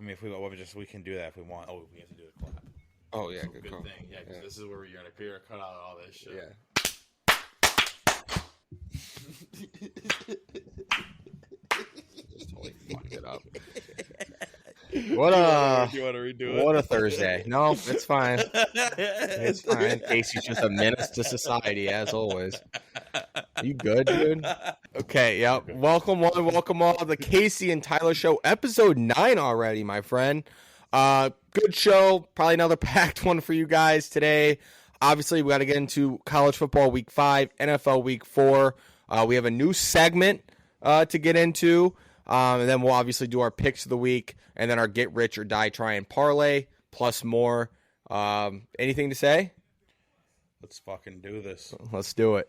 I mean, if we can do that if we want. Oh, we have to do a clap. Oh yeah, good thing. Yeah, because this is where you're gonna cut out all this shit. Yeah. Totally fucked it up. What Do you want to redo it? What a Thursday. No, it's fine. It's fine. Casey's just a menace to society, as always. You good, dude? Okay, yep. Okay. Welcome all. The Casey and Tyler Show, episode 9 already, my friend. Good show. Probably another packed one for you guys today. Obviously, we got to get into college football week 5, NFL week 4. We have a new segment to get into. And then we'll obviously do our picks of the week and then our get rich or die TRYIN parlay plus more. Anything to say? Let's fucking do this. Let's do it.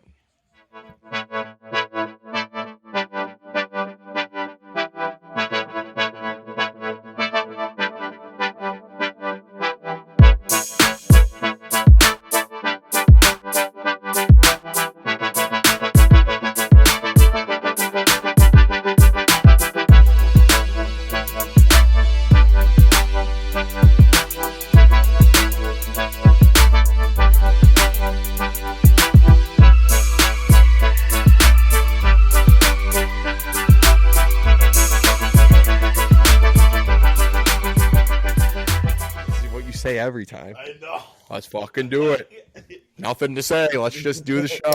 Every time. I know. Let's fucking do it. Nothing to say. Let's just do the show.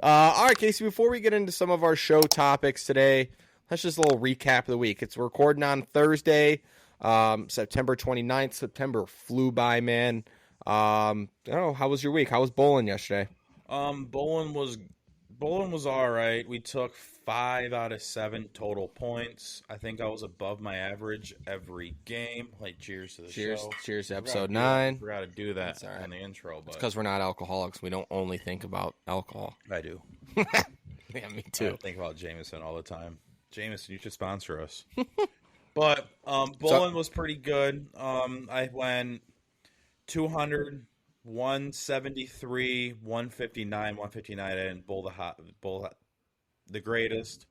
All right, Casey, before we get into some of our show topics today, let's just a little recap of the week. It's recording on Thursday, September 29th. September flew by, man. I don't know, how was your week? How was bowling yesterday? Bowling was all right. We took 5 out of 7 total points. I think I was above my average every game. Like, cheers to the show. Cheers to episode 9. Forgot to do that in the intro. But it's because we're not alcoholics. We don't only think about alcohol. I do. Yeah, me too. I think about Jameson all the time. Jameson, you should sponsor us. But bowling was pretty good. I went 200. 173, 159, 159. I didn't bowl the greatest,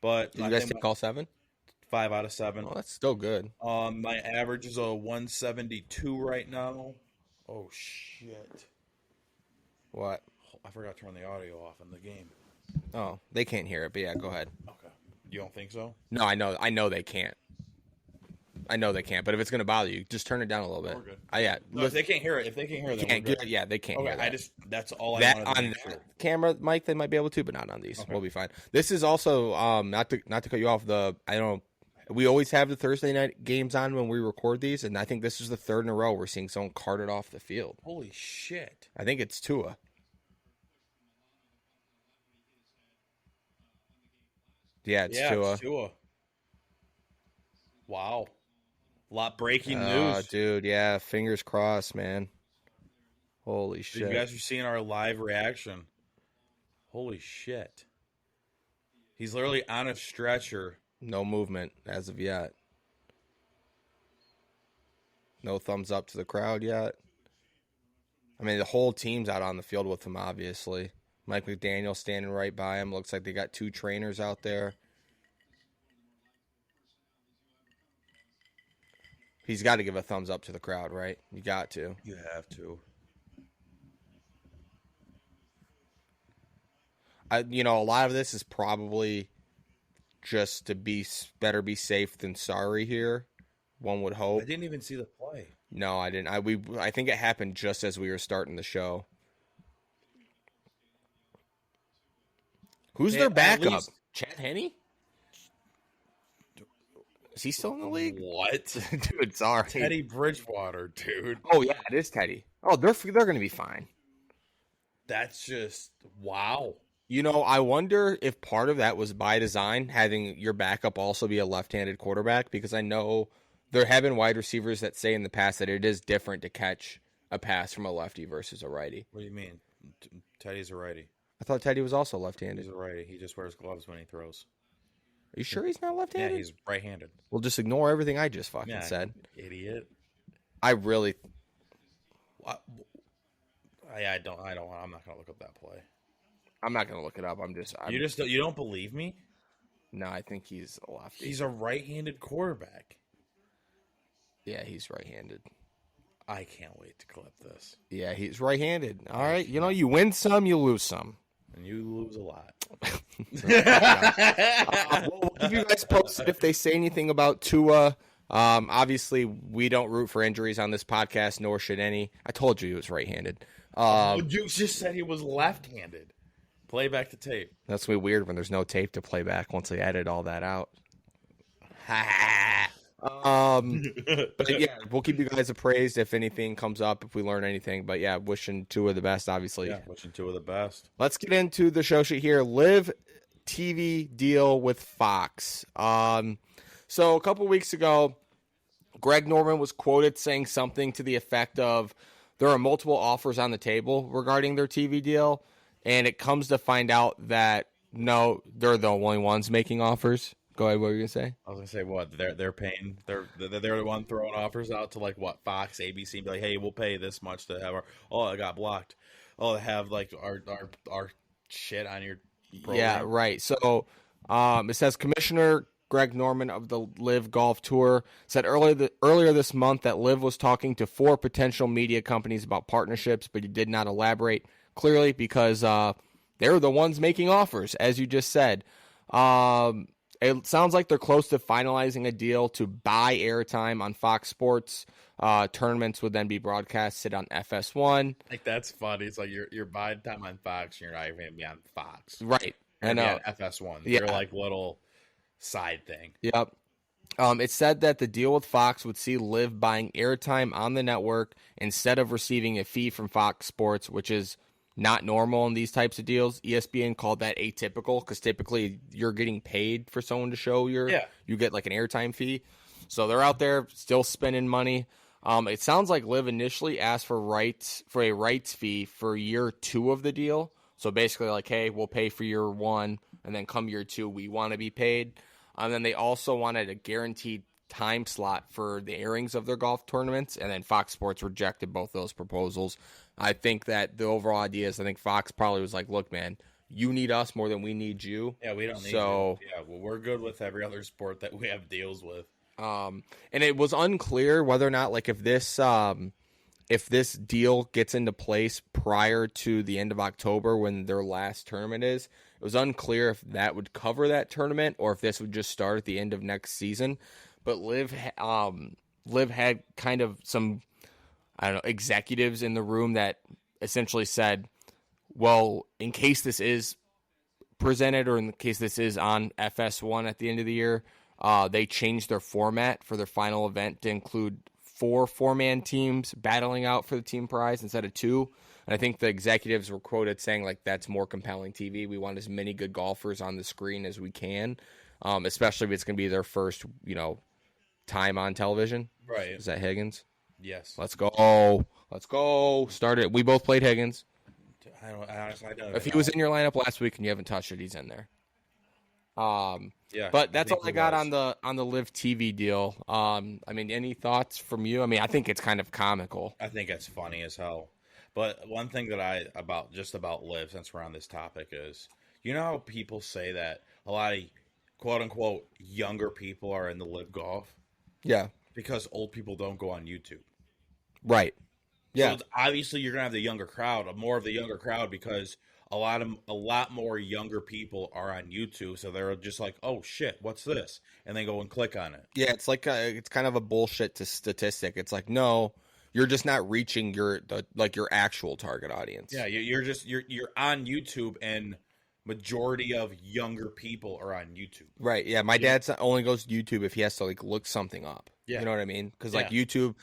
but did you guys take all 7? 5 out of 7. Oh, that's still good. My average is a 172 right now. Oh shit! What? I forgot to turn the audio off in the game. Oh, they can't hear it, but yeah, go ahead. Okay. You don't think so? No, I know they can't. But if it's going to bother you, just turn it down a little bit. We're good. Yeah. No, if they can't hear it, then we're good. Yeah, they can't hear that. That's all I wanted to on make sure. Camera mic, they might be able to, but not on these. Okay. We'll be fine. This is also not to cut you off. We always have the Thursday night games on when we record these, and I think this is the 3rd in a row we're seeing someone carted off the field. Holy shit! I think it's Tua. Yeah, it's Tua. It's Tua. Wow. A lot breaking news. Dude, yeah. Fingers crossed, man. Holy shit. You guys are seeing our live reaction. Holy shit. He's literally on a stretcher. No movement as of yet. No thumbs up to the crowd yet. I mean, the whole team's out on the field with him, obviously. Mike McDaniel standing right by him. Looks like they got 2 trainers out there. He's got to give a thumbs up to the crowd, right? You got to. You have to. A lot of this is probably just to better be safe than sorry here. One would hope. I didn't even see the play. No, I didn't. I think it happened just as we were starting the show. Who's their backup? Chad Henne? Is he still in the league? What? Dude, sorry. Teddy Bridgewater, dude. Oh, yeah, it is Teddy. Oh, they're going to be fine. That's just, wow. I wonder if part of that was by design, having your backup also be a left-handed quarterback, because I know there have been wide receivers that say in the past that it is different to catch a pass from a lefty versus a righty. What do you mean? Teddy's a righty. I thought Teddy was also left-handed. He's a righty. He just wears gloves when he throws. Are you sure he's not left-handed? Yeah, he's right-handed. Well, just ignore everything I just fucking said. Idiot. I really... I'm not going to look up that play. I'm not going to look it up. You don't believe me? No, I think he's a lefty. He's a right-handed quarterback. Yeah, he's right-handed. I can't wait to clip this. Yeah, he's right-handed. All right, you win some, you lose some. And you lose a lot. We'll keep you guys posted if they say anything about Tua. Obviously, we don't root for injuries on this podcast, nor should any. I told you he was right-handed. You just said he was left-handed. Play back the tape. That's gonna be weird when there's no tape to play back once they edit all that out. But yeah, we'll keep you guys appraised if anything comes up, if we learn anything. But yeah, wishing Tua the best, obviously. Yeah, wishing Tua the best. Let's get into the show sheet here. Live TV deal with Fox. So a couple weeks ago, Greg Norman was quoted saying something to the effect of, there are multiple offers on the table regarding their TV deal, and it comes to find out that no, they're the only ones making offers. Go ahead, what were you gonna say? I was gonna say what they're paying. They're the one throwing offers out to like what Fox, ABC, and be like, hey, we'll pay this much to have our. Oh, I got blocked. Oh, have like our shit on your program. Yeah, right. So it says Commissioner Greg Norman of the Live Golf Tour said earlier this month that Live was talking to 4 potential media companies about partnerships, but he did not elaborate clearly because they're the ones making offers, as you just said. It sounds like they're close to finalizing a deal to buy airtime on Fox Sports. Tournaments would then be broadcasted on FS1. Like, that's funny. It's like you're buying time on Fox, and you're not even going to be on Fox. Right. I know. FS1. Yeah. They're like little side thing. Yep. It said that the deal with Fox would see Live buying airtime on the network instead of receiving a fee from Fox Sports, which is not normal in these types of deals. ESPN called that atypical because typically you're getting paid for someone to show you get like an airtime fee. So they're out there still spending money. It sounds like Live initially asked for a rights fee for year 2 of the deal. So basically like, hey, we'll pay for year 1, and then come year 2, we want to be paid. And then they also wanted a guaranteed time slot for the airings of their golf tournaments, and then Fox Sports rejected both those proposals. I think that the overall idea is, I think Fox probably was like, look, man, you need us more than we need you. Yeah, we don't need you. Yeah, well, we're good with every other sport that we have deals with. And it was unclear whether or not, like, if this deal gets into place prior to the end of October when their last tournament is, it was unclear if that would cover that tournament or if this would just start at the end of next season. But Liv had kind of some, I don't know, executives in the room that essentially said, well, in case this is presented or in case this is on FS1 at the end of the year, they changed their format for their final event to include 4 4-man teams battling out for the team prize instead of 2. And I think the executives were quoted saying, like, that's more compelling TV. We want as many good golfers on the screen as we can, especially if it's going to be their first, time on television. Right. Is that Higgins? Yes. Let's go. Let's go. Start it. We both played Higgins. I don't if he was in your lineup last week and you haven't touched it, he's in there. Yeah. But that's all I got on the Live TV deal. I mean, any thoughts from you? I mean, I think it's kind of comical. I think it's funny as hell. But one thing that about Live, since we're on this topic, is, you know how people say that a lot of quote unquote younger people are in the Live golf? Yeah. Because old people don't go on YouTube. Right. Yeah. So obviously you're gonna have the younger crowd, more of the younger crowd, because a lot more younger people are on YouTube, so they're just like, oh shit, what's this? And they go and click on it. Yeah, it's like it's kind of a bullshit statistic. It's like, no, you're just not reaching your actual target audience. Yeah, you're on YouTube, and majority of younger people are on YouTube. Right. Yeah, my dad only goes to YouTube if he has to like look something up. Yeah. You know what I mean? Because like YouTube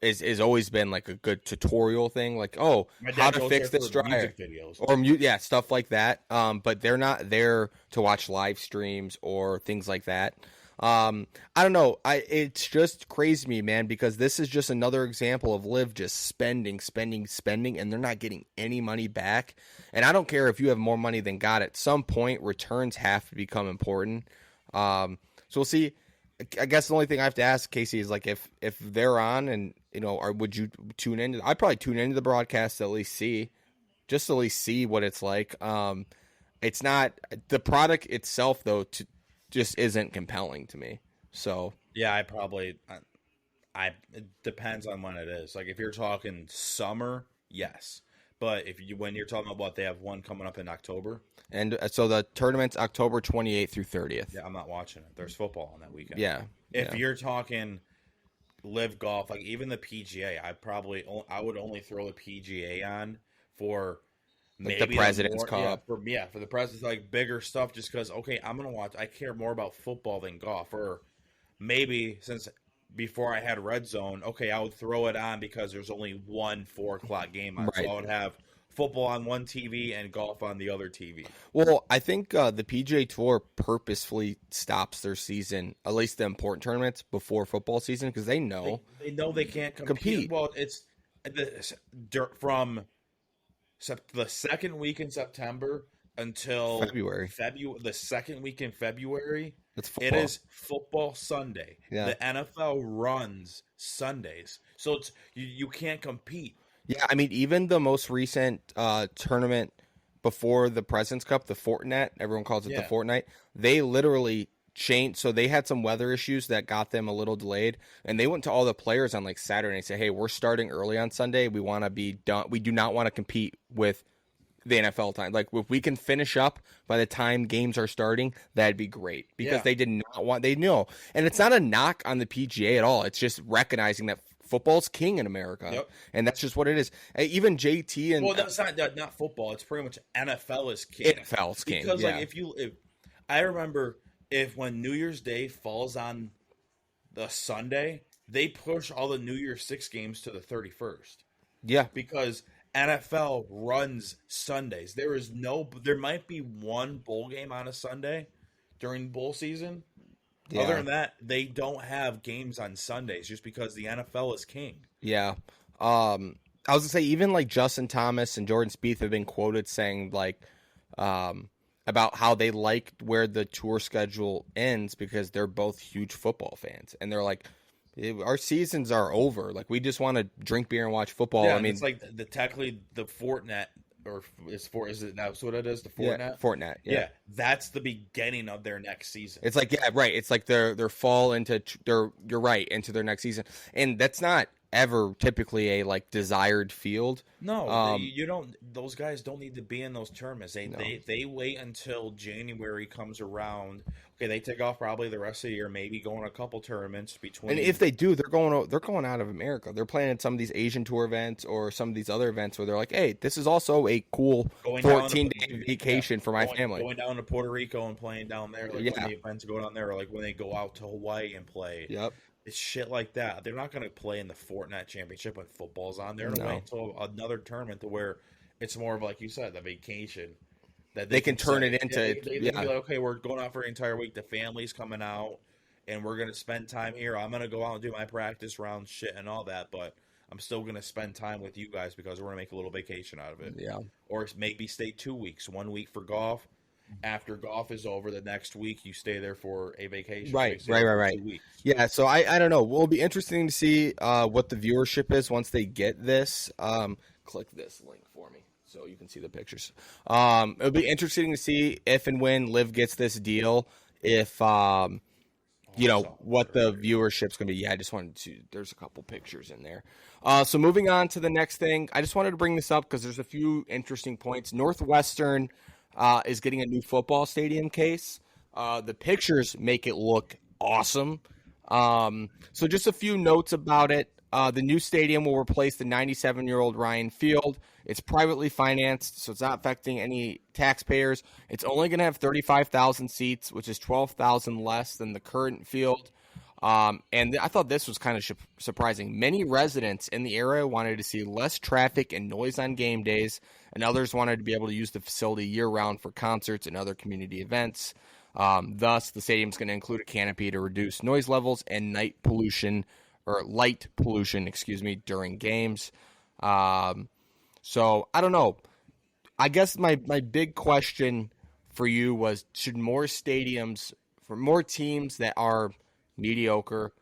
is always been like a good tutorial thing, like, oh, how to fix this dryer, videos or stuff like that. But they're not there to watch live streams or things like that. I don't know. It's just crazy to me, man, because this is just another example of Live just spending, and they're not getting any money back. And I don't care if you have more money than God. At some point, returns have to become important. So we'll see. I guess the only thing I have to ask, Casey, is like if they're on, and would you tune in? I'd probably tune into the broadcast to at least see what it's like. It's not the product itself though. Just isn't compelling to me. So yeah, It depends on when it is. Like if you're talking summer, yes. But when you're talking about what they have one coming up in October, And so the tournament's October 28th through 30th. yeah, I'm not watching it. There's football on that weekend. Yeah. If you're talking live golf, like even the PGA, I would only throw the PGA on for Like maybe the President's more, Cup. For the President's, like bigger stuff, just because okay, I'm gonna watch. I care more about football than golf, or maybe since before I had Red Zone, okay, I would throw it on because there's only one 4 o'clock game on, Right. so I would have football on one TV and golf on the other TV. Well, I think the PGA Tour purposefully stops their season, at least the important tournaments, before football season because they know They know they can't compete. Well, it's from the second week in September until February. The second week in February. It's football. It is football Sunday. Yeah. The NFL runs Sundays, so it's you can't compete. Yeah, I mean, even the most recent tournament before the President's Cup, the Fortnite, everyone calls it the Fortnite, they literally changed. So they had some weather issues that got them a little delayed, and they went to all the players on like Saturday and said, hey, we're starting early on Sunday. We want to be done. We do not want to compete with the NFL time. Like, if we can finish up by the time games are starting, that'd be great because they did not want, they know. And it's not a knock on the PGA at all. It's just recognizing that football's king in America, and that's just what it is. Even JT and that's not football. It's pretty much NFL is king. NFL's king because like if I remember when New Year's Day falls on the Sunday, they push all the New Year's 6 games to the 31st. Yeah, because NFL runs Sundays. There might be one bowl game on a Sunday during bowl season. Yeah. Other than that, they don't have games on Sundays just because the NFL is king. Yeah. I was gonna say even like Justin Thomas and Jordan Spieth have been quoted saying like about how they like where the tour schedule ends because they're both huge football fans, and they're like, our seasons are over. Like we just want to drink beer and watch football. Yeah, I mean, it's like technically the Fortnite. Or is it now? So what it is, the Fortnite? Yeah, Fortnite. Yeah, that's the beginning of their next season. It's like right. It's like their fall into you're right into their next season, and that's not ever typically a like desired field. No, you don't. Those guys don't need to be in those tournaments. They wait until January comes around. Okay, they take off probably the rest of the year, maybe going a couple tournaments between. And if they do, they're going out of America. They're playing in some of these Asian tour events or some of these other events where they're like, hey, this is also a cool 14-day vacation for my family. Going down to Puerto Rico and playing down there, like when the events go down there, or like when they go out to Hawaii and play. Yep. It's shit like that. They're not going to play in the Fortnite Championship when football's on. They're going to wait until another tournament to where it's more of, like you said, the vacation. That they can turn it into. They can be like, okay, we're going out for an entire week. The family's coming out, and we're going to spend time here. I'm going to go out and do my practice round shit and all that, but I'm still going to spend time with you guys because we're going to make a little vacation out of it. Yeah. Or maybe stay 2 weeks. 1 week for golf. After golf is over, the next week you stay there for a vacation. Right. 2 weeks. Yeah, so I don't know. Will be interesting to see what the viewership is once they get this. Click this link for me so you can see the pictures. It'll be interesting to see if and when Liv gets this deal, if what the viewership's going to be. Yeah, I just wanted to. There's a couple pictures in there. So moving on to the next thing, I just wanted to bring this up because there's a few interesting points. Northwestern is getting a new football stadium case. The pictures make it look awesome. So just a few notes about it. The new stadium will replace the 97-year-old Ryan Field. It's privately financed, so it's not affecting any taxpayers. It's only going to have 35,000 seats, which is 12,000 less than the current field. And I thought this was kind of surprising. Many residents in the area wanted to see less traffic and noise on game days, and others wanted to be able to use the facility year-round for concerts and other community events. Thus, the stadium is going to include a canopy to reduce noise levels and light pollution, during games. So, I don't know. I guess my big question for you was, should more stadiums, for more teams that are mediocre,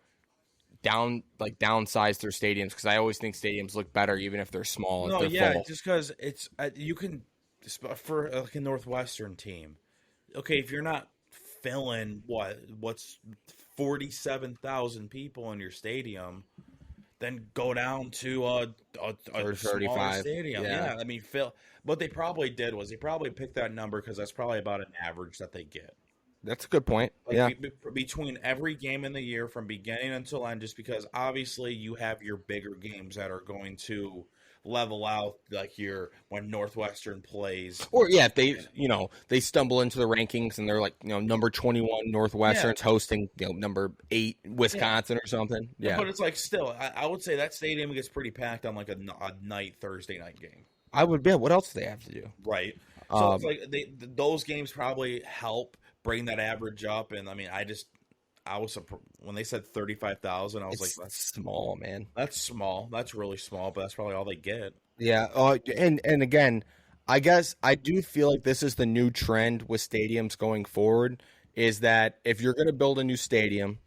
downsize their stadiums? Because I always think stadiums look better even if they're small. No, they're full. just because it's you can for like a Northwestern team. Okay, if you're not filling what's 47,000 people in your stadium, than go down to a smaller 35. stadium. Yeah. Yeah, I mean, Phil. What they probably did was they probably picked that number because that's probably about an average that they get. That's a good point. Like Yeah. between every game in the year from beginning until end, just because obviously you have your bigger games that are going to level out, like your when Northwestern plays. Or yeah, if they they stumble into the rankings and they're like number 21 Northwestern's hosting number 8 Wisconsin or something. Yeah, but it's like still, I would say that stadium gets pretty packed on like a Thursday night game. I would bet. What else do they have to do? Right. So it's like those games probably help bring that average up. And I mean, I was when they said 35,000, I was like, that's small, man. That's small. That's really small, but that's probably all they get. Yeah. And again, I guess I do feel like this is the new trend with stadiums going forward. Is that if you're going to build a new stadium,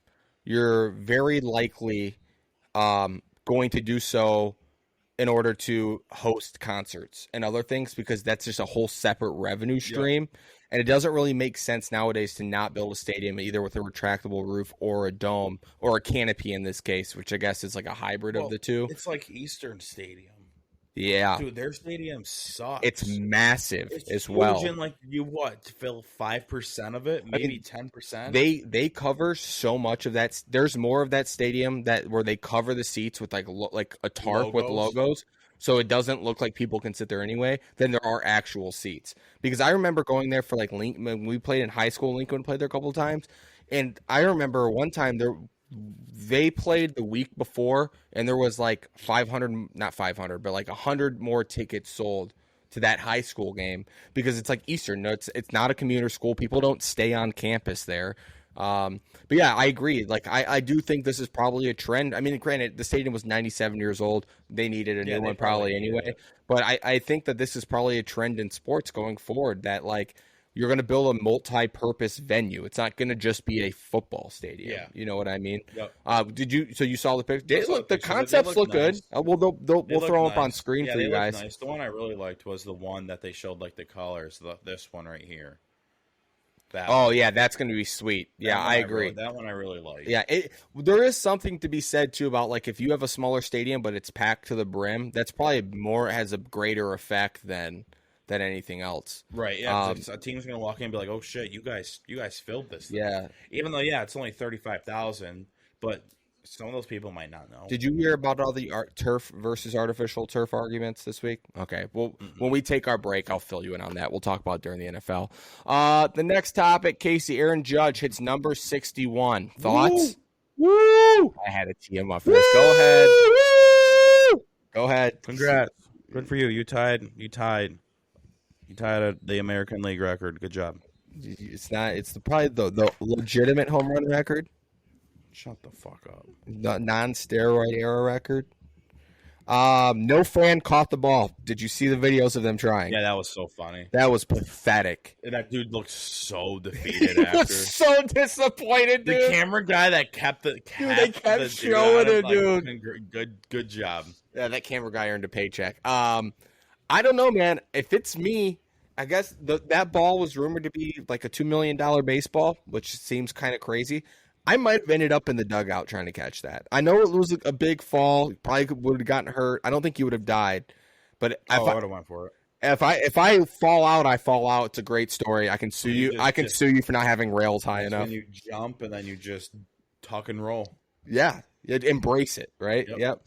you're very likely going to do so in order to host concerts and other things, because that's just a whole separate revenue stream. Yep. And it doesn't really make sense nowadays to not build a stadium either with a retractable roof or a dome or a canopy in this case, which I guess is like a hybrid of the two. It's like Eastern Stadium. Yeah. Dude, their stadium sucks. It's massive as huge, well. And like fill 5% of it, maybe 10%. They cover so much of that. There's more of that stadium where they cover the seats with like a tarp with logos, so it doesn't look like people can sit there anyway. Then there are actual seats, because I remember going there for like when we played in high school. Lincoln played there a couple of times, and I remember one time they played the week before, and there was like 100 more tickets sold to that high school game, because it's like Eastern. No, it's not a commuter school. People don't stay on campus there. But yeah, I agree. Like I do think this is probably a trend. I mean, granted, the stadium was 97 years old. They needed a new one probably anyway. But I think that this is probably a trend in sports going forward, that like you're going to build a multi-purpose venue. It's not going to just be a football stadium. Yeah. You know what I mean? Yep. So you saw the picture? The concepts look good. We'll throw them up on screen for you guys. Nice. The one I really liked was the one that they showed like the colors. This one right here. Yeah, that's going to be sweet. Yeah, I agree. That one I really like. Yeah, there is something to be said too about like if you have a smaller stadium but it's packed to the brim, that's probably has a greater effect than anything else. Right, yeah. A team's going to walk in and be like, oh, shit, you guys filled this thing. Yeah. Even though, it's only 35,000, but some of those people might not know. Did you hear about all the turf versus artificial turf arguments this week? Okay, well, when we take our break, I'll fill you in on that. We'll talk about it during the NFL. The next topic, Casey, Aaron Judge hits number 61. Thoughts? Woo! I had to tee him up for this. Go ahead. Go ahead. Congrats. Good for you. You tied the American League record. Good job. It's not. It's probably the legitimate home run record. Shut the fuck up. The non-steroid era record. No fan caught the ball. Did you see the videos of them trying? Yeah, that was so funny. That was pathetic. That dude looked so defeated He was so disappointed, dude. The camera guy that kept they kept showing it, dude. Good job. Yeah, that camera guy earned a paycheck. I don't know, man. If it's me, I guess that ball was rumored to be like a $2 million baseball, which seems kind of crazy. I might have ended up in the dugout trying to catch that. I know it was a big fall. Probably would have gotten hurt. I don't think you would have died. But I would have went for it. If I fall out, I fall out. It's a great story. I can sue you. I can sue you for not having rails high enough. When you jump and then you just tuck and roll. Yeah, embrace it, right? Yep.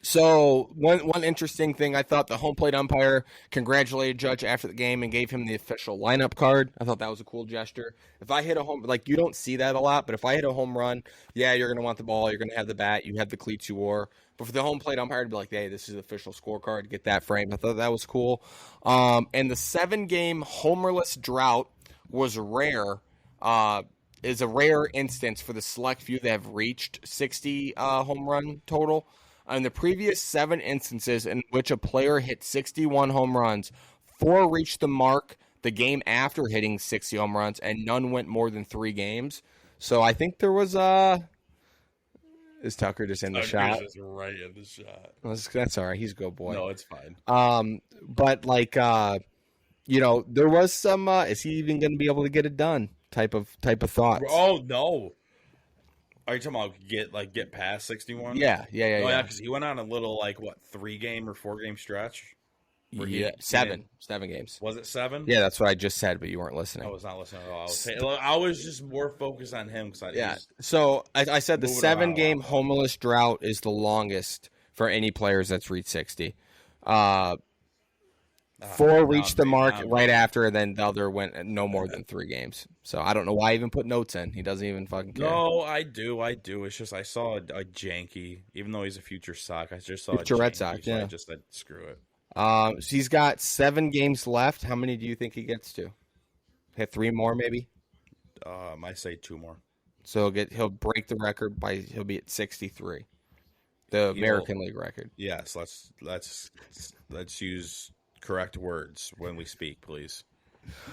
So one interesting thing, I thought the home plate umpire congratulated Judge after the game and gave him the official lineup card. I thought that was a cool gesture. If I hit a home, like you don't see that a lot, but if I hit a home run, yeah, you're going to want the ball. You're going to have the bat. You have the cleats you wore. But for the home plate umpire to be like, hey, this is the official scorecard, get that framed. I thought that was cool. And the 7-game homerless drought was rare. Is a rare instance for the select few that have reached 60 home run total. In the previous 7 instances in which a player hit 61 home runs, 4 reached the mark the game after hitting 60 home runs, and none went more than 3 games. So I think there was is Tucker just in the shot? Just right in the shot. That's all right. He's a good boy. No, it's fine. But like there was some. Is he even going to be able to get it done? Type of thoughts. Oh no. Are you talking about get past 61? Yeah. Oh yeah, because he went on a little 3-game or 4-game stretch. Yeah, 7 games. Was it 7? Yeah, that's what I just said, but you weren't listening. I was not listening at all. I was just more focused on him because So I said the 7-game homeless drought is the longest for any players that's reached 60. 4 reached the mark right after, and then the other went no more than 3 games. So I don't know why I even put notes in. He doesn't even fucking care. No, I do. It's just I saw a janky, even though he's a future Sox. I just saw future a janky, Red Sox. So yeah, I just said screw it. So he's got 7 games left. How many do you think he gets to? Hit 3 more, maybe. I say 2 more. So he'll break the record he'll be at 63, the American League record. Yes, let's use correct words when we speak, please.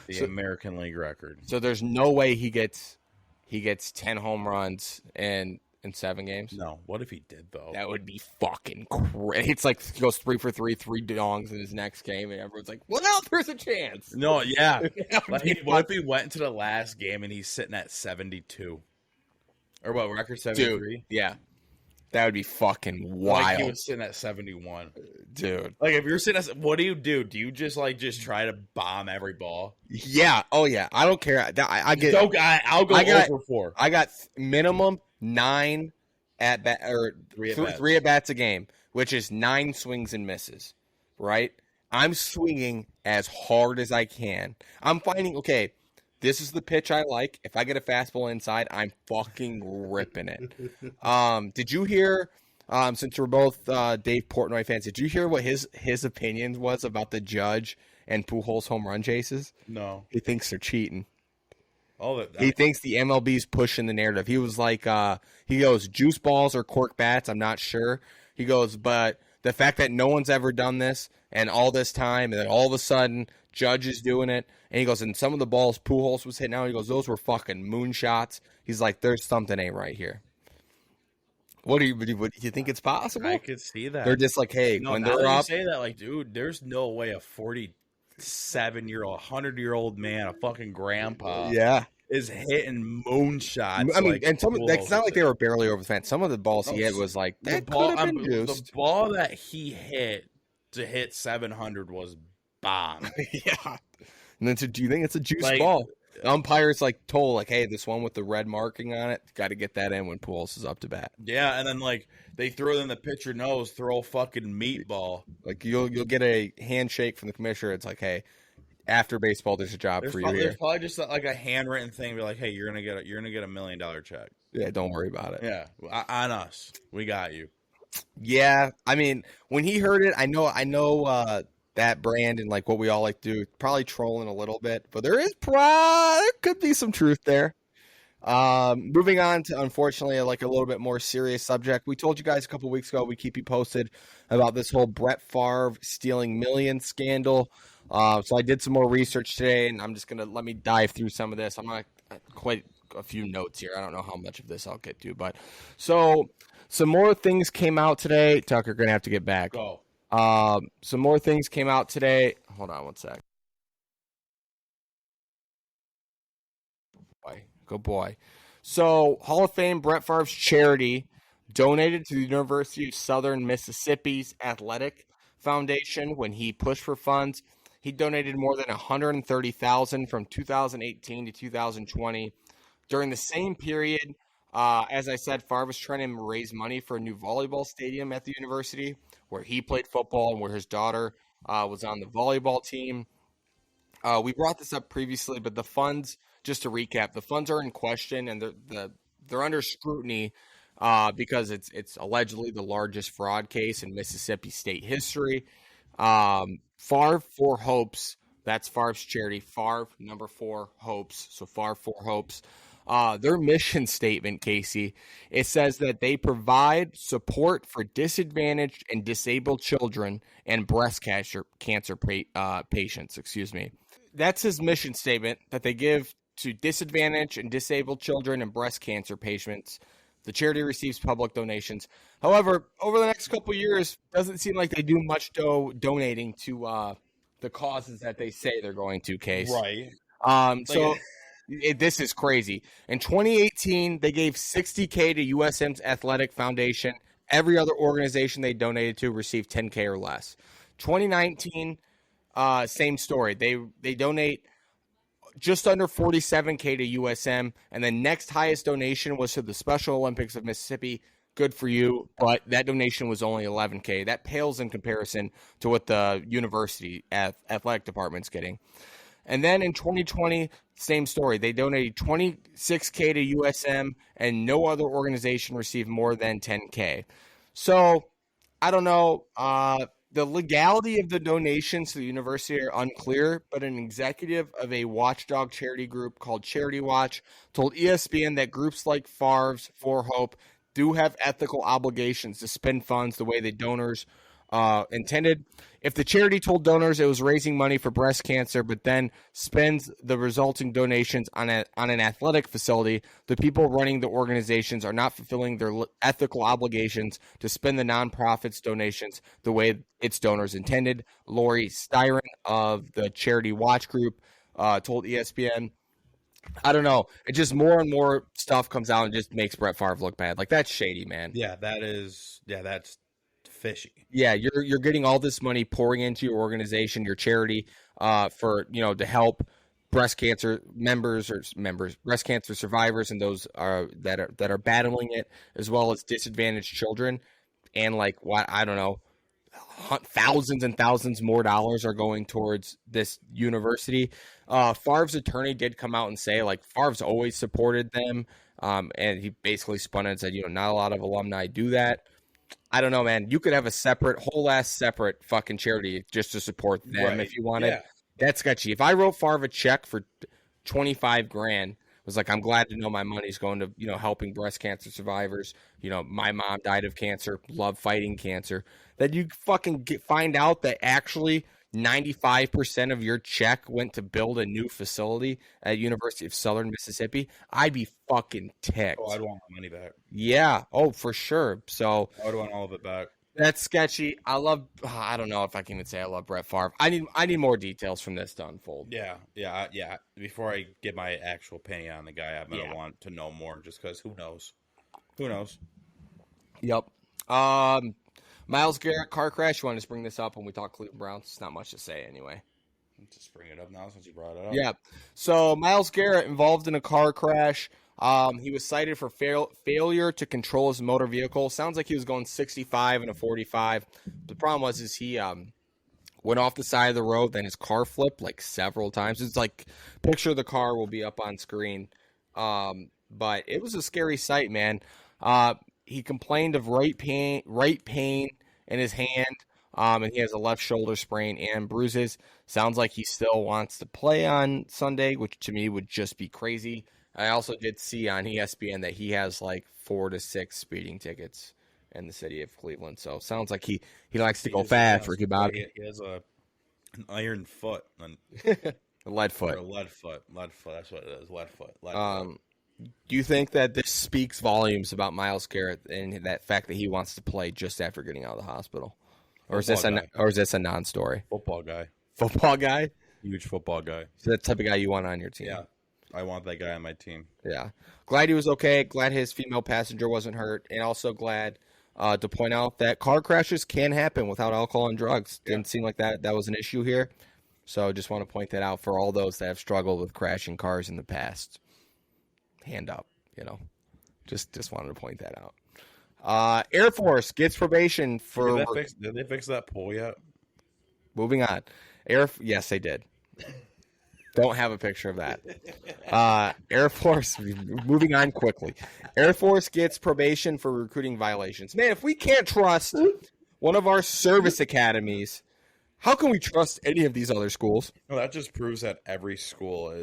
The American League record. So there's no way he gets 10 home runs in 7 games. No. What if he did though? That would be fucking crazy. It's like he goes 3 for 3, 3 dongs in his next game, and everyone's like, "Well, now there's a chance." No, yeah. What if he went into the last game and he's sitting at 72? Or what, record 73? Yeah. That would be fucking wild. Like he was sitting at 71. Dude. Like if you're sitting at, what do you do? Do you just try to bomb every ball? Yeah. Oh yeah. I don't care. I'll go over 4. I got minimum 9 at bat or 3 at bats a game, which is 9 swings and misses. Right? I'm swinging as hard as I can. I'm finding this is the pitch I like. If I get a fastball inside, I'm fucking ripping it. Did you hear, since we're both Dave Portnoy fans, did you hear what his opinion was about the Judge and Pujols home run chases? No. He thinks they're cheating. He thinks the MLB's pushing the narrative. He was like, he goes, juice balls or cork bats, I'm not sure. He goes, but the fact that no one's ever done this and all this time, and then all of a sudden Judge is doing it, and he goes, and some of the balls Pujols was hitting out, he goes, those were fucking moonshots. He's like, there's something ain't right here. What do you think it's possible? I could see that. They're just like, hey, when they're up. You say that, dude, there's no way a 47-year-old, 100-year-old man, a fucking grandpa, is hitting moonshots. I mean, and it's not like they were barely over the fence. Some of the balls he hit was like, that could have been juiced. The ball that he hit to hit 700 was bomb. Yeah. And then, do you think it's a juice ball? The umpire's told, hey, this one with the red marking on it, got to get that in when Pujols is up to bat. Yeah, and then they throw in the pitcher knows, throw a fucking meatball. You'll get a handshake from the commissioner. It's like, hey, after baseball, there's a job for you here. There's probably just a handwritten thing. Be like, hey, you're gonna get $1 million check. Yeah, don't worry about it. Yeah, on us, we got you. Yeah, I mean, when he heard it, I know. That brand and what we all like to do, probably trolling a little bit, but there could be some truth there. Moving on to, unfortunately, a little bit more serious subject. We told you guys a couple weeks ago we keep you posted about this whole Brett Favre stealing millions scandal. So I did some more research today, and I'm just gonna let me dive through some of this. I'm not quite a few notes here. I don't know how much of this I'll get to, but so some more things came out today. Tucker, gonna have to get back. Go. Some more things came out today. Hold on one sec. Good boy. So, Hall of Fame Brett Favre's charity donated to the University of Southern Mississippi's Athletic Foundation when he pushed for funds. He donated more than $130,000 from 2018 to 2020. During the same period, as I said, Favre was trying to raise money for a new volleyball stadium at the university where he played football and where his daughter was on the volleyball team. We brought this up previously, but the funds, just to recap, the funds are in question and they're under scrutiny because it's allegedly the largest fraud case in Mississippi state history. Favre for Hopes, that's Favre's charity. Favre, number 4, Hopes. So Favre for Hopes. Their mission statement, Casey, it says that they provide support for disadvantaged and disabled children and breast cancer patients. That's his mission statement, that they give to disadvantaged and disabled children and breast cancer patients. The charity receives public donations. However, over the next couple of years, doesn't seem like they do much donating to the causes that they say they're going to, Case. Right. This is crazy. In 2018, they gave $60K to USM's Athletic Foundation. Every other organization they donated to received $10K or less. 2019, same story. They donate just under $47K to USM, and the next highest donation was to the Special Olympics of Mississippi. Good for you, but that donation was only $11K. That pales in comparison to what the university athletic department's getting. And then in 2020, same story. They donated $26K to USM, and no other organization received more than $10K. So, I don't know. The legality of the donations to the university are unclear, but an executive of a watchdog charity group called Charity Watch told ESPN that groups like Favre's For Hope do have ethical obligations to spend funds the way the donors intended. If the charity told donors it was raising money for breast cancer, but then spends the resulting donations on an athletic facility, the people running the organizations are not fulfilling their ethical obligations to spend the nonprofit's donations the way its donors intended. Lori Styron of the Charity Watch Group told ESPN. I don't know. It just more and more stuff comes out and just makes Brett Favre look bad. Like, that's shady, man. Yeah, that's fishy. Yeah, you're getting all this money pouring into your organization, your charity, for to help breast cancer breast cancer survivors, and those that are battling it, as well as disadvantaged children, and like what I don't know, thousands and thousands more dollars are going towards this university. Favre's attorney did come out and say, like, Favre's always supported them, and he basically spun it and said, not a lot of alumni do that. I don't know, man. You could have a whole separate fucking charity just to support them if you wanted. Yeah. That's sketchy. If I wrote Favre a check for $25,000, was like, I'm glad to know my money's going to, helping breast cancer survivors. My mom died of cancer, love fighting cancer. That you fucking find out that actually 95% of your check went to build a new facility at University of Southern Mississippi, I'd be fucking ticked. Oh, I'd want my money back. Yeah. Oh, for sure. So I would want all of it back. That's sketchy. I don't know if I can even say I love Brett Favre. I need more details from this to unfold. Yeah. Before I get my actual penny on the guy, I'm going to want to know more, just because who knows? Yep. Myles Garrett car crash. You want to just bring this up when we talk Cleveland Browns? It's not much to say anyway. Let's just bring it up now since you brought it up. Yeah. So Myles Garrett involved in a car crash. He was cited for failure to control his motor vehicle. Sounds like he was going 65 and a 45. The problem was he went off the side of the road, then his car flipped like several times. It's like, picture of the car will be up on screen. But it was a scary sight, man. He complained of right pain in his hand, and he has a left shoulder sprain and bruises. Sounds like he still wants to play on Sunday, which to me would just be crazy. I also did see on ESPN that he has like 4 to 6 speeding tickets in the city of Cleveland. So sounds like he likes to go fast, Ricky Bobby. He has an iron foot. A lead foot. Or a lead foot. That's what it is. Lead foot. Do you think that this speaks volumes about Myles Garrett and that fact that he wants to play just after getting out of the hospital? Or is this a non-story? Football guy. Football guy? Huge football guy. So that type of guy you want on your team. Yeah. I want that guy on my team. Yeah. Glad he was okay. Glad his female passenger wasn't hurt. And also glad to point out that car crashes can happen without alcohol and drugs. Didn't seem like that was an issue here. So just want to point that out for all those that have struggled with crashing cars in the past. Hand up, Just wanted to point that out. Air Force gets probation for... Did they fix that poll yet? Moving on. Yes, they did. Don't have a picture of that. Air Force, moving on quickly. Air Force gets probation for recruiting violations. Man, if we can't trust one of our service academies, how can we trust any of these other schools? Well, that just proves that every school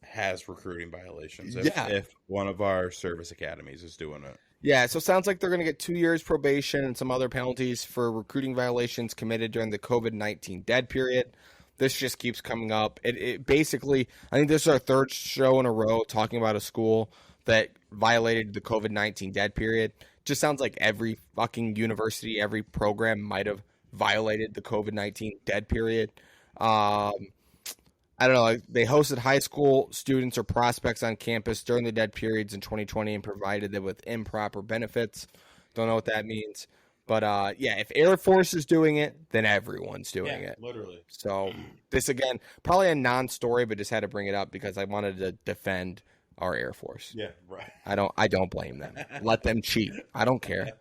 has recruiting violations. If one of our service academies is doing it. Yeah, so it sounds like they're going to get 2 years probation and some other penalties for recruiting violations committed during the COVID-19 dead period. This just keeps coming up. It basically, I think this is our third show in a row talking about a school that violated the COVID-19 dead period. Just sounds like every fucking university, every program might have violated the COVID-19 dead period. I don't know. Like, they hosted high school students or prospects on campus during the dead periods in 2020 and provided them with improper benefits. Don't know what that means. But, yeah, if Air Force is doing it, then everyone's doing it. Literally. So this, again, probably a non-story, but just had to bring it up because I wanted to defend our Air Force. Yeah, right. I don't blame them. Let them cheat. I don't care.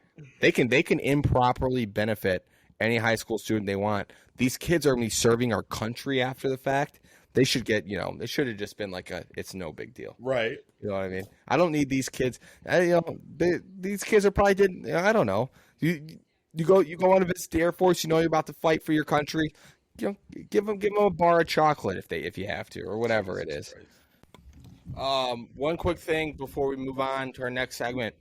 They can improperly benefit any high school student they want. These kids are going to be serving our country after the fact. They should get, they should have just been like it's no big deal. Right. You know what I mean? I don't need these kids. These kids are probably I don't know. You go on to visit the Air Force. You're about to fight for your country. Give them a bar of chocolate if you have to, or whatever it is. One quick thing before we move on to our next segment.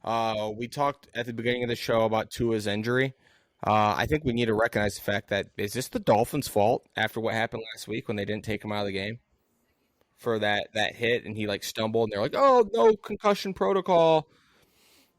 We talked at the beginning of the show about Tua's injury. I think we need to recognize the fact that is this the Dolphins' fault after what happened last week when they didn't take him out of the game for that hit and he stumbled and they're like, oh, no concussion protocol.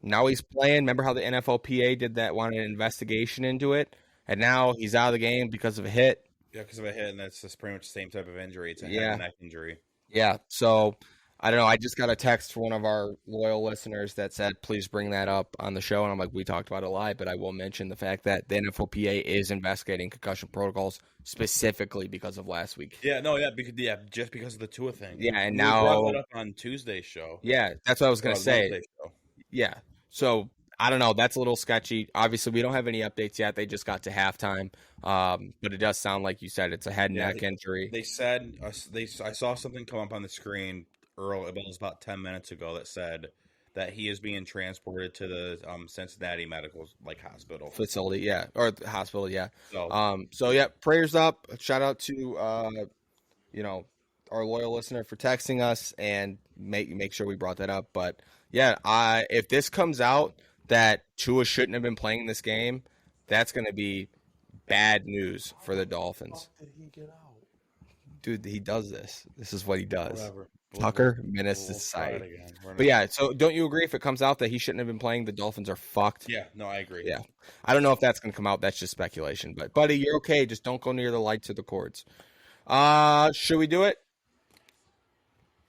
Now he's playing. Remember how the NFLPA did that, wanted an investigation into it, and now he's out of the game because of a hit. Yeah, because of a hit, and that's just pretty much the same type of injury. It's a head and neck injury. Yeah, so I don't know. I just got a text from one of our loyal listeners that said, please bring that up on the show. And I'm like, we talked about it live, but I will mention the fact that the NFLPA is investigating concussion protocols specifically because of last week. Yeah, just because of the Tua thing. Yeah, and we now brought that up on Tuesay's show. Yeah, that's what I was going to say. Yeah, so I don't know. That's a little sketchy. Obviously, we don't have any updates yet. They just got to halftime. But it does sound like you said it's a head and neck injury. They said I saw something come up on the screen earlier, it was about 10 minutes ago, that said that he is being transported to the Cincinnati Medical hospital facility, or hospital, So, so yeah, prayers up. Shout out to our loyal listener for texting us and make sure we brought that up. But yeah, if this comes out that Tua shouldn't have been playing this game, that's going to be bad news for the Dolphins. Did he get out? Dude, he does this. This is what he does. Whatever. Tucker, menace to society. But yeah, so don't you agree if it comes out that he shouldn't have been playing, the Dolphins are fucked? Yeah, no, I agree. Yeah. I don't know if that's going to come out. That's just speculation. But, buddy, you're okay. Just don't go near the lights or the cords. Should we do it?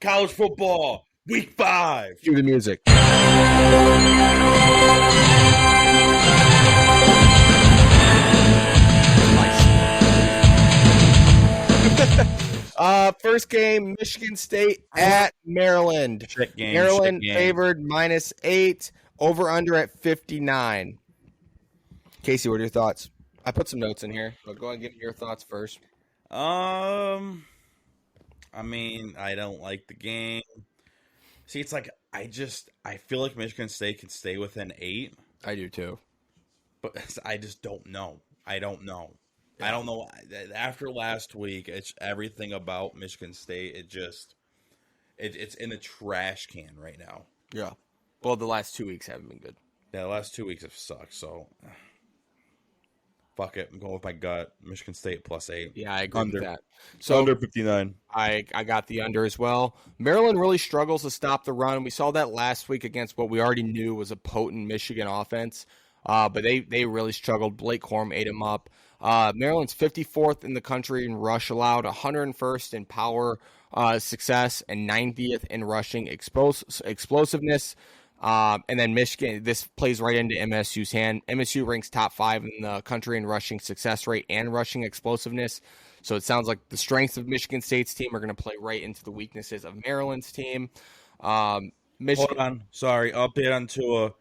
College football, week 5. Cue the music. First game, Michigan State at Maryland. Maryland favored -8, over under at 59. Casey, what are your thoughts? I put some notes in here, but go ahead and give me your thoughts first. I mean, I don't like the game. See, it's I feel like Michigan State can stay within 8. I do too. But I just don't know. I don't know. Yeah. I don't know. After last week, it's everything about Michigan State. It's in the trash can right now. Yeah. Well, the last 2 weeks haven't been good. Yeah, the last 2 weeks have sucked. So, fuck it. I'm going with my gut. Michigan State +8. Yeah, I agree with that. So under 59. I got the under as well. Maryland really struggles to stop the run. We saw that last week against what we already knew was a potent Michigan offense. But they really struggled. Blake Corum ate them up. Maryland's 54th in the country in rush allowed, 101st in power success, and 90th in rushing explosiveness. And then Michigan, this plays right into MSU's hand. MSU ranks top 5 in the country in rushing success rate and rushing explosiveness. So it sounds like the strengths of Michigan State's team are going to play right into the weaknesses of Maryland's team. Hold on. Sorry. Update on Tua.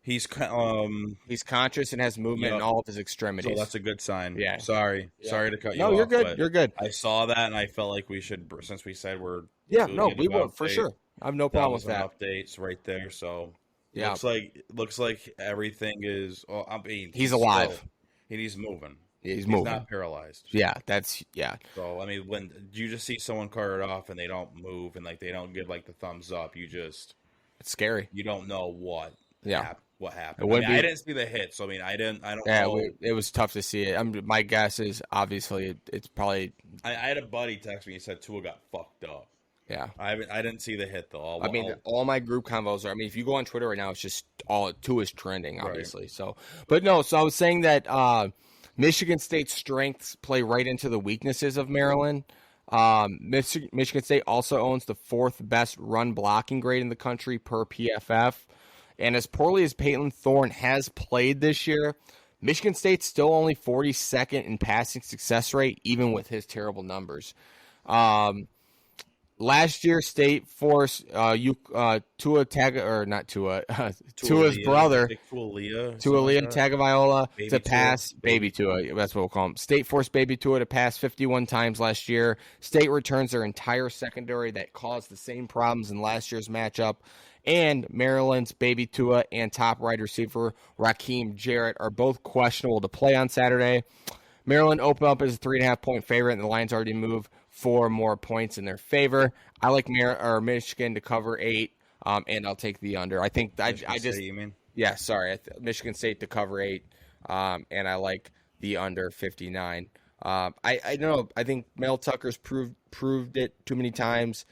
He's conscious and has movement in all of his extremities. So that's a good sign. Yeah. Sorry to cut you off. No, you're good. You're good. I saw that and I felt like we should, since we said we're we will for sure. I have no problem with that. Updates right there. So yeah, looks like everything is. Well, I mean, he's alive. He's moving. He's moving. He's not paralyzed. Yeah. So I mean, when you just see someone carted off and they don't move and they don't give the thumbs up, it's scary. You don't know what. Yeah. What happened? I didn't see the hit, so I don't know. It was tough to see it. My guess is obviously it's probably. I had a buddy text me. He said Tua got fucked up. Yeah, I didn't see the hit though. All my group convos are. I mean, if you go on Twitter right now, it's just all Tua's trending, obviously. Right. So I was saying that Michigan State's strengths play right into the weaknesses of Maryland. Michigan State also owns the 4th best run blocking grade in the country per PFF. And as poorly as Peyton Thorne has played this year, Michigan State's still only 42nd in passing success rate, even with his terrible numbers. Last year, State forced Tua's brother, Tua Tagovailoa, to pass Baby Tua. That's what we'll call him. State forced Baby Tua to pass 51 times last year. State returns their entire secondary that caused the same problems in last year's matchup. And Maryland's Baby Tua and top wide receiver Raheem Jarrett are both questionable to play on Saturday. Maryland opened up as a 3.5-point favorite, and the Lions already moved 4 more points in their favor. I like Michigan to cover 8, and I'll take the under. I think Michigan State to cover 8, and I like the under 59. I don't know. I think Mel Tucker's proved it too many times.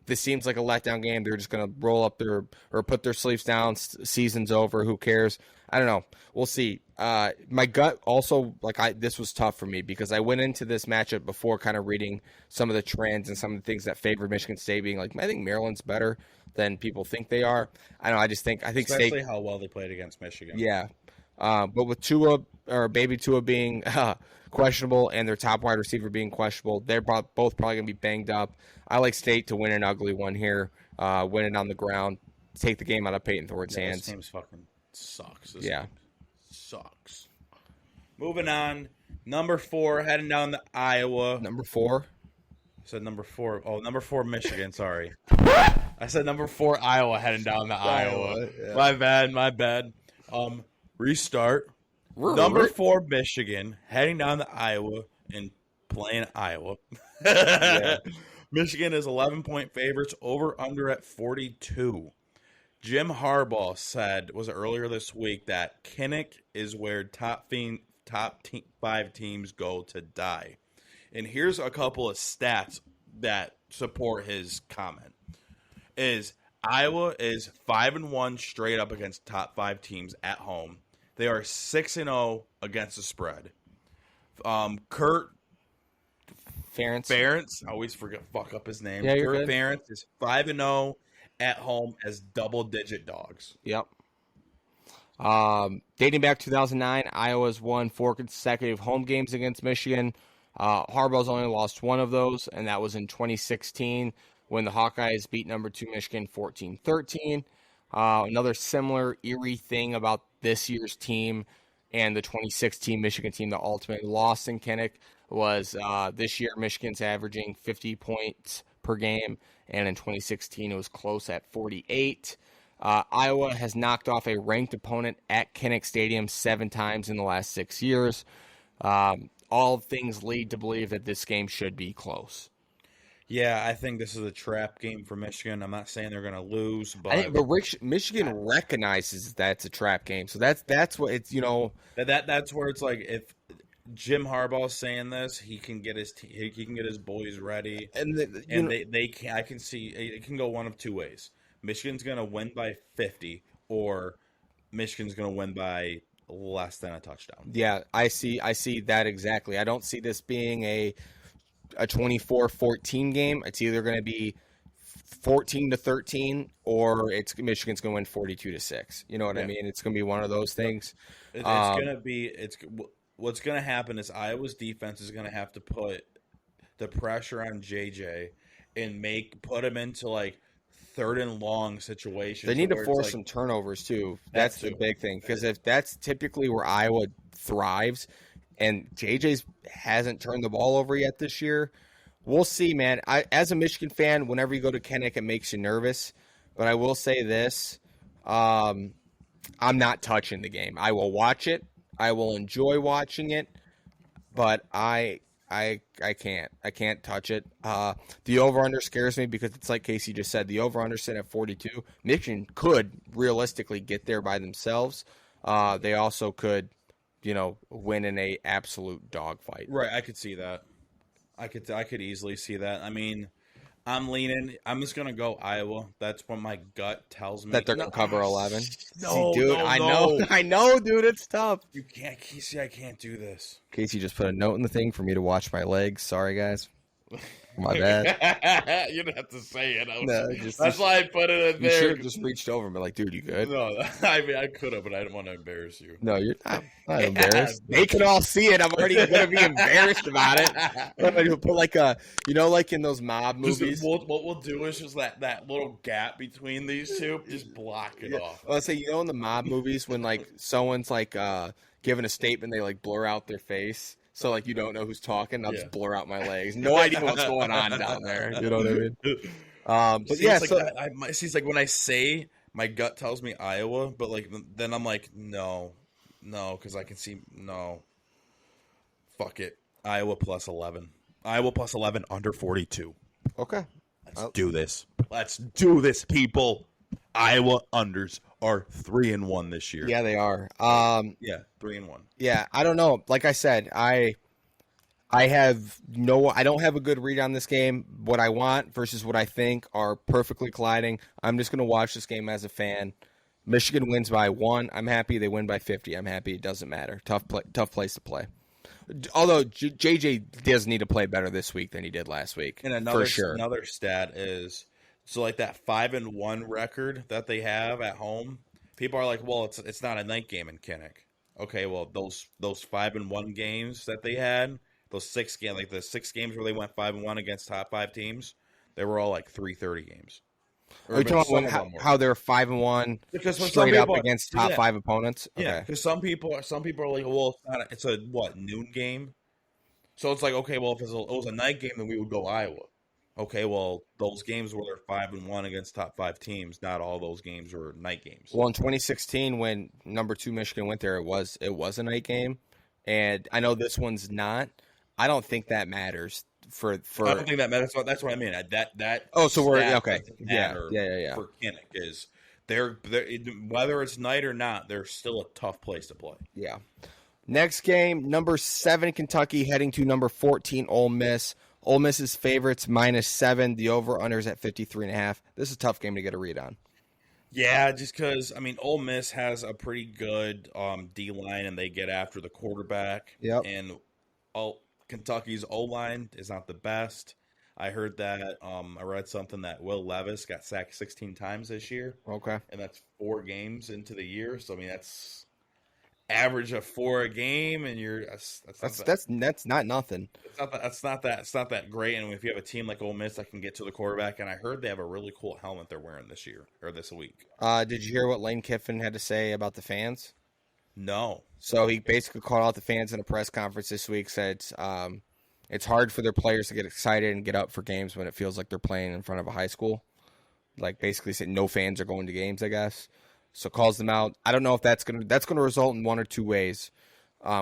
This seems like a letdown game. They're just going to roll up or put their sleeves down. Season's over. Who cares? I don't know. We'll see. My gut also, this was tough for me because I went into this matchup before kind of reading some of the trends and some of the things that favored Michigan State being I think Maryland's better than people think they are. I don't know. I think especially State, how well they played against Michigan. Yeah. But with Tua or Baby Tua being questionable and their top wide receiver being questionable, they're both probably going to be banged up. I like State to win an ugly one here, win it on the ground, take the game out of Peyton Thorne's hands. This game's fucking sucks. This game sucks. Moving on, number 4 heading down to Iowa. Number 4. I said number 4. Oh, number 4 Michigan. Sorry, I said number 4 Iowa heading down to Iowa. Yeah. My bad. Restart. Number 4 Michigan heading down to Iowa and playing Iowa. Yeah. Michigan is 11-point favorites, over under at 42. Jim Harbaugh said, was it earlier this week, that Kinnick is where top 5 teams go to die. And here's a couple of stats that support his comment. Iowa is 5-1 straight up against top 5 teams at home. They are 6-0 against the spread. Kurt Ferentz, I always fuck up his name. Yeah, Kurt Ferentz is 5-0 at home as double-digit dogs. Yep. Dating back to 2009, Iowa's won 4 consecutive home games against Michigan. Harbaugh's only lost 1 of those, and that was in 2016 when the Hawkeyes beat number 2 Michigan 14-13. Another similar eerie thing about this year's team and the 2016 Michigan team that ultimately lost in Kinnick was this year Michigan's averaging 50 points per game, and in 2016 it was close at 48. Iowa has knocked off a ranked opponent at Kinnick Stadium 7 times in the last 6 years. All things lead to believe that this game should be close. Yeah, I think this is a trap game for Michigan. I'm not saying they're going to lose, but Michigan recognizes that it's a trap game, so that's what it's that's where it's like if Jim Harbaugh's saying this, he can get his boys ready, and they can. I can see it can go one of 2 ways. Michigan's going to win by 50, or Michigan's going to win by less than a touchdown. Yeah, I see that exactly. I don't see this being a 24-14 game. It's either going to be 14-13 or Michigan's going to win 42-6. You know what I mean? It's going to be one of those things. What's going to happen is Iowa's defense is going to have to put the pressure on JJ and put him into like 3rd and long situations. They need to force some turnovers too. That's the big thing, because if that's typically where Iowa thrives, and JJ hasn't turned the ball over yet this year, we'll see, man. As a Michigan fan, whenever you go to Kinnick, it makes you nervous. But I will say this: I'm not touching the game. I will watch it. I will enjoy watching it, but I can't touch it. The over-under scares me because it's like Casey just said. The over-under set at 42. Michigan could realistically get there by themselves. They also could, win in a absolute dogfight. Right, I could see that. I could easily see that. I mean, I'm just gonna go Iowa. That's what my gut tells me. That they're gonna cover 11. No, see, dude, no. I know, dude. It's tough. You can't, Casey. I can't do this. Casey just put a note in the thing for me to watch my legs. Sorry, guys. My bad. You don't have to say it. No, That's why I put it in you there. should have just reached over and been like, dude, you good? No, I mean I could have, but I didn't want to embarrass you. No, you're not embarrassed. They can all see it. I'm already gonna be embarrassed about it. I'm gonna put like a, like in those mob movies. What we'll do is just that little gap between these two, just block it off. Let's say in the mob movies when like someone's like giving a statement, they like blur out their face. So, like, you don't know who's talking. I'll just blur out my legs. No idea what's going on down there. You know what I mean? But yeah, like so see, it's like when I say my gut tells me Iowa, but like then I'm like no, because I can see no. Fuck it, Iowa plus 11. Iowa plus 11 under 42. Okay, let's do this. Let's do this, people. Iowa unders are 3-1 this year. Yeah, they are. Yeah, 3-1. Yeah, I don't know. Like I said, I don't have a good read on this game. What I want versus what I think are perfectly colliding. I'm just going to watch this game as a fan. Michigan wins by 1. I'm happy. They win by 50. I'm happy. It doesn't matter. Tough place to play. Although JJ does need to play better this week than he did last week. And for sure. Another stat is, so like that 5-1 record that they have at home, people are like, well, it's not a night game in Kinnick. Okay, well those 5-1 games that they had, those 6 games, like the 6 games where they went 5-1 against top 5 teams, they were all like 3:30 games. Are you talking about how they're 5-1 straight up against top 5 opponents? Yeah, because some people are like, well, it's a noon game, so it's like, okay, well, if it was a night game, then we would go Iowa. Okay, well, those games where they're 5-1 against top 5 teams, not all those games were night games. Well, in 2016, when number 2 Michigan went there, it was a night game, and I know this one's not. I don't think that matters for. I don't think that matters. That's what I mean. That. Oh, so we're okay. Yeah. For Kinnick is they're whether it's night or not, they're still a tough place to play. Yeah. Next game, number 7 Kentucky heading to number 14 Ole Miss. Ole Miss's favorites -7. The over/unders at 53.5. This is a tough game to get a read on. Yeah, just because Ole Miss has a pretty good D line, and they get after the quarterback. Yep. And Kentucky's O line is not the best. I heard that. I read something that Will Levis got sacked 16 times this year. Okay. And that's 4 games into the year. So I mean, that's average of 4 a game, and that's not nothing. It's not that great. And if you have a team like Ole Miss that can get to the quarterback, and I heard they have a really cool helmet they're wearing this year or this week. Did you hear what Lane Kiffin had to say about the fans? No. So he basically called out the fans in a press conference this week. Said it's hard for their players to get excited and get up for games when it feels like they're playing in front of a high school. Like basically said, no fans are going to games, I guess. So calls them out. I don't know if that's gonna result in one or two ways,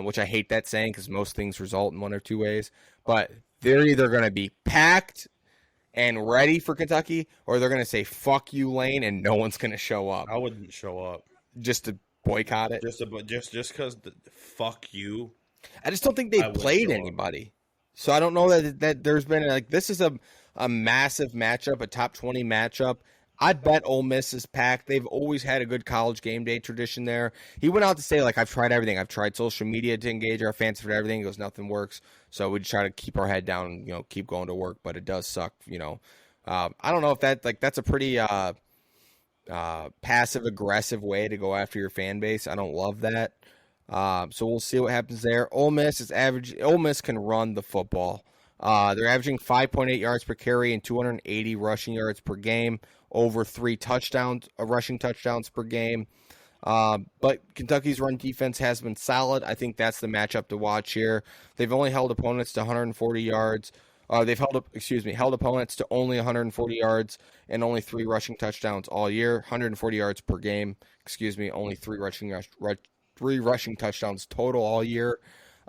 which I hate that saying because most things result in one or two ways. But they're either gonna be packed and ready for Kentucky, or they're gonna say "fuck you, Lane," and no one's gonna show up. I wouldn't show up just to boycott it. Just because fuck you. I just don't think they played anybody. So I don't know that there's been this is a massive matchup, a top 20 matchup. I bet Ole Miss is packed. They've always had a good college game day tradition there. He went out to say, I've tried everything. I've tried social media to engage our fans for everything. He goes, nothing works. So we just try to keep our head down and, keep going to work. But it does suck, I don't know if that's a pretty passive-aggressive way to go after your fan base. I don't love that. So we'll see what happens there. Ole Miss can run the football. They're averaging 5.8 yards per carry and 280 rushing yards per game, over 3 rushing touchdowns per game. But Kentucky's run defense has been solid. I think that's the matchup to watch here. They've only held opponents to 140 yards. They've held opponents to only 140 yards and only 3 rushing touchdowns all year. 140 yards per game. Only 3 rushing touchdowns total all year.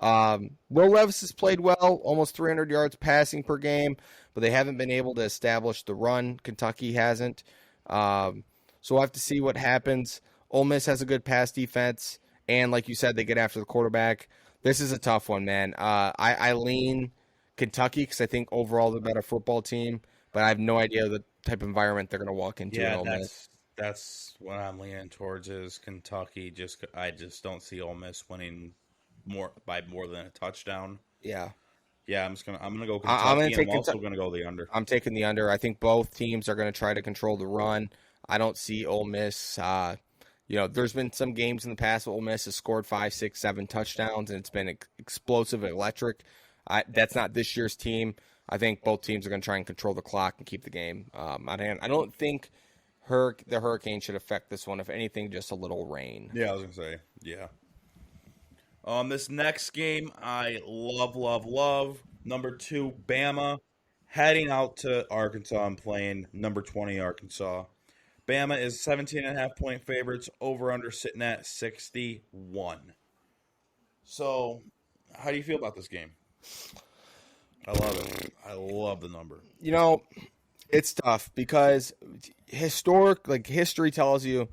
Will Levis has played well, almost 300 yards passing per game, but they haven't been able to establish the run. Kentucky hasn't. So we'll have to see what happens. Ole Miss has a good pass defense, and like you said, they get after the quarterback. This is a tough one, man. I lean Kentucky because I think overall they're a better football team, but I have no idea the type of environment they're going to walk into. Yeah, that's what I'm leaning towards is Kentucky. I just don't see Ole Miss winning more than a touchdown. Yeah. Yeah, I'm gonna go I'm going Kentucky, to and take I'm also gonna go the under. I'm taking the under. I think both teams are going to try to control the run. I don't see Ole Miss. There's been some games in the past where Ole Miss has scored 5, 6, 7 touchdowns, and it's been explosive, electric. That's not this year's team. I think both teams are going to try and control the clock and keep the game at hand. I don't think the hurricane should affect this one. If anything, just a little rain. Yeah, I was gonna say, yeah. This next game, I love, love, love. Number 2, Bama, heading out to Arkansas and playing number 20 Arkansas. Bama is 17.5-point favorites, over under sitting at 61. So, how do you feel about this game? I love it. I love the number. It's tough because history tells you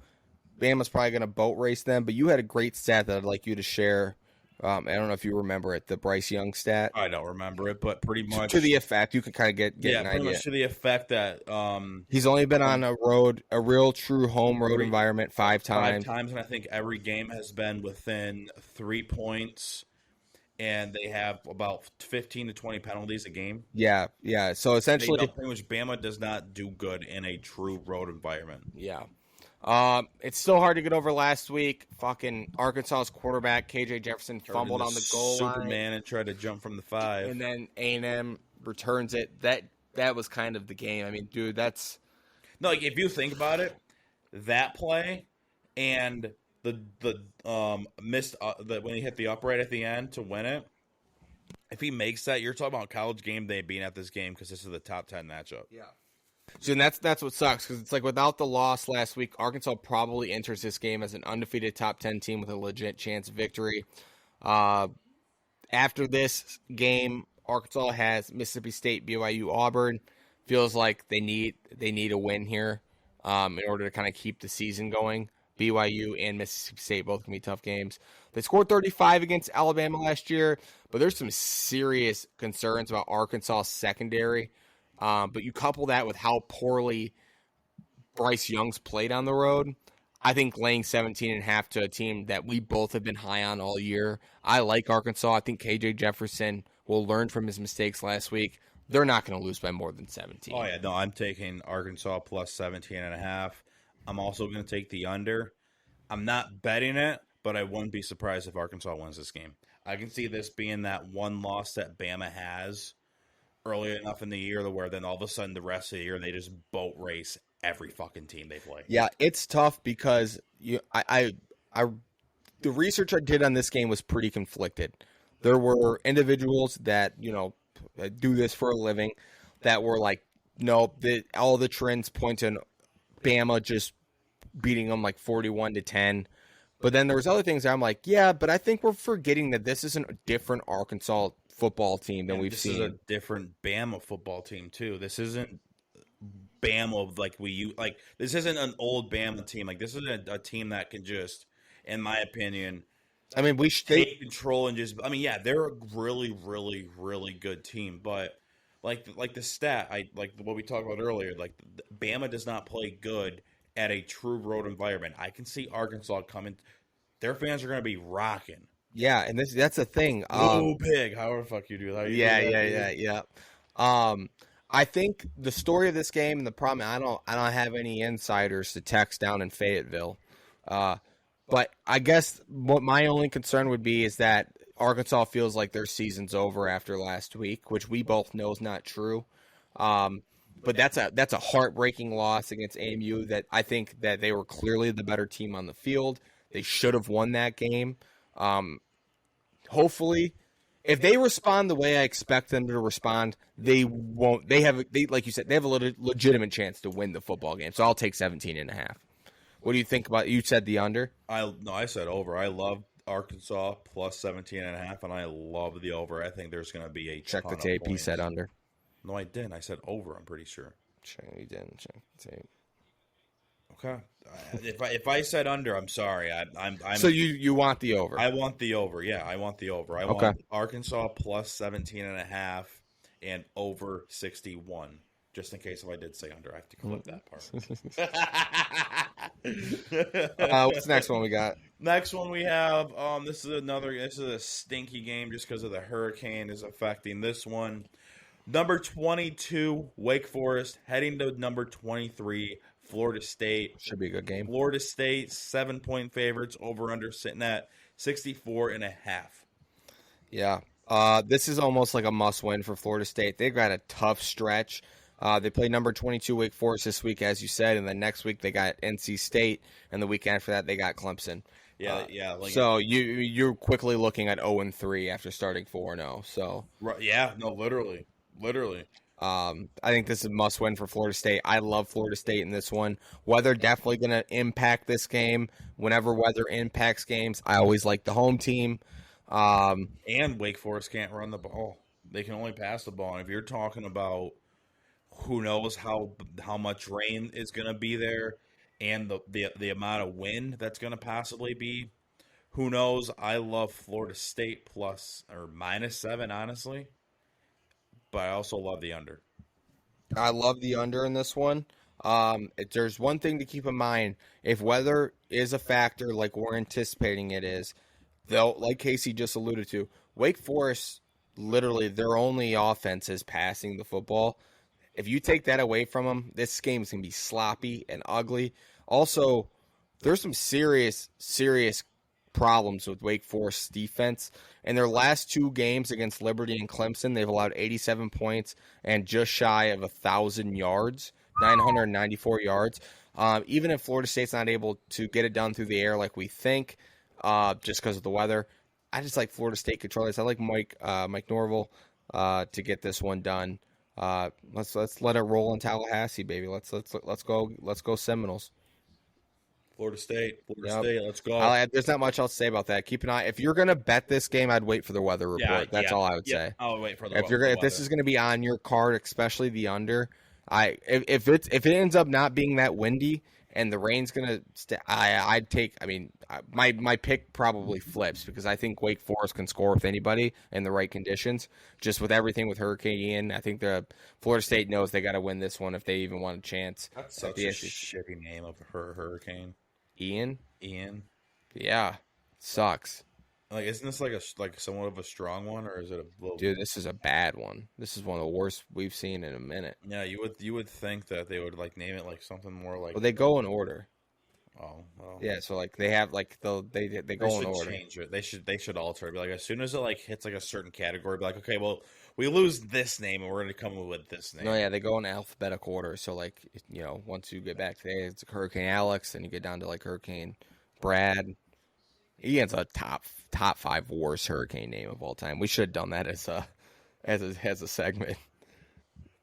Bama's probably going to boat race them, but you had a great stat that I'd like you to share. I don't know if you remember it, the Bryce Young stat. I don't remember it, but pretty much to the effect, you can kind of get an idea. Much to the effect that he's only been on a real true home road environment 5 times. 5 times, and I think every game has been within 3 points, and they have about 15 to 20 penalties a game. Yeah. So essentially, pretty much Bama does not do good in a true road environment. Yeah. It's still hard to get over last week. Fucking Arkansas's quarterback, KJ Jefferson, fumbled on the goal line. Superman and tried to jump from the 5. And then A&M returns it. That was kind of the game. I mean, dude, that's... No, like, if you think about it, that play and the missed when he hit the upright at the end to win it, if he makes that, you're talking about college game day being at this game because this is the top 10 matchup. Yeah. So that's what sucks because it's like without the loss last week, Arkansas probably enters this game as an undefeated top 10 team with a legit chance of victory. After this game, Arkansas has Mississippi State, BYU, Auburn. Feels like they need a win here in order to kind of keep the season going. BYU and Mississippi State both can be tough games. They scored 35 against Alabama last year, but there's some serious concerns about Arkansas secondary. But you couple that with how poorly Bryce Young's played on the road, I think laying 17.5 to a team that we both have been high on all year. I like Arkansas. I think KJ Jefferson will learn from his mistakes last week. They're not going to lose by more than 17. Oh, yeah. No, I'm taking Arkansas plus 17.5. I'm also going to take the under. I'm not betting it, but I wouldn't be surprised if Arkansas wins this game. I can see this being that one loss that Bama has early enough in the year where then all of a sudden the rest of the year they just boat race every fucking team they play. Yeah, it's tough because the research I did on this game was pretty conflicted. There were individuals that, do this for a living that were like, no, all the trends point to Bama just beating them like 41-10. But then there was other things that I'm like, yeah, but I think we're forgetting that this is a different Arkansas football team than we've seen. This is a different Bama football team too. This isn't Bama this isn't an old Bama team. Like this is a team that can just, in my opinion, we should take control and just. Yeah, they're a really, really, really good team. But like the stat, like what we talked about earlier. Like Bama does not play good at a true road environment. I can see Arkansas coming. Their fans are going to be rocking. Yeah, and that's the thing. Pig, however the fuck you do that. Yeah. I think the story of this game and the problem, I don't have any insiders to text down in Fayetteville. But I guess what my only concern would be is that Arkansas feels like their season's over after last week, which we both know is not true. But that's a heartbreaking loss against AMU that I think that they were clearly the better team on the field. They should have won that game. Hopefully, if they respond the way I expect them to respond, they won't. Like you said, they have a legitimate chance to win the football game. So I'll take 17.5. What do you think about? You said the under. I said over. I love Arkansas plus 17.5, and I love the over. I think there's going to be a check the tape. He said under. No, I didn't. I said over. I'm pretty sure. You didn't check the tape. Okay. If I said under, I'm sorry. I'm. So you want the over? I want the over. Yeah, I want the over. I want Arkansas plus 17.5 and over 61. Just in case if I did say under, I have to clip that part. What's the next one we got? Next one we have, this is a stinky game just because of the hurricane is affecting this one. Number 22, Wake Forest, heading to number 23, Florida State. Should be a good game. Florida State, 7-point favorites, over-under sitting at 64.5. Yeah. This is almost like a must-win for Florida State. They've got a tough stretch. They play number 22 Wake Forest this week, as you said, and then next week they got NC State, and the week after that they got Clemson. Yeah. So you're quickly looking at 0-3 after starting 4-0. So yeah, no, literally. I think this is a must-win for Florida State. I love Florida State in this one. Weather definitely going to impact this game. Whenever weather impacts games, I always like the home team. And Wake Forest can't run the ball; they can only pass the ball. And if you're talking about who knows how much rain is going to be there, and the amount of wind that's going to possibly be, who knows? I love Florida State plus or -7, honestly, but I also love the under. I love the under in this one. There's one thing to keep in mind. If weather is a factor like we're anticipating it is, though, like Casey just alluded to, Wake Forest, literally their only offense is passing the football. If you take that away from them, this game is going to be sloppy and ugly. Also, there's some serious problems with Wake Forest's defense. In their last two games against Liberty and Clemson, they've allowed 87 points and just shy of 1,000 yards, 994 yards. Even if Florida State's not able to get it done through the air like we think, just because of the weather, I just like Florida State controllers. I like Mike Norvell to get this one done. Let's let it roll in Tallahassee, baby. Let's go Seminoles. Florida State, Yep. State, let's go. There's not much else to say about that. Keep an eye. If you're gonna bet this game, I'd wait for the weather report. That's all I would say. I'll wait for the If this is gonna be on your card, especially the under, if it ends up not being that windy and the rain's gonna I'd take. I mean, my pick probably flips because I think Wake Forest can score with anybody in the right conditions. Just with everything with Hurricane Ian, I think the Florida State knows they got to win this one if they even want a chance. That's such a shitty name of her hurricane. Ian. Yeah, sucks. Like, isn't this like somewhat of a strong one, or is it a little? Dude, this is a bad one. This is one of the worst we've seen in a minute. Yeah, you would think that they would like name it like something more like. Well, they go in order. Oh, well. Yeah, so like they have like they go in order. Change it. They should alter it. Be like, as soon as it like hits like a certain category, be like, okay, well, we lose this name and we're gonna come with this name. No, yeah, they go in alphabetical order. So like once you get back today, it's Hurricane Alex, and you get down to like Hurricane Brad. Ian's a top 5 worst hurricane name of all time. We should have done that as a segment.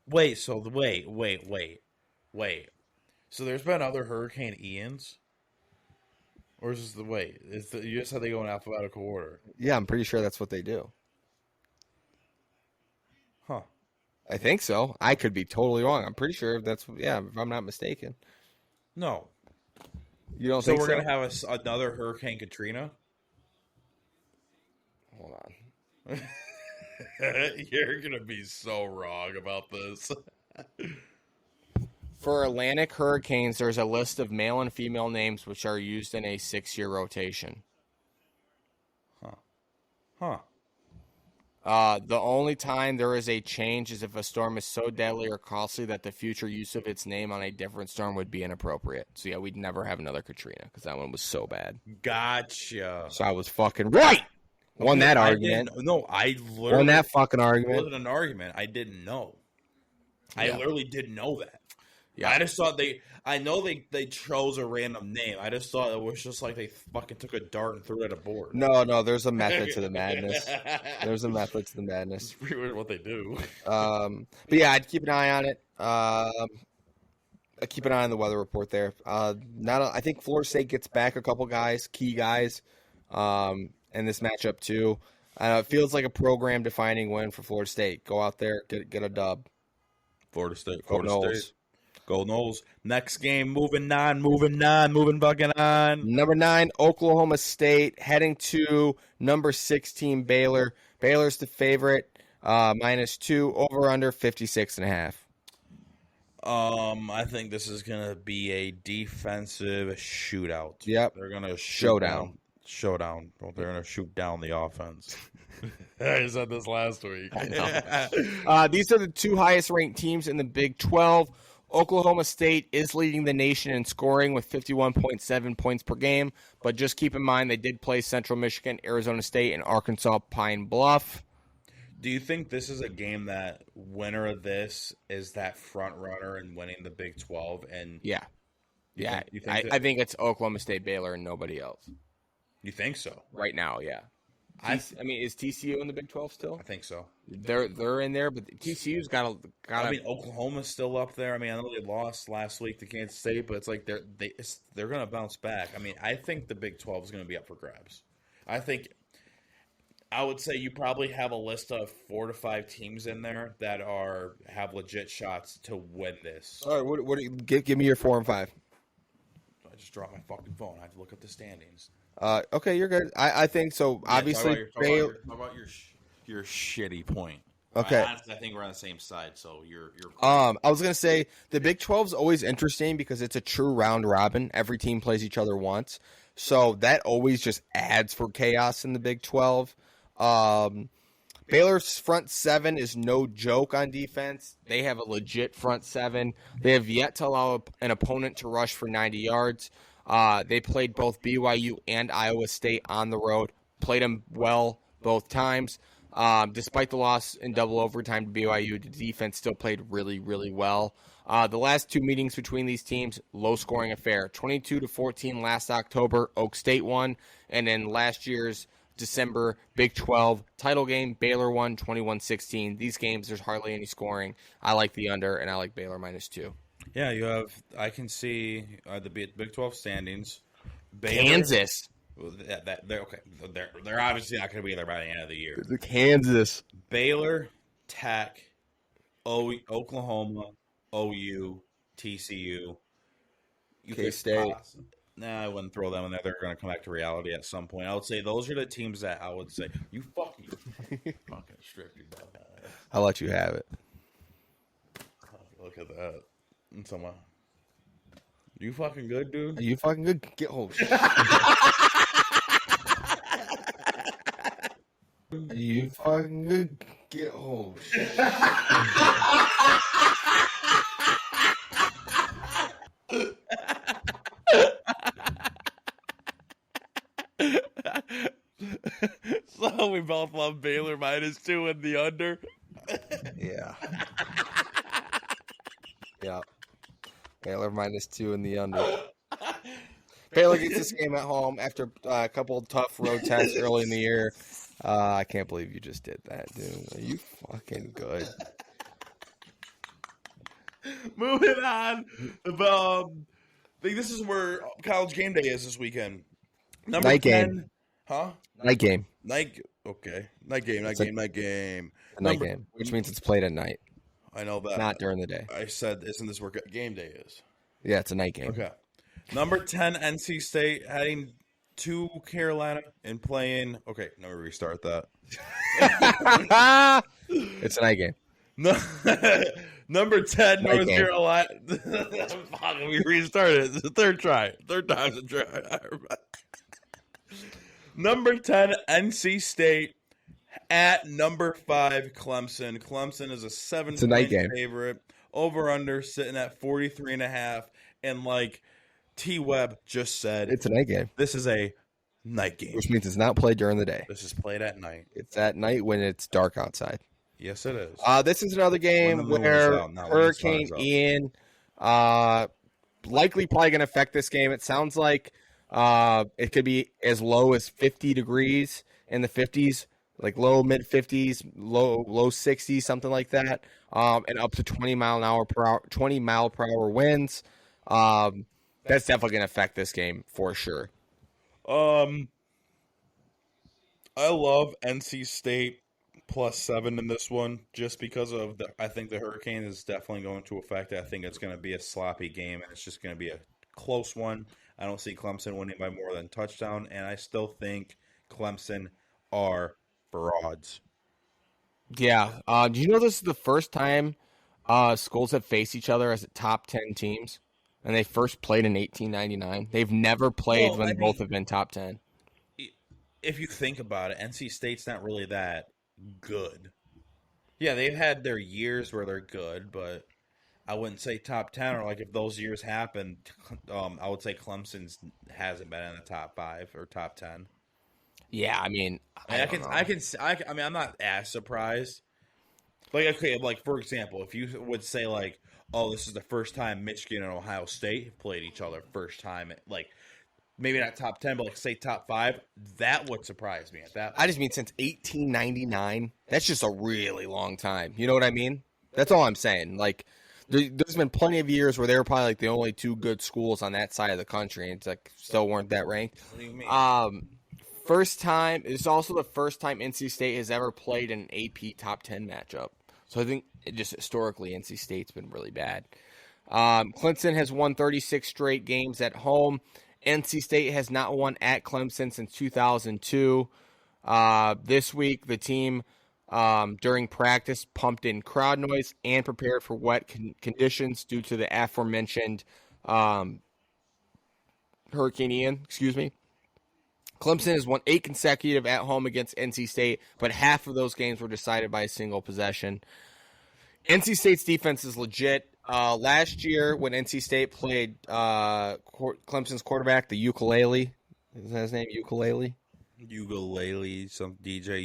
Wait. So there's been other Hurricane Ians, or is this you just said they go in alphabetical order? Yeah, I'm pretty sure that's what they do. Huh? I think so. I could be totally wrong. I'm pretty sure if I'm not mistaken. No. You don't so think we're so? Gonna have another Hurricane Katrina? Hold on. You're gonna be so wrong about this. For Atlantic hurricanes, there's a list of male and female names which are used in a 6-year rotation. Huh. The only time there is a change is if a storm is so deadly or costly that the future use of its name on a different storm would be inappropriate. So, yeah, we'd never have another Katrina because that one was so bad. Gotcha. So I was fucking right. Won that argument. I literally won that fucking argument. It wasn't an argument. I didn't know. I literally didn't know that. Yeah. I just thought I know they chose a random name. I just thought it was just like they fucking took a dart and threw it at a board. No, there's a method to the madness. There's a method to the madness. It's pretty weird what they do. But yeah, I'd keep an eye on it. I keep an eye on the weather report there. I think Florida State gets back a couple key guys, in this matchup too. It feels like a program-defining win for Florida State. Go out there, get a dub. Florida State. Go Noles. Next game, moving fucking on. Number 9, Oklahoma State, heading to number 16, Baylor. Baylor's the favorite, -2, over under 56.5. I think this is gonna be a defensive shootout. Yep. They're gonna Showdown. Showdown. Well, they're gonna shoot down the offense. I said this last week. These are the two highest ranked teams in the Big 12. Oklahoma State is leading the nation in scoring with 51.7 points per game, but just keep in mind they did play Central Michigan, Arizona State, and Arkansas Pine Bluff. Do you think this is a game that winner of this is that front runner in winning the Big 12? And Yeah. I think it's Oklahoma State, Baylor, and nobody else. You think so? Right now, yeah. I mean, is TCU in the Big 12 still? I think so. They're in there, but TCU's got. I mean, Oklahoma's still up there. I mean, I know they lost last week to Kansas State, but it's like they're going to bounce back. I mean, I think the Big 12 is going to be up for grabs. I would say you probably have a list of 4 to 5 teams in there that have legit shots to win this. All right, what do you give me your 4 and 5? I just dropped my fucking phone. I have to look up the standings. Okay, you're good. I think so. Yeah, obviously, talk about your shitty point. Okay. I think we're on the same side, so you're. I was gonna say the Big 12 is always interesting because it's a true round robin. Every team plays each other once, so that always just adds for chaos in the Big 12. Baylor's front seven is no joke on defense. They have a legit front seven. They have yet to allow an opponent to rush for 90 yards. They played both BYU and Iowa State on the road. Played them well both times. Despite the loss in double overtime to BYU, the defense still played really, really well. The last 2 meetings between these teams, low-scoring affair. 22-14 last October, Oak State won. And then last year's December Big 12 title game, Baylor won 21-16. These games, there's hardly any scoring. I like the under, and I like Baylor -2. Yeah, you have. I can see the Big 12 standings. Baylor, Kansas. They're okay. They're obviously not going to be there by the end of the year. The Kansas. Baylor, Tech, Oklahoma, OU, TCU, K-State. Nah, I wouldn't throw them in there. They're going to come back to reality at some point. I would say those are the teams that I would say you fucking strip you. I'll let you have it. Look at that. And someone, you fucking good, dude? Are you fucking good? Get home. Are you fucking good? Get home. So we both love Baylor -2 and the under. Yeah. Yeah. Baylor -2 in the under. Baylor gets this game at home after a couple of tough road tests early in the year. I can't believe you just did that, dude. Are you fucking good? Moving on. I think this is where college game day is this weekend. Night 10. Game. Huh? Night game. Okay. Night game. Night game, which means it's played at night. I know that. Not during the day. I said, isn't this where game day is? Yeah, it's a night game. Okay. Number 10, NC State heading to Carolina and playing. Okay, let me restart that. It's a night game. No, number 10, Night North game. Carolina. Fuck, we restarted. It's the third try. Third time's a try. Number 10, NC State at number 5, Clemson. Clemson is a 7-point favorite. Over-under sitting at 43.5. And like T-Web just said, it's a night game. This is a night game. Which means it's not played during the day. This is played at night. It's at night when it's dark outside. Yes, it is. This is another game where Hurricane Ian likely probably going to affect this game. It sounds like it could be as low as 50 degrees in the 50s, like low mid 50s, low 60s, something like that, and up to 20 mile per hour winds. That's definitely going to affect this game for sure. I love NC State +7 in this one just because of I think the Hurricane is definitely going to affect it. I think it's going to be a sloppy game and it's just going to be a close one. I don't see Clemson winning by more than a touchdown, and I still think Clemson are frauds. Yeah. Do you know this is the first time schools that face each other as top 10 teams, and they first played in 1899. They've never played when both have been top 10. If you think about it, NC State's not really that good. Yeah, they've had their years where they're good, but I wouldn't say top 10, or like if those years happened, I would say Clemson's hasn't been in the top 5 or top 10. Yeah, I mean, I mean, I'm not as surprised. Like, okay, like for example, if you would say like, oh, this is the first time Michigan and Ohio State have played each other, first time, like maybe not top 10, but like say top 5, that would surprise me at that point. I just mean since 1899. That's just a really long time. You know what I mean? That's all I'm saying. Like, there's been plenty of years where they were probably like the only 2 good schools on that side of the country, and it's like still weren't that ranked. What do you mean? First time. It's also the first time NC State has ever played an AP top 10 matchup. So I think just historically, NC State's been really bad. Clemson has won 36 straight games at home. NC State has not won at Clemson since 2002. This week, the team, during practice, pumped in crowd noise and prepared for wet conditions due to the aforementioned Hurricane Ian. Clemson has won 8 consecutive at home against NC State, but half of those games were decided by a single possession. NC State's defense is legit. Last year, when NC State played Clemson's quarterback, the Ukulele, is that his name? Ukulele, some DJ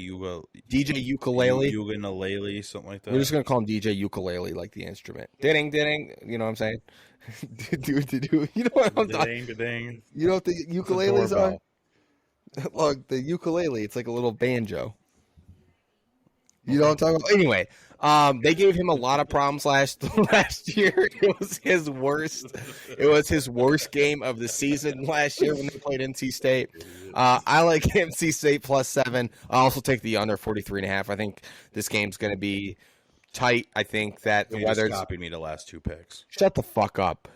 Ukulele, something like that. We're just gonna call him DJ Ukulele, like the instrument. Ding, you know what I'm saying? You know what I'm talking? Ding. You know what the ukuleles are? Look, the ukulele, it's like a little banjo. You know what I'm talking about? Anyway, they gave him a lot of problems last year. It was his worst. It was his worst game of the season last year when they played NC State. I like NC State +7. I also take the under 43.5. I think this game's going to be tight. I think that the weather's copied me the last 2 picks. Shut the fuck up.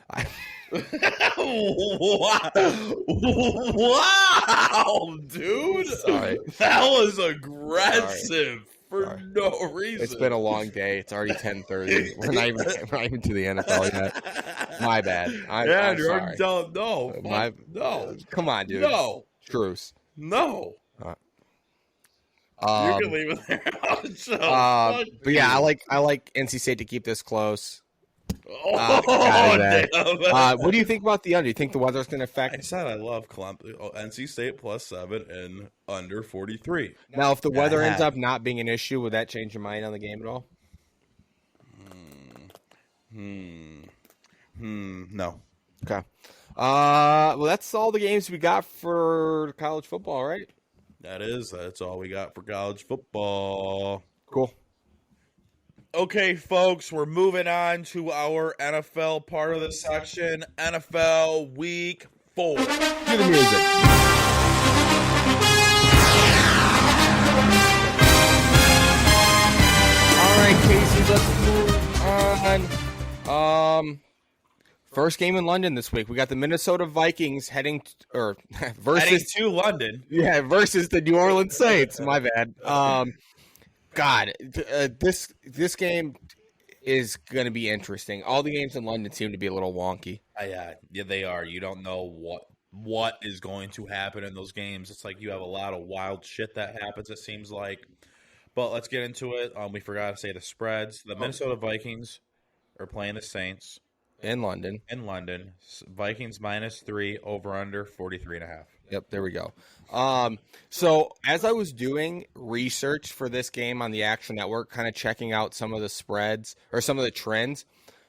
Wow, dude. Sorry. That was aggressive for no reason. It's been a long day. It's already 10:30. We're not even to the NFL yet. My bad. I'm sorry. No. Come on, dude. No. Truce. No. You can leave it there. But yeah, I like NC State to keep this close. Damn. What do you think about the under? Do you think the weather's going to affect? I said I love NC State +7 and under 43. Now, if the weather ends up not being an issue, would that change your mind on the game at all? No. Okay. Well, that's all the games we got for college football, right? That's all we got for college football. Cool. Okay, folks, we're moving on to our NFL part of the section. NFL Week 4. Cue the music. All right, Casey, let's move on. First game in London this week. We got the Minnesota Vikings versus to London. Yeah, versus the New Orleans Saints. My bad. God, this game is going to be interesting. All the games in London seem to be a little wonky. Yeah, they are. You don't know what is going to happen in those games. It's like you have a lot of wild shit that happens, it seems like. But let's get into it. We forgot to say the spreads. The Minnesota Vikings are playing the Saints. In London. Vikings -3, over-under 43.5. Yep, there we go. So as I was doing research for this game on the Action Network, kind of checking out some of the spreads or some of the trends,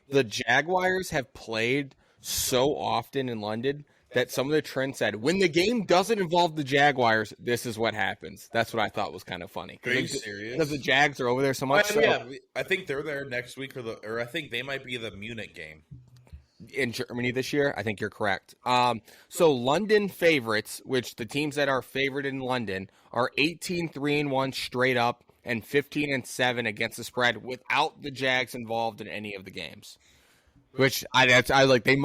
the Jaguars have played so often in London that some of the trends said, when the game doesn't involve the Jaguars, this is what happens. That's what I thought was kind of funny. Are you serious? Because the Jags are over there so much. Yeah, I think they're there next week or I think they might be the Munich game. In Germany this year, I think you're correct. So London favorites, which the teams that are favored in London are 18-3-1 straight up and 15-7 against the spread without the Jags involved in any of the games. Which I like. They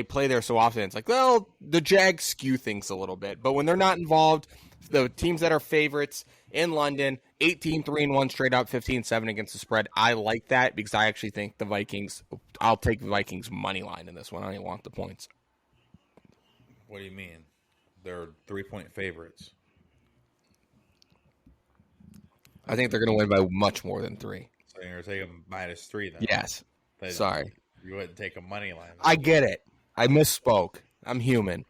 play there so often. It's like, well, the Jags skew things a little bit, but when they're not involved, the teams that are favorites in London, 18-3-1 straight up, 15-7 against the spread. I like that because I actually think the Vikings, I'll take the Vikings money line in this one. I don't even want the points. What do you mean? They're 3-point favorites. I think they're going to win by much more than 3. So you're going to take them -3 then? Yes. Sorry. You wouldn't take a money line. I get it. I misspoke. I'm human.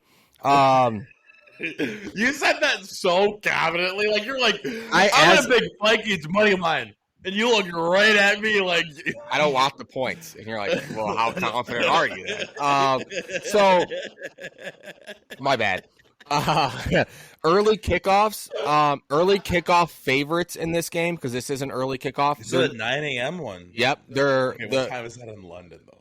You said that so confidently. Like, you're like, I'm going to take Vikings money line. And you look right at me like... I don't want the points. And you're like, well, how confident are you then? So, my bad. Early kickoffs. Early kickoff favorites in this game, because this is an early kickoff. Is it a 9 a.m. one? Yep. What time is that in London, though?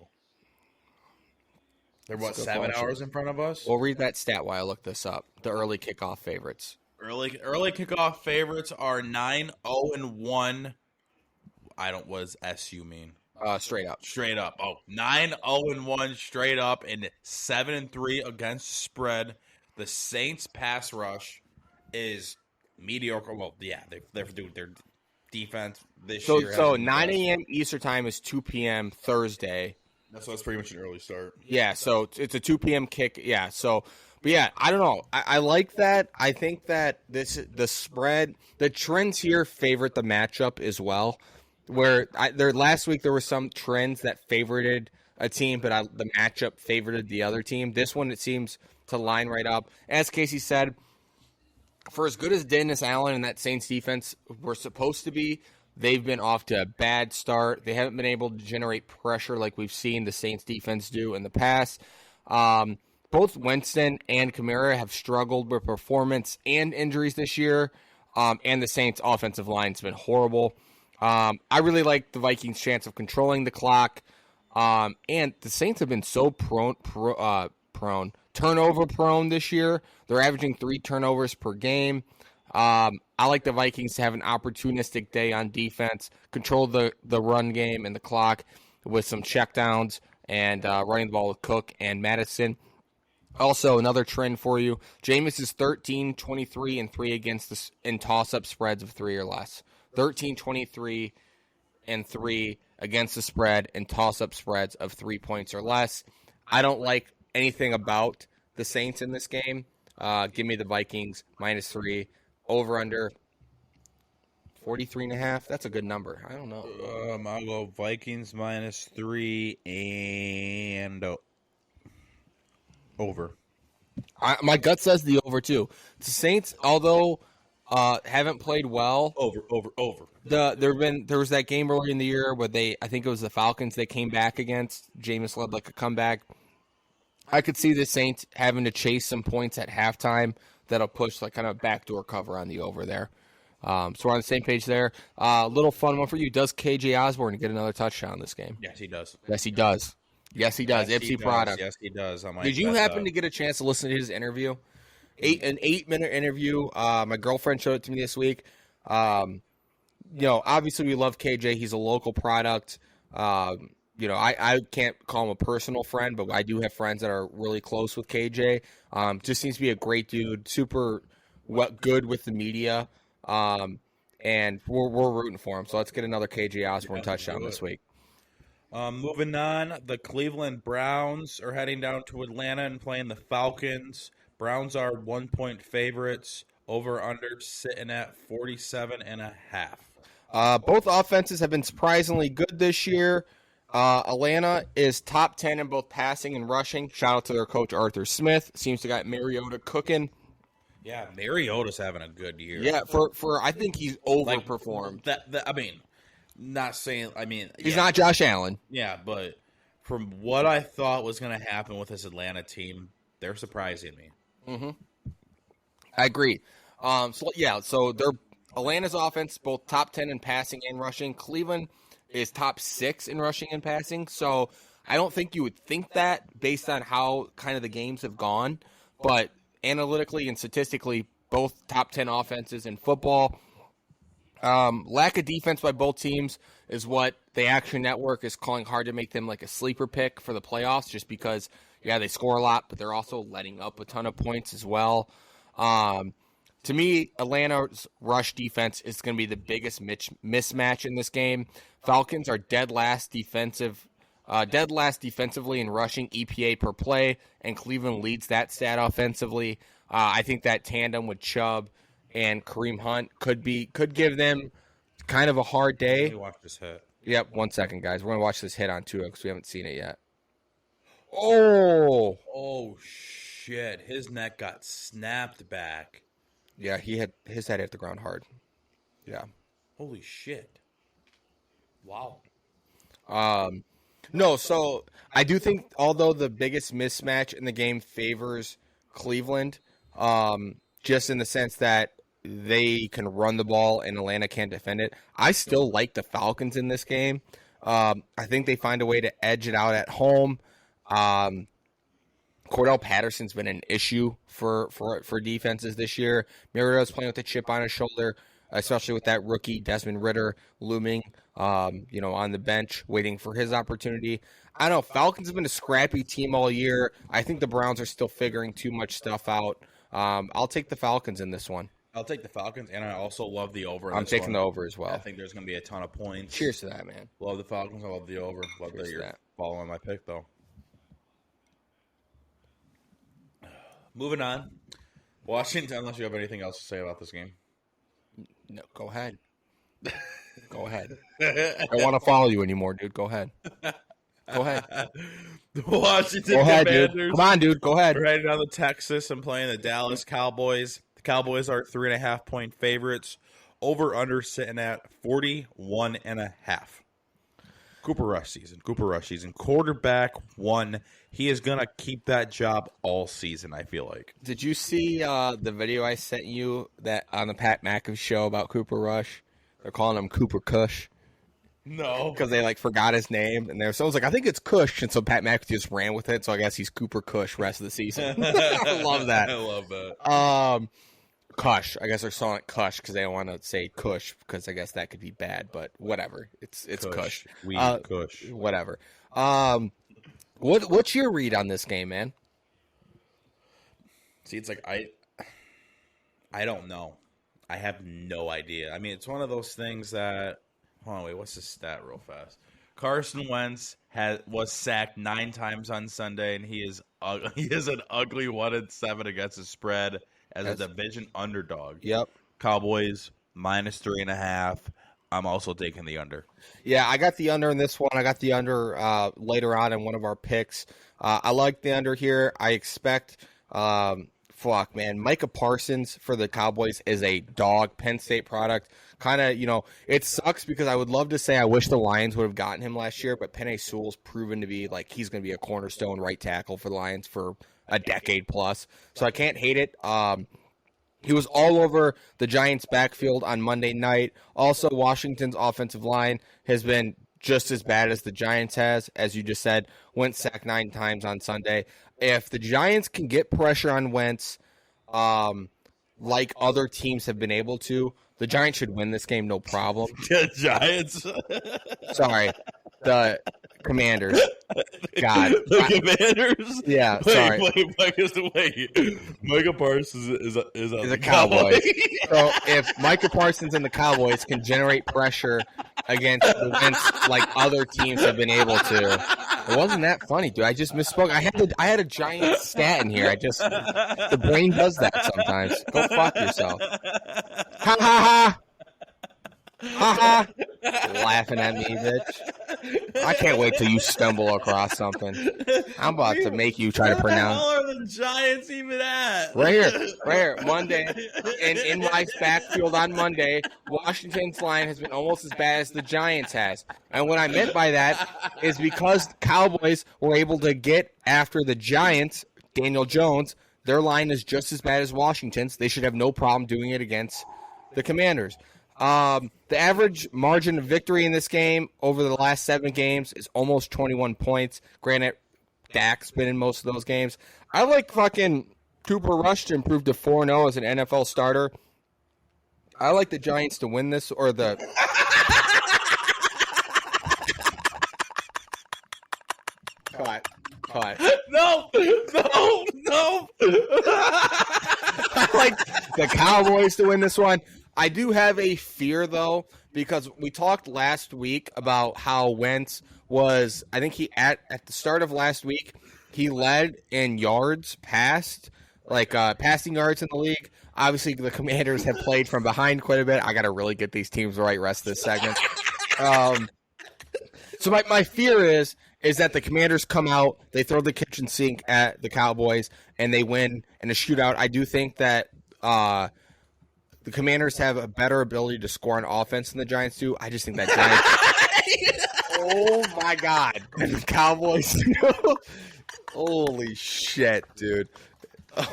They're, what, 7 hours in front of us? We'll read that stat while I look this up. The early kickoff favorites. Early kickoff favorites are 9-0-1. What does SU mean? Straight up. Straight up. Oh, 9-0-1 straight up and 7-3 against the spread. The Saints pass rush is mediocre. Well, yeah, they're doing their defense this year. So 9 a.m. Eastern time is 2 p.m. Thursday. That's pretty much an early start. Yeah, so it's a 2 p.m. kick. Yeah, so but yeah, I don't know. I like that. I think that the spread, the trends here favorite the matchup as well. Where last week there were some trends that favored a team, but the matchup favored the other team. This one, it seems to line right up. As Casey said, for as good as Dennis Allen and that Saints defense were supposed to be, they've been off to a bad start. They haven't been able to generate pressure like we've seen the Saints defense do in the past. Both Winston and Kamara have struggled with performance and injuries this year, and the Saints offensive line's been horrible. I really like the Vikings' chance of controlling the clock. And the Saints have been so turnover prone this year. They're averaging 3 turnovers per game. I like the Vikings to have an opportunistic day on defense, control the run game and the clock with some checkdowns and running the ball with Cook and Madison. Also, another trend for you, Jameis is 13-23-3 against in toss-up spreads of 3 or less. 13-23-3 against the spread and toss-up spreads of 3 points or less. I don't like anything about the Saints in this game. Give me the Vikings -3, over under 43.5. That's a good number. I don't know. I'll go Vikings -3 and over. My gut says the over too. The Saints, although haven't played well. Over. There was that game earlier in the year where I think it was the Falcons they came back against. Jameis led like a comeback. I could see the Saints having to chase some points at halftime that'll push like kind of backdoor cover on the over there. So we're on the same page there. Little fun one for you. Does KJ Osborne get another touchdown this game? Yes, he does. Yes, he does. Ipsy product. Yes, he does. Did you happen to get a chance to listen to his interview? An 8-minute interview. My girlfriend showed it to me this week. Obviously we love KJ. He's a local product. I can't call him a personal friend, but I do have friends that are really close with KJ. Just seems to be a great dude, super good with the media, and we're rooting for him. So let's get another KJ Osborne touchdown this week. Moving on, the Cleveland Browns are heading down to Atlanta and playing the Falcons. Browns are 1-point favorites. Over/under sitting at 47.5. Both offenses have been surprisingly good this year. Atlanta is top 10 in both passing and rushing. Shout out to their coach, Arthur Smith. Seems to got Mariota cooking. Yeah, Mariota's having a good year. Yeah, for I think he's overperformed. He's not Josh Allen. Yeah, but from what I thought was going to happen with this Atlanta team, they're surprising me. Mm-hmm. I agree. So they're Atlanta's offense, both top 10 in passing and rushing. Cleveland is top 6 in rushing and passing. So I don't think you would think that based on how kind of the games have gone. But analytically and statistically, both top 10 offenses in football. Lack of defense by both teams is what the Action Network is calling hard to make them like a sleeper pick for the playoffs, just because, they score a lot, but they're also letting up a ton of points as well. To me, Atlanta's rush defense is going to be the biggest mismatch in this game. Falcons are dead last defensively in rushing EPA per play, and Cleveland leads that stat offensively. I think that tandem with Chubb and Kareem Hunt could give them kind of a hard day. Let me watch this hit. Yep, 1 second, guys. We're going to watch this hit on Tua because we haven't seen it yet. Oh, shit. His neck got snapped back. Yeah, his head hit the ground hard. Yeah. Holy shit. Wow. No, so I do think although the biggest mismatch in the game favors Cleveland, just in the sense that they can run the ball and Atlanta can't defend it, I still like the Falcons in this game. I think they find a way to edge it out at home. Cordell Patterson's been an issue for defenses this year. Mariota's playing with a chip on his shoulder, especially with that rookie Desmond Ridder looming, on the bench, waiting for his opportunity. I don't know. Falcons have been a scrappy team all year. I think the Browns are still figuring too much stuff out. I'll take the Falcons in this one. I'll take the Falcons, and I also love the over. I'm taking the over as well. I think there's going to be a ton of points. Cheers to that, man. Love the Falcons. I love the over. Love that you're following my pick, though. Moving on. Washington, unless you have anything else to say about this game. No, go ahead. Go ahead. I don't want to follow you anymore, dude. Go ahead. Go ahead. The Washington Go ahead, Commanders. dude. Come on, dude. Go ahead. We're heading down to Texas and playing the Dallas Cowboys. The Cowboys are 3.5-point favorites. Over under sitting at 41.5. Cooper Rush season. Quarterback 1. He is going to keep that job all season, I feel like. Did you see the video I sent you that on the Pat McAfee show about Cooper Rush? They're calling him Cooper Cush. No. Because they, forgot his name. And someone's like, I think it's Cush. And so Pat McAfee just ran with it. So I guess he's Cooper Cush rest of the season. I love that. I love that. Cush. I guess they're calling it Cush because they don't want to say Cush because I guess that could be bad. But whatever. It's Cush. Cush. Whatever. What's your read on this game, man? See, it's like I don't know. I have no idea. I mean, it's one of those things that. Hold on, wait. What's the stat, real fast? Carson Wentz was sacked 9 times on Sunday, and he is an ugly 1-7 against the spread as a division underdog. Yep. Cowboys -3.5. I'm also taking the under. Yeah, I got the under in this one. I got the under later on in one of our picks. I like the under here. I expect, Micah Parsons for the Cowboys is a dog, Penn State product. Kind of, it sucks because I would love to say I wish the Lions would have gotten him last year, but Penei Sewell's proven to be he's going to be a cornerstone right tackle for the Lions for a decade plus. So I can't hate it. He was all over the Giants' backfield on Monday night. Also, Washington's offensive line has been just as bad as the Giants has, as you just said. Wentz sacked 9 times on Sunday. If the Giants can get pressure on Wentz, like other teams have been able to, the Giants should win this game, no problem. The Giants? Sorry. The Commanders. God. Commanders? Yeah, sorry. Wait. Micah Parsons is a Cowboy. So if Micah Parsons and the Cowboys can generate pressure against the Wentz like other teams have been able to, it wasn't that funny, dude. I just misspoke. I had a giant stat in here. The brain does that sometimes. Go fuck yourself. Ha ha ha. Ha ha. Laughing at me, bitch. I can't wait till you stumble across something. I'm about to make you try to pronounce. Where the hell are the Giants even at? Right here. Monday. In my backfield on Monday, Washington's line has been almost as bad as the Giants has. And what I meant by that is because the Cowboys were able to get after the Giants, Daniel Jones, their line is just as bad as Washington's. They should have no problem doing it against the Commanders. The average margin of victory in this game over the last 7 games is almost 21 points. Granted, Dak's been in most of those games. I like fucking Cooper Rush to improve to 4-0 as an NFL starter. I like the Giants to win this, or the... Cut. No. I like the Cowboys to win this one. I do have a fear, though, because we talked last week about how Wentz was, I think he, at the start of last week, he led in yards passed, passing yards in the league. Obviously, the Commanders have played from behind quite a bit. I got to really get these teams right rest of this segment. So my fear is that the Commanders come out, they throw the kitchen sink at the Cowboys, and they win in a shootout. I do think that the Commanders have a better ability to score on offense than the Giants do. I just think that Giants. Oh my God! And the Cowboys. Holy shit, dude.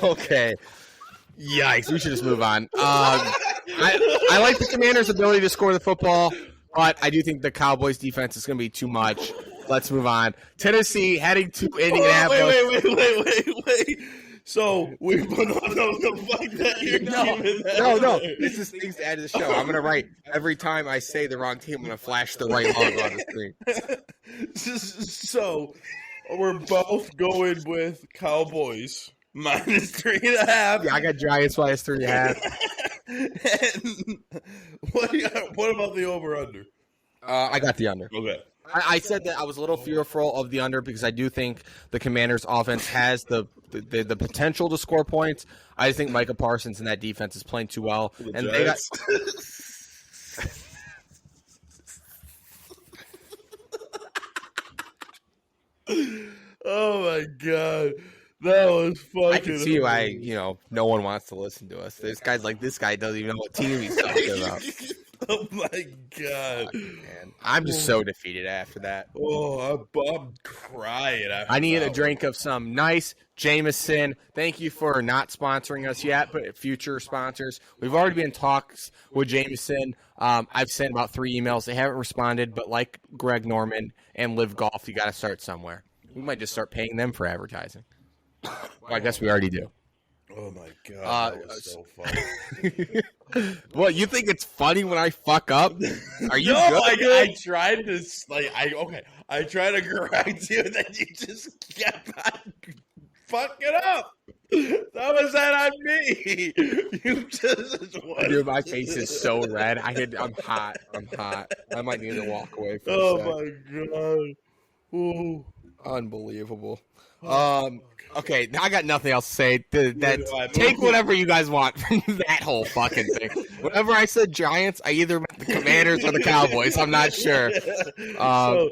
Okay. Yikes! We should just move on. I like the Commanders' ability to score the football, but I do think the Cowboys' defense is going to be too much. Let's move on. Tennessee heading to Indianapolis. Wait. So we put on the fuck that you're No. This is things to add to the show. I'm gonna write every time I say the wrong team. I'm gonna flash the right logo on the screen. So we're both going with Cowboys minus 3.5. Yeah, I got Giants minus 3.5. And what about the over under? I got the under. Okay. I said that I was a little fearful of the under because I do think the Commanders' offense has the potential to score points. I just think Micah Parsons and that defense is playing too well, and they got. Oh my God, that was fucking. I can see why no one wants to listen to us. This guy doesn't even know what team he's talking about. Oh my God, man. I'm just so defeated after that. Oh, I'm crying. I need a drink of some nice Jameson. Thank you for not sponsoring us yet, but future sponsors. We've already been in talks with Jameson. I've sent about 3 emails. They haven't responded, but like Greg Norman and Live Golf, you got to start somewhere. We might just start paying them for advertising. Well, I guess we already do. Oh my God, that was so funny. Well, you think it's funny when I fuck up? Are you good? I tried to I tried to correct you, and then you just kept on fucking up. That was that on me. You just dude, my face is so red. I'm hot. I might need to walk away from a sec. My God. Ooh. Unbelievable. Okay, now I got nothing else to say. Take whatever you guys want from that whole fucking thing. Whenever I said Giants, I either meant the Commanders or the Cowboys. I'm not sure. So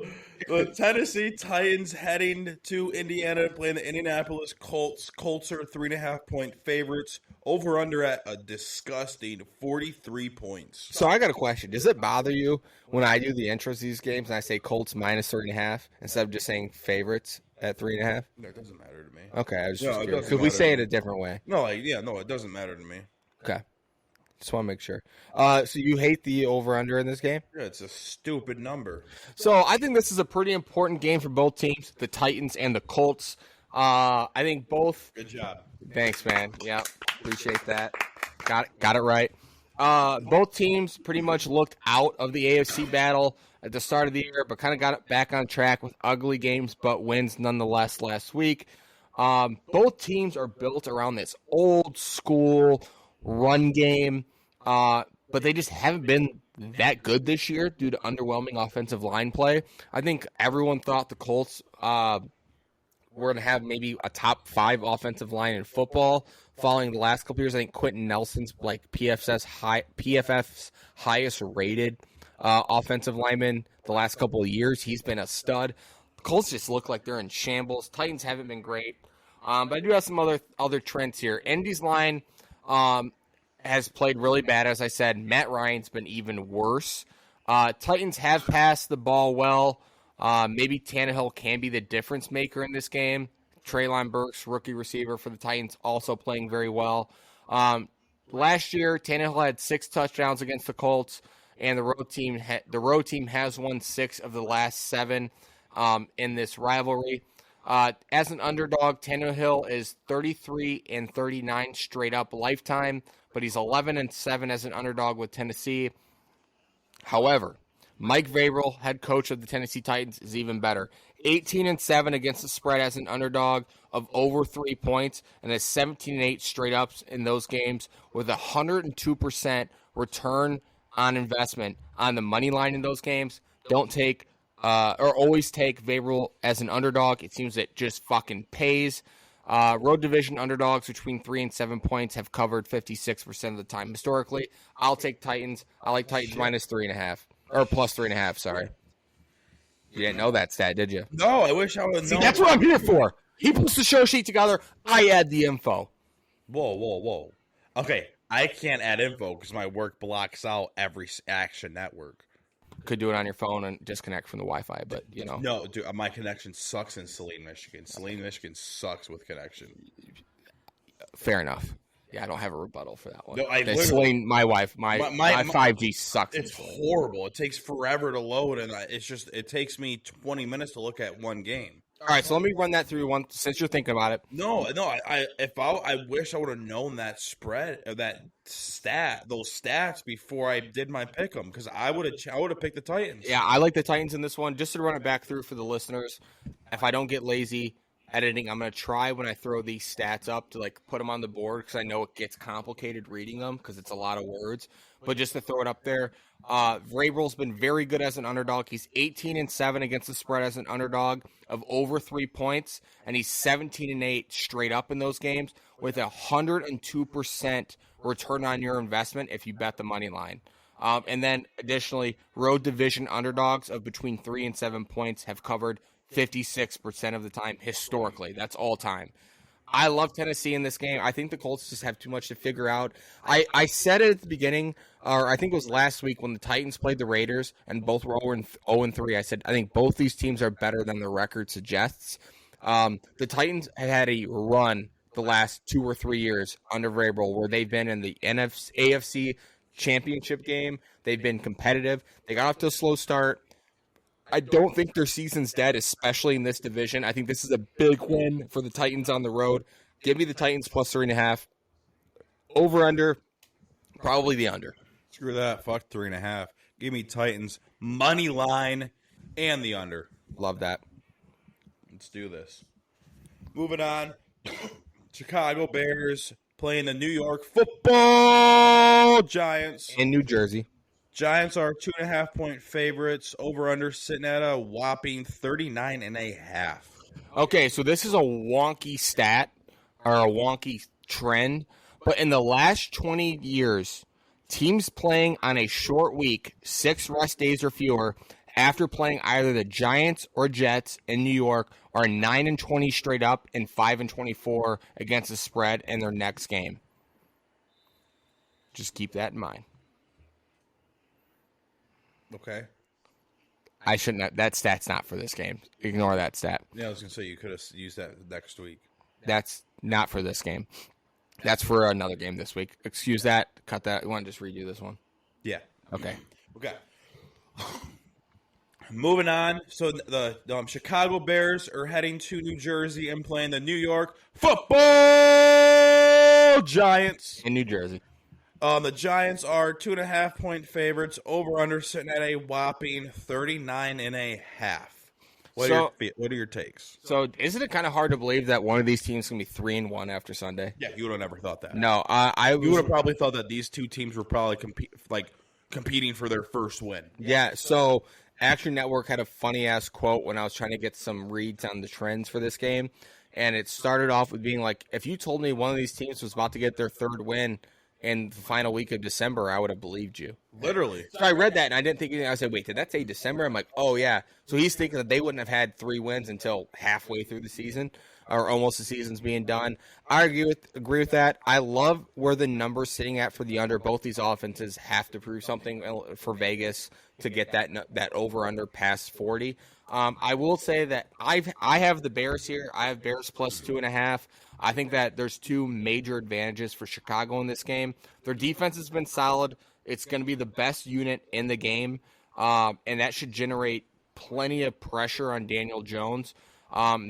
the Tennessee Titans heading to Indiana playing the Indianapolis Colts. Colts are 3.5-point favorites. Over under at a disgusting 43 points. So I got a question. Does it bother you when I do the intros of these games and I say Colts minus 3.5 instead of just saying favorites at 3.5? No, it doesn't matter to me. Okay, I was just curious. Because we say it a different way. No, it doesn't matter to me. Okay. Just want to make sure. So you hate the over-under in this game? Yeah, it's a stupid number. So I think this is a pretty important game for both teams, the Titans and the Colts. I think both. Good job. Thanks, man. Yeah, appreciate that. Got it right. Both teams pretty much looked out of the AFC battle at the start of the year, but kind of got it back on track with ugly games, but wins nonetheless last week. Both teams are built around this old school run game, but they just haven't been that good this year due to underwhelming offensive line play. I think everyone thought the Colts were going to have maybe a top 5 offensive line in football following the last couple years. I think Quentin Nelson's PFF's highest rated offensive lineman the last couple of years. He's been a stud. The Colts just look like they're in shambles. Titans haven't been great. But I do have some other trends here. Indy's line has played really bad, as I said. Matt Ryan's been even worse. Titans have passed the ball well. Maybe Tannehill can be the difference maker in this game. Treylon Burks, rookie receiver for the Titans, also playing very well. Last year, Tannehill had 6 touchdowns against the Colts, and the road team has won 6 of the last 7 in this rivalry. As an underdog, Tannehill is 33-39 straight up lifetime, but he's 11-7 as an underdog with Tennessee. However, Mike Vrabel, head coach of the Tennessee Titans, is even better. 18-7 against the spread as an underdog of over 3 points, and a 17-8 straight ups in those games with 102% return on investment on the money line in those games. Don't take or always take Vrabel as an underdog. It seems it just fucking pays. Road division underdogs between 3 and 7 points have covered 56% of the time historically. I'll take Titans. I like Titans minus 3.5 or plus 3.5. Sorry, you didn't know that stat, did you? No, I wish I would have known. That's what I'm here for. He puts the show sheet together. I add the info. Whoa. Okay, I can't add info because my work blocks out every Action Network. Could do it on your phone and disconnect from the Wi-Fi, but you know. No, dude, my connection sucks in Saline, Michigan. Saline, Michigan sucks with connection. Fair enough. Yeah, I don't have a rebuttal for that one. No, Saline, my 5G sucks. It's horrible. It takes forever to load, and it takes me 20 minutes to look at one game. All right, so let me run that through one since you're thinking about it. No, I wish I would have known that spread or those stats before I did my pick 'em because I would have picked the Titans. Yeah, I like the Titans in this one. Just to run it back through for the listeners, if I don't get lazy editing, I'm going to try when I throw these stats up to like put them on the board because I know it gets complicated reading them because it's a lot of words. But just to throw it up there, Vrabel's been very good as an underdog. He's 18-7 against the spread as an underdog of over 3 points, and he's 17-8 straight up in those games with 102% return on your investment if you bet the money line. And then additionally, road division underdogs of between 3 and 7 points have covered 56% of the time historically. That's all time. I love Tennessee in this game. I think the Colts just have too much to figure out. I said it at the beginning, or I think it was last week when the Titans played the Raiders and both were 0-3. I said, I think both these teams are better than the record suggests. The Titans have had a run the last 2 or 3 years under Vrabel where they've been in the AFC championship game. They've been competitive. They got off to a slow start. I don't think their season's dead, especially in this division. I think this is a big win for the Titans on the road. Give me the Titans plus 3.5. Over, under, probably the under. Screw that. Fuck 3.5. Give me Titans money line and the under. Love that. Let's do this. Moving on. Chicago Bears playing the New York Football Giants. In New Jersey. Giants are 2.5-point favorites. Over-under sitting at a whopping 39.5. Okay, so this is a wonky stat or a wonky trend, but in the last 20 years, teams playing on a short week, 6 rest days or fewer, after playing either the Giants or Jets in New York are 9-20 straight up and 5-24 against the spread in their next game. Just keep that in mind. Okay. I shouldn't have, that stat's not for this game. Ignore that stat. Yeah, I was going to say you could have used that next week. That's not for this game. That's for another game this week. Excuse that. Cut that. You want to just redo this one? Yeah. Okay. Moving on. So the Chicago Bears are heading to New Jersey and playing the New York Football Giants. In New Jersey. The Giants are 2.5-point favorites. Over-under sitting at a whopping 39.5. What are your takes? So isn't it kind of hard to believe that one of these teams can be 3-1 after Sunday? Yeah, you would have never thought that. No, you would have probably thought that these two teams were probably competing for their first win. Yeah, so Action Network had a funny-ass quote when I was trying to get some reads on the trends for this game, and it started off with being like, if you told me one of these teams was about to get their third win in the final week of December, I would have believed you. Literally. So I read that, and I didn't think anything. I said, wait, did that say December? I'm like, oh, yeah. So he's thinking that they wouldn't have had 3 wins until halfway through the season, or almost the season's being done. I agree with that. I love where the number's sitting at for the under. Both these offenses have to prove something for Vegas to get that over-under past 40. I will say that I have the Bears here. I have Bears plus 2.5. I think that there's 2 major advantages for Chicago in this game. Their defense has been solid. It's going to be the best unit in the game, and that should generate plenty of pressure on Daniel Jones.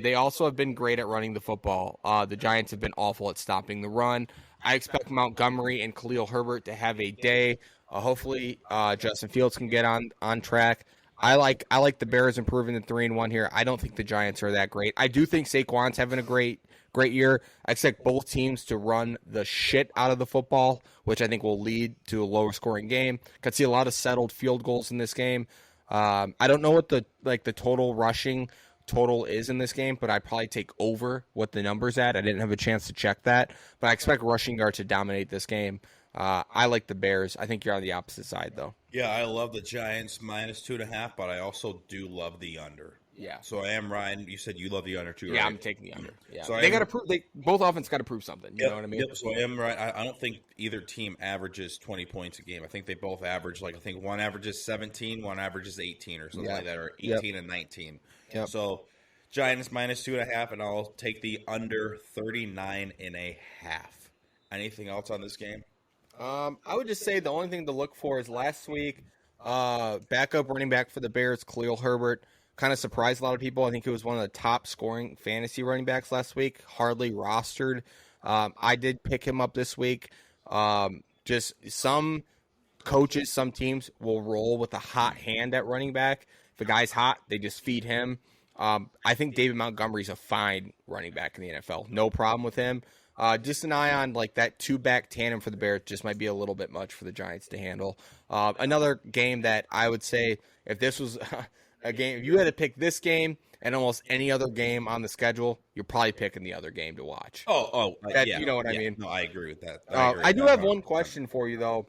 They also have been great at running the football. The Giants have been awful at stopping the run. I expect Montgomery and Khalil Herbert to have a day. Hopefully, Justin Fields can get on track. I like the Bears improving to 3-1 here. I don't think the Giants are that great. I do think Saquon's having a great year. I expect both teams to run the shit out of the football, which I think will lead to a lower scoring game. Could see a lot of settled field goals in this game. I don't know what the total rushing total is in this game, but I'd probably take over what the number's at. I didn't have a chance to check that, but I expect rushing yards to dominate this game. I like the Bears. I think you're on the opposite side, though. Yeah, I love the Giants -2.5, but I also do love the under. Yeah. So I am Ryan. You said you love the under too, right? Yeah, I'm taking the under. Yeah. So they got to prove. Both offense got to prove something. You Yep, know what I mean? Yep. So I am right. I don't think either team averages 20 points a game. I think they both average I think one averages 17, one averages 18 or something like that, or 18 and 19. Yep. So Giants -2.5, and I'll take the under 39.5. Anything else on this game? I would just say the only thing to look for is last week, backup running back for the Bears, Khalil Herbert, kind of surprised a lot of people. I think it was one of the top scoring fantasy running backs last week, hardly rostered. I did pick him up this week. Just some coaches, some teams will roll with a hot hand at running back. If a guy's hot, they just feed him. I think David Montgomery's a fine running back in the NFL. No problem with him. Just an eye on that two-back tandem for the Bears just might be a little bit much for the Giants to handle. Another game that I would say, if this was a game, if you had to pick this game and almost any other game on the schedule, you're probably picking the other game to watch. Yeah. You know what I mean? No, I agree with that. I do have one question for you, though,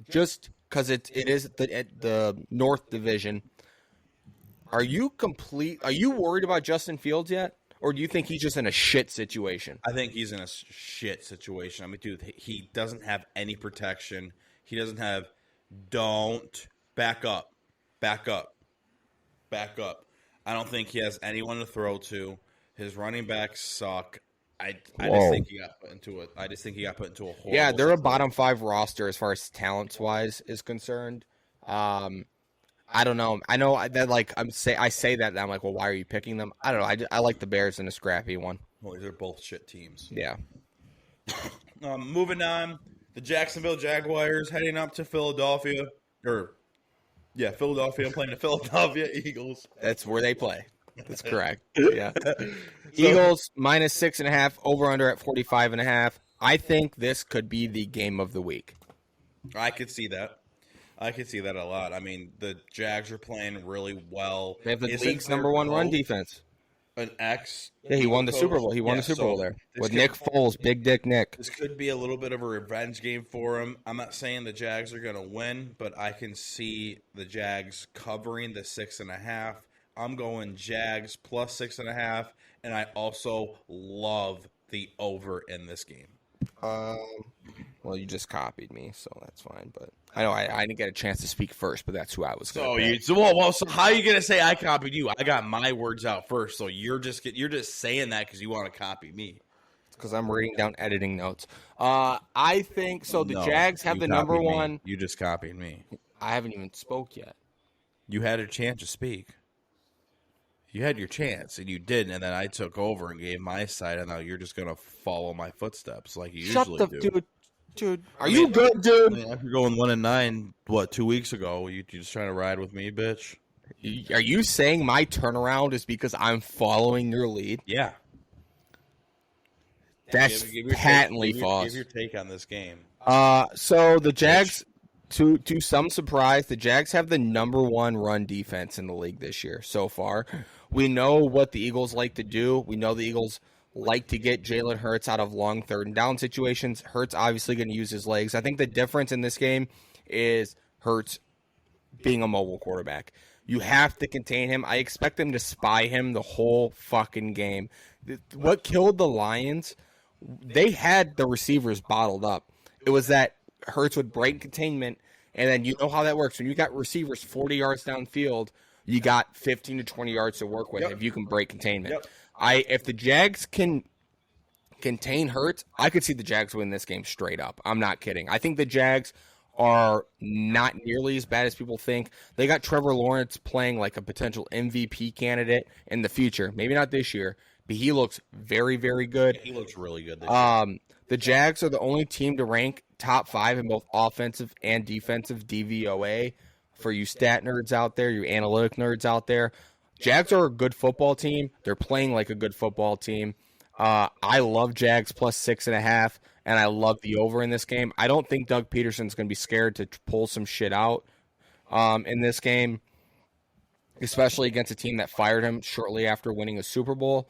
just because it is the North Division. Are you worried about Justin Fields yet? Or do you think he's just in a shit situation? I think he's in a shit situation. I mean, dude, he doesn't have any protection. He doesn't have don't back up. I don't think he has anyone to throw to. His running backs suck. I just think he got put into a hole. Yeah, they're a bottom 5 roster as far as talents wise is concerned. I don't know. I know that I say that and I'm like, well, why are you picking them? I don't know. I like the Bears in a scrappy one. Well, they're both shit teams. Yeah. Moving on, the Jacksonville Jaguars heading up to Philadelphia. Philadelphia playing the Philadelphia Eagles. That's where they play. That's correct. Yeah. Eagles -6.5, over under at 45.5. I think this could be the game of the week. I could see that. A lot. I mean, the Jags are playing really well. They have the league's number 1 run defense. An ex. Yeah, he won the Super Bowl. He won the Super Bowl there with Nick Foles, Big Dick Nick. This could be a little bit of a revenge game for him. I'm not saying the Jags are going to win, but I can see the Jags covering the 6.5. I'm going Jags plus 6.5, and I also love the over in this game. Well, you just copied me, so that's fine. But I know I didn't get a chance to speak first, but that's who I was going to So how are you going to say I copied you? I got my words out first, so you're just saying that because you want to copy me. It's because I'm reading down editing notes. I think so. The Jags have the number 1. You just copied me. I haven't even spoke yet. You had a chance to speak. You had your chance, and you didn't, and then I took over and gave my side, and now you're just going to follow my footsteps like you usually do. Dude. Are you good, dude? I mean, after going 1-9, 2 weeks ago, you just trying to ride with me, bitch? Are you saying my turnaround is because I'm following your lead? Yeah. That's patently false. Give your take on this game. So the Jags, to some surprise, the Jags have the number 1 run defense in the league this year so far. We know what the Eagles like to do. We know the Eagles like to get Jalen Hurts out of long 3rd and down situations. Hurts obviously going to use his legs. I think the difference in this game is Hurts being a mobile quarterback. You have to contain him. I expect them to spy him the whole fucking game. What killed the Lions, they had the receivers bottled up. It was that Hurts would break containment, and then you know how that works. When you got receivers 40 yards downfield, you got 15 to 20 yards to work with if you can break containment. Yep. If the Jags can contain Hurts, I could see the Jags win this game straight up. I'm not kidding. I think the Jags are not nearly as bad as people think. They got Trevor Lawrence playing like a potential MVP candidate in the future. Maybe not this year, but he looks very, very good. He looks really good this year. The Jags are the only team to rank top 5 in both offensive and defensive DVOA. For you stat nerds out there, you analytic nerds out there, Jags are a good football team. They're playing like a good football team. I love Jags plus 6.5, and I love the over in this game. I don't think Doug Peterson's going to be scared to pull some shit out in this game, especially against a team that fired him shortly after winning a Super Bowl.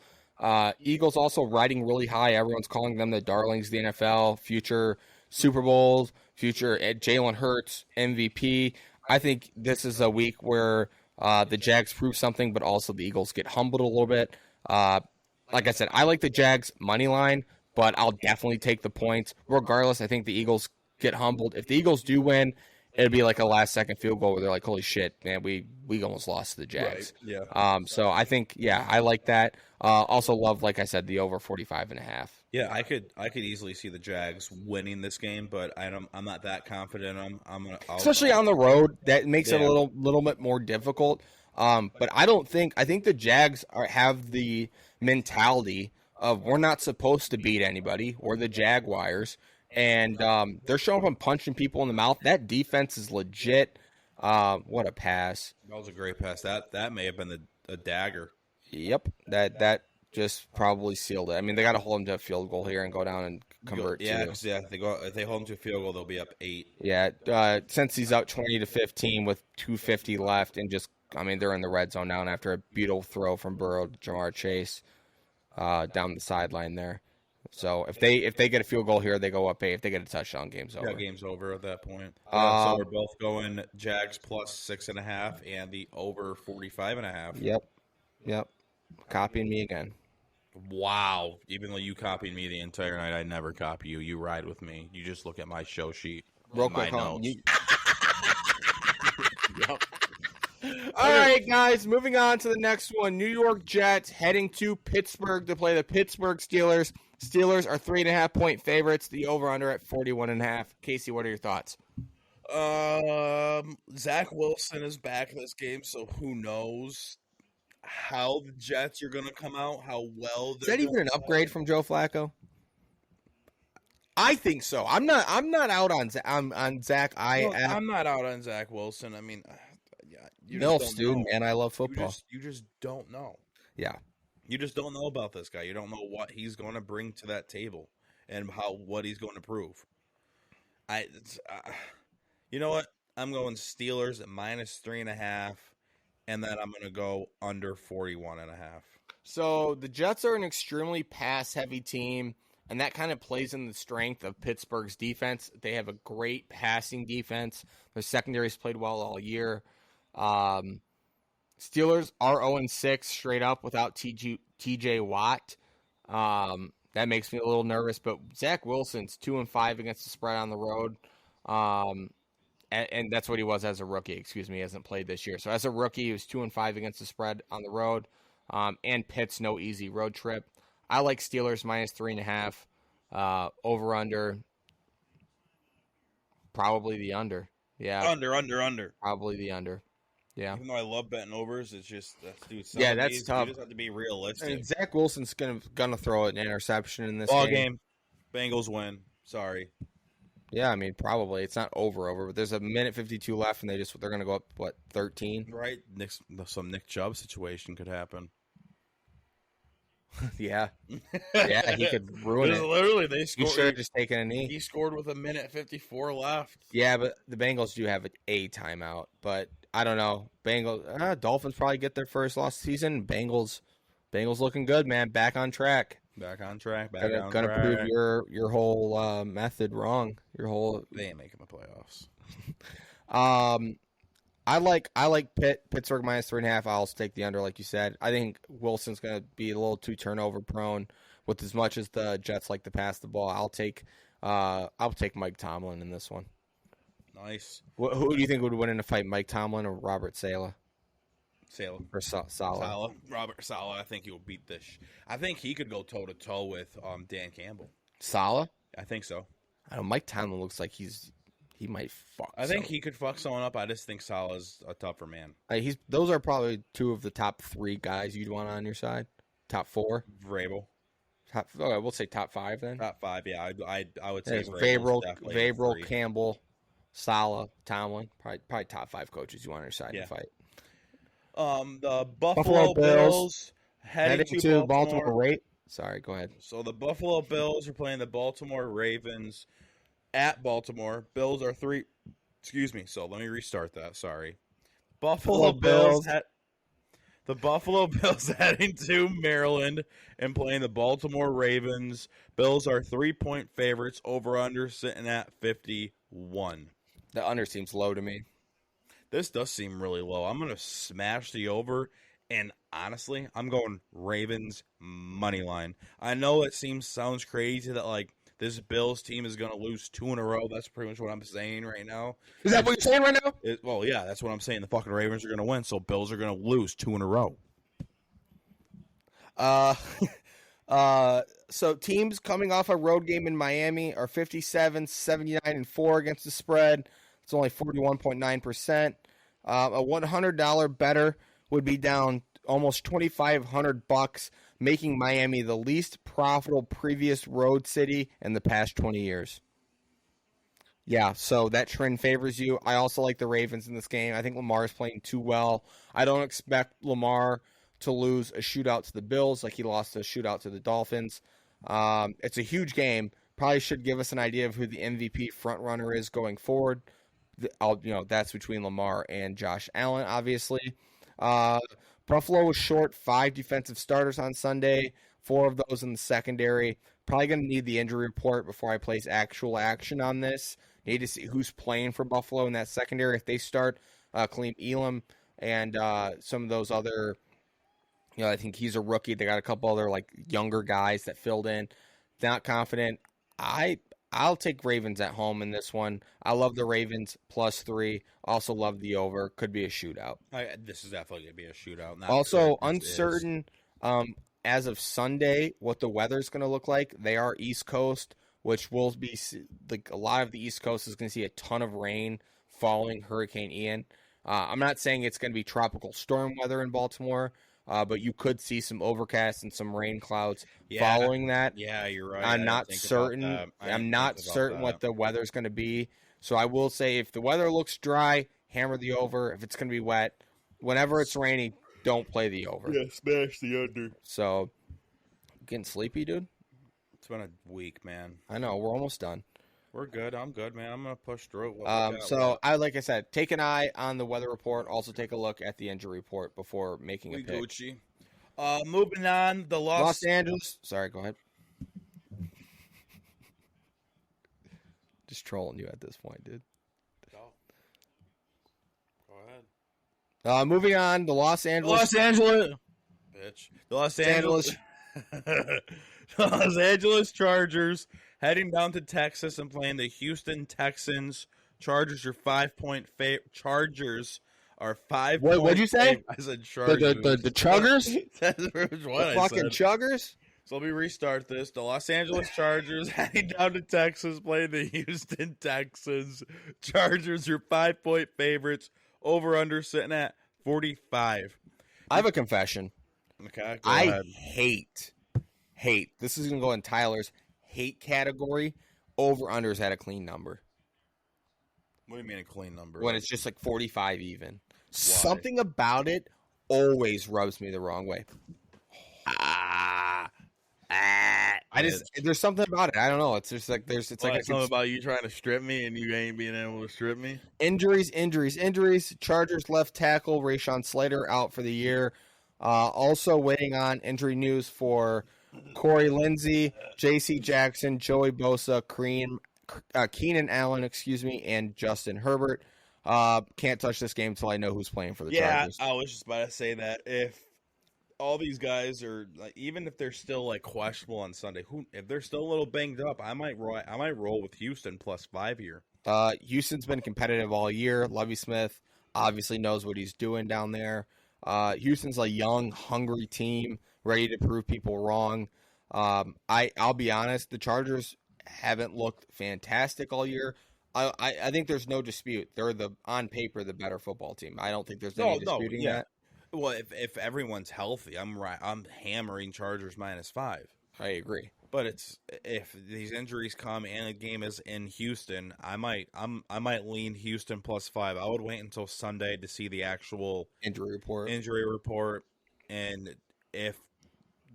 Eagles also riding really high. Everyone's calling them the darlings of the NFL, future Super Bowls, future Jalen Hurts, MVP. I think this is a week where the Jags prove something, but also the Eagles get humbled a little bit. Like I said, I like the Jags money line, but I'll definitely take the points. Regardless, I think the Eagles get humbled. If the Eagles do win, it'll be like a last-second field goal where they're like, holy shit, man, we almost lost to the Jags. Right. Yeah. So I think, I like that. Also love, like I said, the over 45.5. Yeah, I could easily see the Jags winning this game, but I'm not that confident. Especially on the road, that makes it a little bit more difficult. But I think the Jags have the mentality of we're not supposed to beat anybody. We're the Jaguars. And they're showing up and punching people in the mouth. That defense is legit. What a pass. That was a great pass. That may have been a dagger. Yep. That just probably sealed it. I mean, they got to hold him to a field goal here and go down and convert. If they hold him to a field goal, they'll be up 8. Yeah. Since he's up 20-15 with 2:50 left, and they're in the red zone now after a beautiful throw from Burrow to Jamar Chase down the sideline there. So if they get a field goal here, they go up 8. If they get a touchdown, game's over. Yeah, game's over at that point. So we're both going Jags plus 6.5 and the over 45.5. Yep. Copying me again. Wow. Even though you copied me the entire night, I never copy you. You ride with me. You just look at my show sheet. Real quick, notes. Yep. All right, guys, moving on to the next one. New York Jets heading to Pittsburgh to play the Pittsburgh Steelers. Steelers are 3.5-point favorites. The over-under at 41.5. Casey, what are your thoughts? Zach Wilson is back in this game, so who knows how the Jets are going to come out, how well they're Is that even an upgrade from Joe Flacco? I think so. I'm not out on Zach. I'm not out on Zach Wilson. I mean, Milfs, dude, man, I love football. You just don't know. Yeah. You just don't know about this guy. You don't know what he's going to bring to that table and what he's going to prove. You know what? I'm going Steelers at minus 3.5, and then I'm going to go under 41.5. So the Jets are an extremely pass-heavy team, and that kind of plays in the strength of Pittsburgh's defense. They have a great passing defense. Their secondary's played well all year. Steelers are 0-6 straight up without TJ Watt. That makes me a little nervous, but Zach Wilson's 2-5 against the spread on the road. And that's what he was as a rookie. He hasn't played this year. So as a rookie, he was 2-5 against the spread on the road. And Pitt's no easy road trip. I like Steelers minus 3.5. Over under. Probably the under. Yeah. Under. Probably the under. Yeah. Even though I love betting overs, it's just tough. You just have to be realistic. I mean, Zach Wilson's gonna throw an interception in this game. Bengals win. Sorry. Yeah, I mean, probably. It's not over, but there's a minute 52 left, and they're going to go up, 13? Right. Some Nick Chubb situation could happen. Yeah. Yeah, he could ruin it. Literally, they scored. He should have just taken a knee. He scored with a minute 54 left. Yeah, but the Bengals do have a timeout, but I don't know. Dolphins probably get their first loss season. Bengals looking good, man. Back on track. Gonna prove your whole method wrong. They ain't making the playoffs. I like Pittsburgh minus 3.5. I'll take the under, like you said. I think Wilson's gonna be a little too turnover prone. With as much as the Jets like to pass the ball, I'll take Mike Tomlin in this one. Nice. Who do you think would win in a fight, Mike Tomlin or Robert Saleh? Saleh. Or Saleh. Robert Saleh. I think he will beat this. I think he could go toe-to-toe with Dan Campbell. Saleh? I think so. I don't know. Mike Tomlin looks like he might fuck. I think he could fuck someone up. I just think Saleh's a tougher man. Those are probably two of the top 3 guys you'd want on your side. Top 4. Vrabel. Okay, we'll say top 5 then. Top 5, yeah. I would say There's Vrabel's definitely in Vrabel, 3. Campbell, Saleh, Tomlin. Probably top 5 coaches you want on your side Yeah. to fight. The Buffalo Bills heading to Baltimore. Rate. Sorry, go ahead. So the Buffalo Bills are playing the Baltimore Ravens at Baltimore. Bills are 3. Excuse me. So let me restart that. Sorry. Buffalo Bills. The Buffalo Bills heading to Maryland and playing the Baltimore Ravens. Bills are 3-point favorites. Over/under sitting at 51. The under seems low to me. This does seem really low. I'm going to smash the over, and honestly, I'm going Ravens money line. I know it sounds crazy that like this Bills team is going to lose 2 in a row. That's pretty much what I'm saying right now. Is that what you're saying right now? Well, yeah, that's what I'm saying. The fucking Ravens are going to win, so Bills are going to lose 2 in a row. So teams coming off a road game in Miami are 57, 79, and 4 against the spread. It's only 41.9%. A $100 better would be down almost $2,500, making Miami the least profitable previous road city in the past 20 years. Yeah, so that trend favors you. I also like the Ravens in this game. I think Lamar is playing too well. I don't expect Lamar to lose a shootout to the Bills like he lost a shootout to the Dolphins. It's a huge game. Probably should give us an idea of who the MVP frontrunner is going forward. That's between Lamar and Josh Allen, obviously. Buffalo was short 5 defensive starters on Sunday, 4 of those in the secondary. Probably going to need the injury report before I place actual action on this. Need to see who's playing for Buffalo in that secondary. If they start Khalil Elam and some of those other, I think he's a rookie. They got a couple other like younger guys that filled in. Not confident. I'll take Ravens at home in this one. I love the Ravens +3. Also love the over. Could be a shootout. This is definitely going to be a shootout. Also uncertain as of Sunday what the weather's going to look like. They are East Coast, which will be like a lot of the East Coast is going to see a ton of rain following Hurricane Ian. I'm not saying it's going to be tropical storm weather in Baltimore, but you could see some overcast and some rain clouds following that. Yeah, you're right. I'm not certain. I'm not certain what the weather's going to be. So I will say if the weather looks dry, hammer the over. If it's going to be wet, whenever it's raining, don't play the over. Yeah, smash the under. So, getting sleepy, dude? It's been a week, man. I know. We're almost done. We're good. I'm good, man. I'm going to push through. Like I said, take an eye on the weather report. Also take a look at the injury report before making a pick. Gucci. Moving on, the Los Angeles. Sorry, go ahead. Just trolling you at this point, dude. Go ahead. Moving on, the Los Angeles. Bitch. The Los Angeles Chargers heading down to Texas and playing the Houston Texans. Chargers are 5-point Chargers are 5. What'd you say? I said Chargers. The Chuggers? The fucking Chuggers? So let me restart this. The Los Angeles Chargers heading down to Texas playing the Houston Texans. Chargers are 5-point favorites. Over/under sitting at 45. I have a confession. Okay, go I ahead. hate. This is going to go in Tyler's hate category. Over/under's at a clean number. What do you mean a clean number? When it's just like 45 even. Why? Something about it always rubs me the wrong way. There's something about it. I don't know. It's just like something about you trying to strip me and you ain't being able to strip me. Injuries. Chargers left tackle Rashawn Slater out for the year. Also waiting on injury news for Corey Lindsey, J.C. Jackson, Joey Bosa, Keenan Allen, and Justin Herbert. Can't touch this game until I know who's playing for the Chargers. Yeah, I was just about to say that if all these guys are like, even if they're still like questionable on Sunday, if they're still a little banged up, I might roll with Houston +5 here. Houston's been competitive all year. Lovie Smith obviously knows what he's doing down there. Houston's a young, hungry team, ready to prove people wrong. I'll be honest, the Chargers haven't looked fantastic all year. I think there's no dispute. They're on paper the better football team. I don't think there's any disputing that. Well, if everyone's healthy, I'm hammering Chargers -5. I agree. But it's if these injuries come and the game is in Houston, I might lean Houston +5. I would wait until Sunday to see the actual Injury report. and if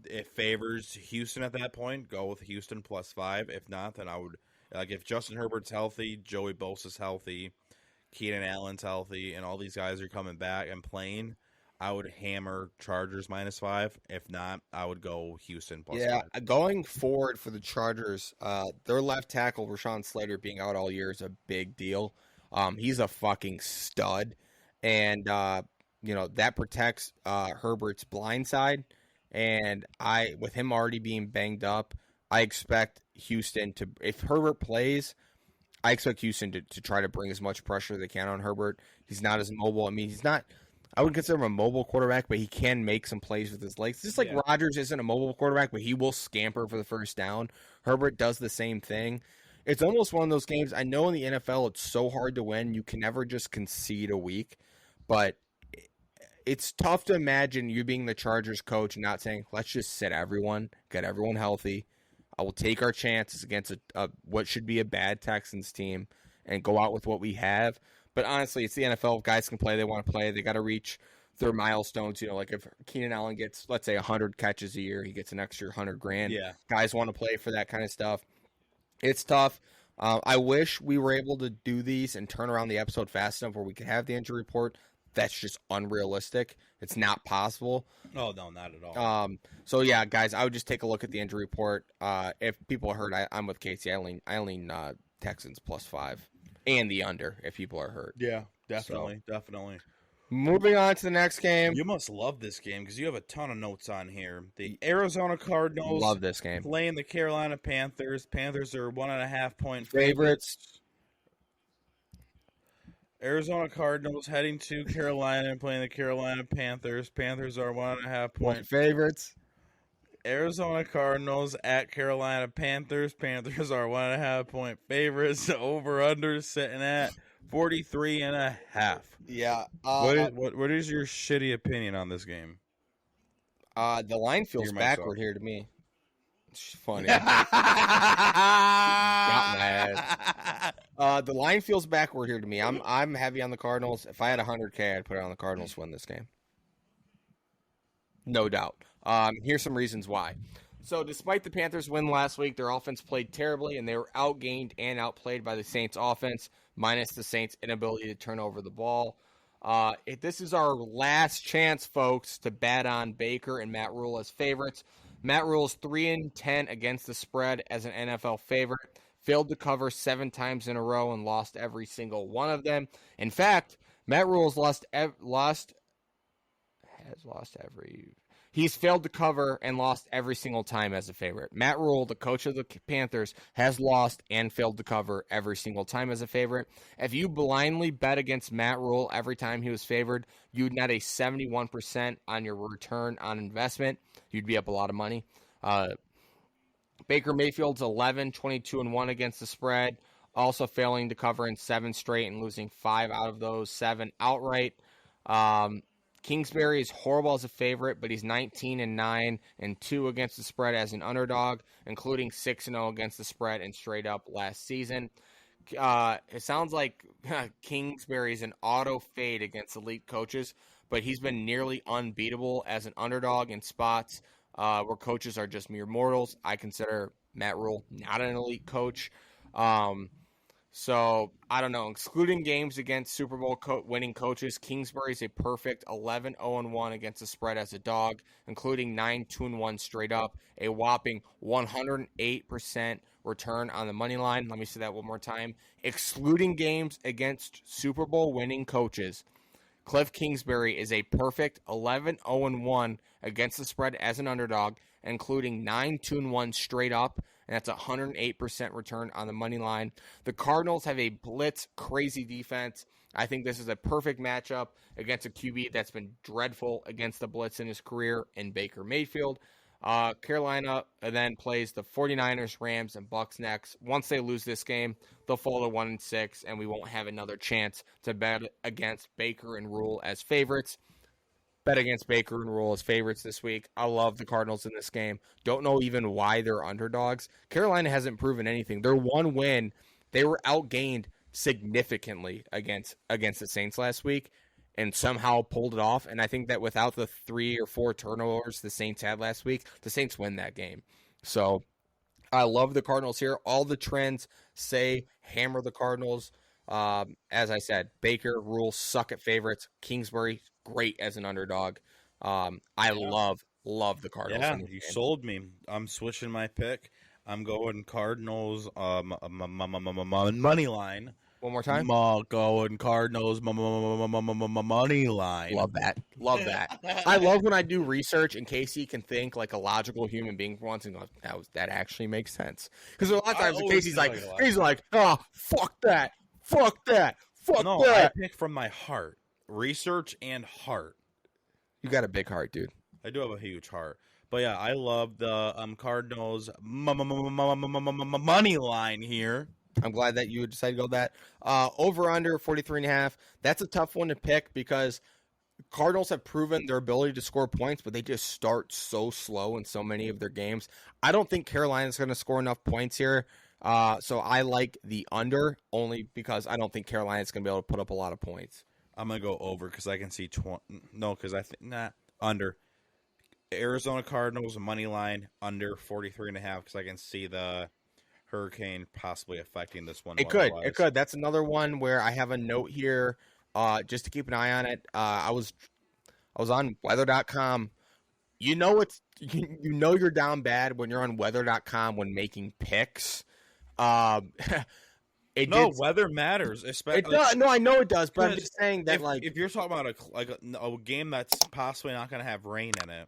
it favors Houston at that point, go with Houston +5. If not, then I would if Justin Herbert's healthy, Joey Bosa's healthy, Keenan Allen's healthy, and all these guys are coming back and playing. I would hammer Chargers -5. If not, I would go Houston +5. Going forward for the Chargers, their left tackle, Rashawn Slater, being out all year is a big deal. He's a fucking stud. And, that protects Herbert's blind side. And with him already being banged up, I expect Houston to, if Herbert plays, I expect Houston to try to bring as much pressure as they can on Herbert. He's not as mobile. I mean, I wouldn't consider him a mobile quarterback, but he can make some plays with his legs. Just like Rodgers isn't a mobile quarterback, but he will scamper for the first down. Herbert does the same thing. It's almost one of those games. I know in the NFL it's so hard to win. You can never just concede a week. But it's tough to imagine you being the Chargers coach and not saying, let's just sit everyone, get everyone healthy. I will take our chances against what should be a bad Texans team and go out with what we have. But honestly, it's the NFL. If guys can play, they want to play. They got to reach their milestones. Like if Keenan Allen gets, let's say, 100 catches a year, he gets an extra $100,000. Yeah. Guys want to play for that kind of stuff. It's tough. I wish we were able to do these and turn around the episode fast enough where we could have the injury report. That's just unrealistic. It's not possible. Oh, no, not at all. So, yeah, guys, I would just take a look at the injury report. If people are hurt, I'm with Casey. I lean Texans +5 and the under if people are hurt. Yeah, definitely. Moving on to the next game. You must love this game because you have a ton of notes on here. The Arizona Cardinals love this game. Playing the Carolina Panthers. Panthers are 1.5-point favorites. Arizona Cardinals heading to Carolina and playing the Carolina Panthers. Panthers are 1.5-point favorites. Arizona Cardinals at Carolina Panthers. Panthers are 1.5-point favorites. Over/under sitting at 43.5. Yeah. What is your shitty opinion on this game? The line feels backward here to me. It's funny. Got mad. The line feels backward here to me. I'm heavy on the Cardinals. If I had $100K, I'd put it on the Cardinals to win this game. No doubt. Here's some reasons why. So despite the Panthers' win last week, their offense played terribly, and they were outgained and outplayed by the Saints' offense, minus the Saints' inability to turn over the ball. This is our last chance, folks, to bet on Baker and Matt Rule as favorites. Matt Rule's 3-10 against the spread as an NFL favorite. Failed to cover 7 times in a row and lost every single one of them. In fact, Matt Rule's He's failed to cover and lost every single time as a favorite. Matt Rule, the coach of the Panthers, has lost and failed to cover every single time as a favorite. If you blindly bet against Matt Rule every time he was favored, you'd net a 71% on your return on investment. You'd be up a lot of money. Baker Mayfield's 11-22-1 against the spread, also failing to cover in 7 straight and losing 5 out of those 7 outright. Kingsbury is horrible as a favorite, but he's 19-9-2 against the spread as an underdog, including 6-0 against the spread and straight up last season. It sounds like Kingsbury is an auto fade against elite coaches, but he's been nearly unbeatable as an underdog in spots where coaches are just mere mortals. I consider Matt Rule not an elite coach. So, I don't know. Excluding games against Super Bowl winning coaches, Kingsbury is a perfect 11-0-1 against the spread as a dog, including 9-2-1 straight up, a whopping 108% return on the money line. Let me say that one more time. Excluding games against Super Bowl winning coaches, Cliff Kingsbury is a perfect 11-0-1 against the spread as an underdog, including 9-2-1 straight up, and that's 108% return on the money line. The Cardinals have a blitz crazy defense. I think this is a perfect matchup against a QB that's been dreadful against the blitz in his career in Baker Mayfield. Carolina then plays the 49ers, Rams, and Bucs next. Once they lose this game, they'll fall to 1-6, and we won't have another chance to bet against Baker and Rule as favorites. Bet against Baker and Rule as favorites this week. I love the Cardinals in this game. Don't know even why they're underdogs. Carolina hasn't proven anything. Their one win, they were outgained significantly against the Saints last week and somehow pulled it off. And I think that without the 3 or 4 turnovers the Saints had last week, the Saints win that game. So I love the Cardinals here. All the trends say hammer the Cardinals. As I said, Baker, Rule suck at favorites. Kingsbury, great as an underdog. I love the Cardinals. Yeah, you sold me. I'm switching my pick. I'm going Cardinals money line. One more time. Going Cardinals money line. Love that. Love that. I love when I do research and Casey can think like a logical human being for once and go, that actually makes sense. Because a lot of times Casey's like, oh, fuck that. Fuck that. Fuck no, that. I pick from my heart. Research and heart. You got a big heart, dude. I do have a huge heart. But yeah, I love the Cardinals money line here. I'm glad that you decided to go that. Over under 43.5. That's a tough one to pick because Cardinals have proven their ability to score points, but they just start so slow in so many of their games. I don't think Carolina's going to score enough points here. So I like the under only because I don't think Carolina's going to be able to put up a lot of points. I'm going to go over because I can see under. Arizona Cardinals money line under 43.5 because I can see the hurricane possibly affecting this one. It could. That's another one where I have a note here just to keep an eye on it. I was on weather.com. You know you're down bad when you're on weather.com when making picks. Weather matters, especially. No, I know it does, but I'm just saying that if you're talking about a game that's possibly not going to have rain in it,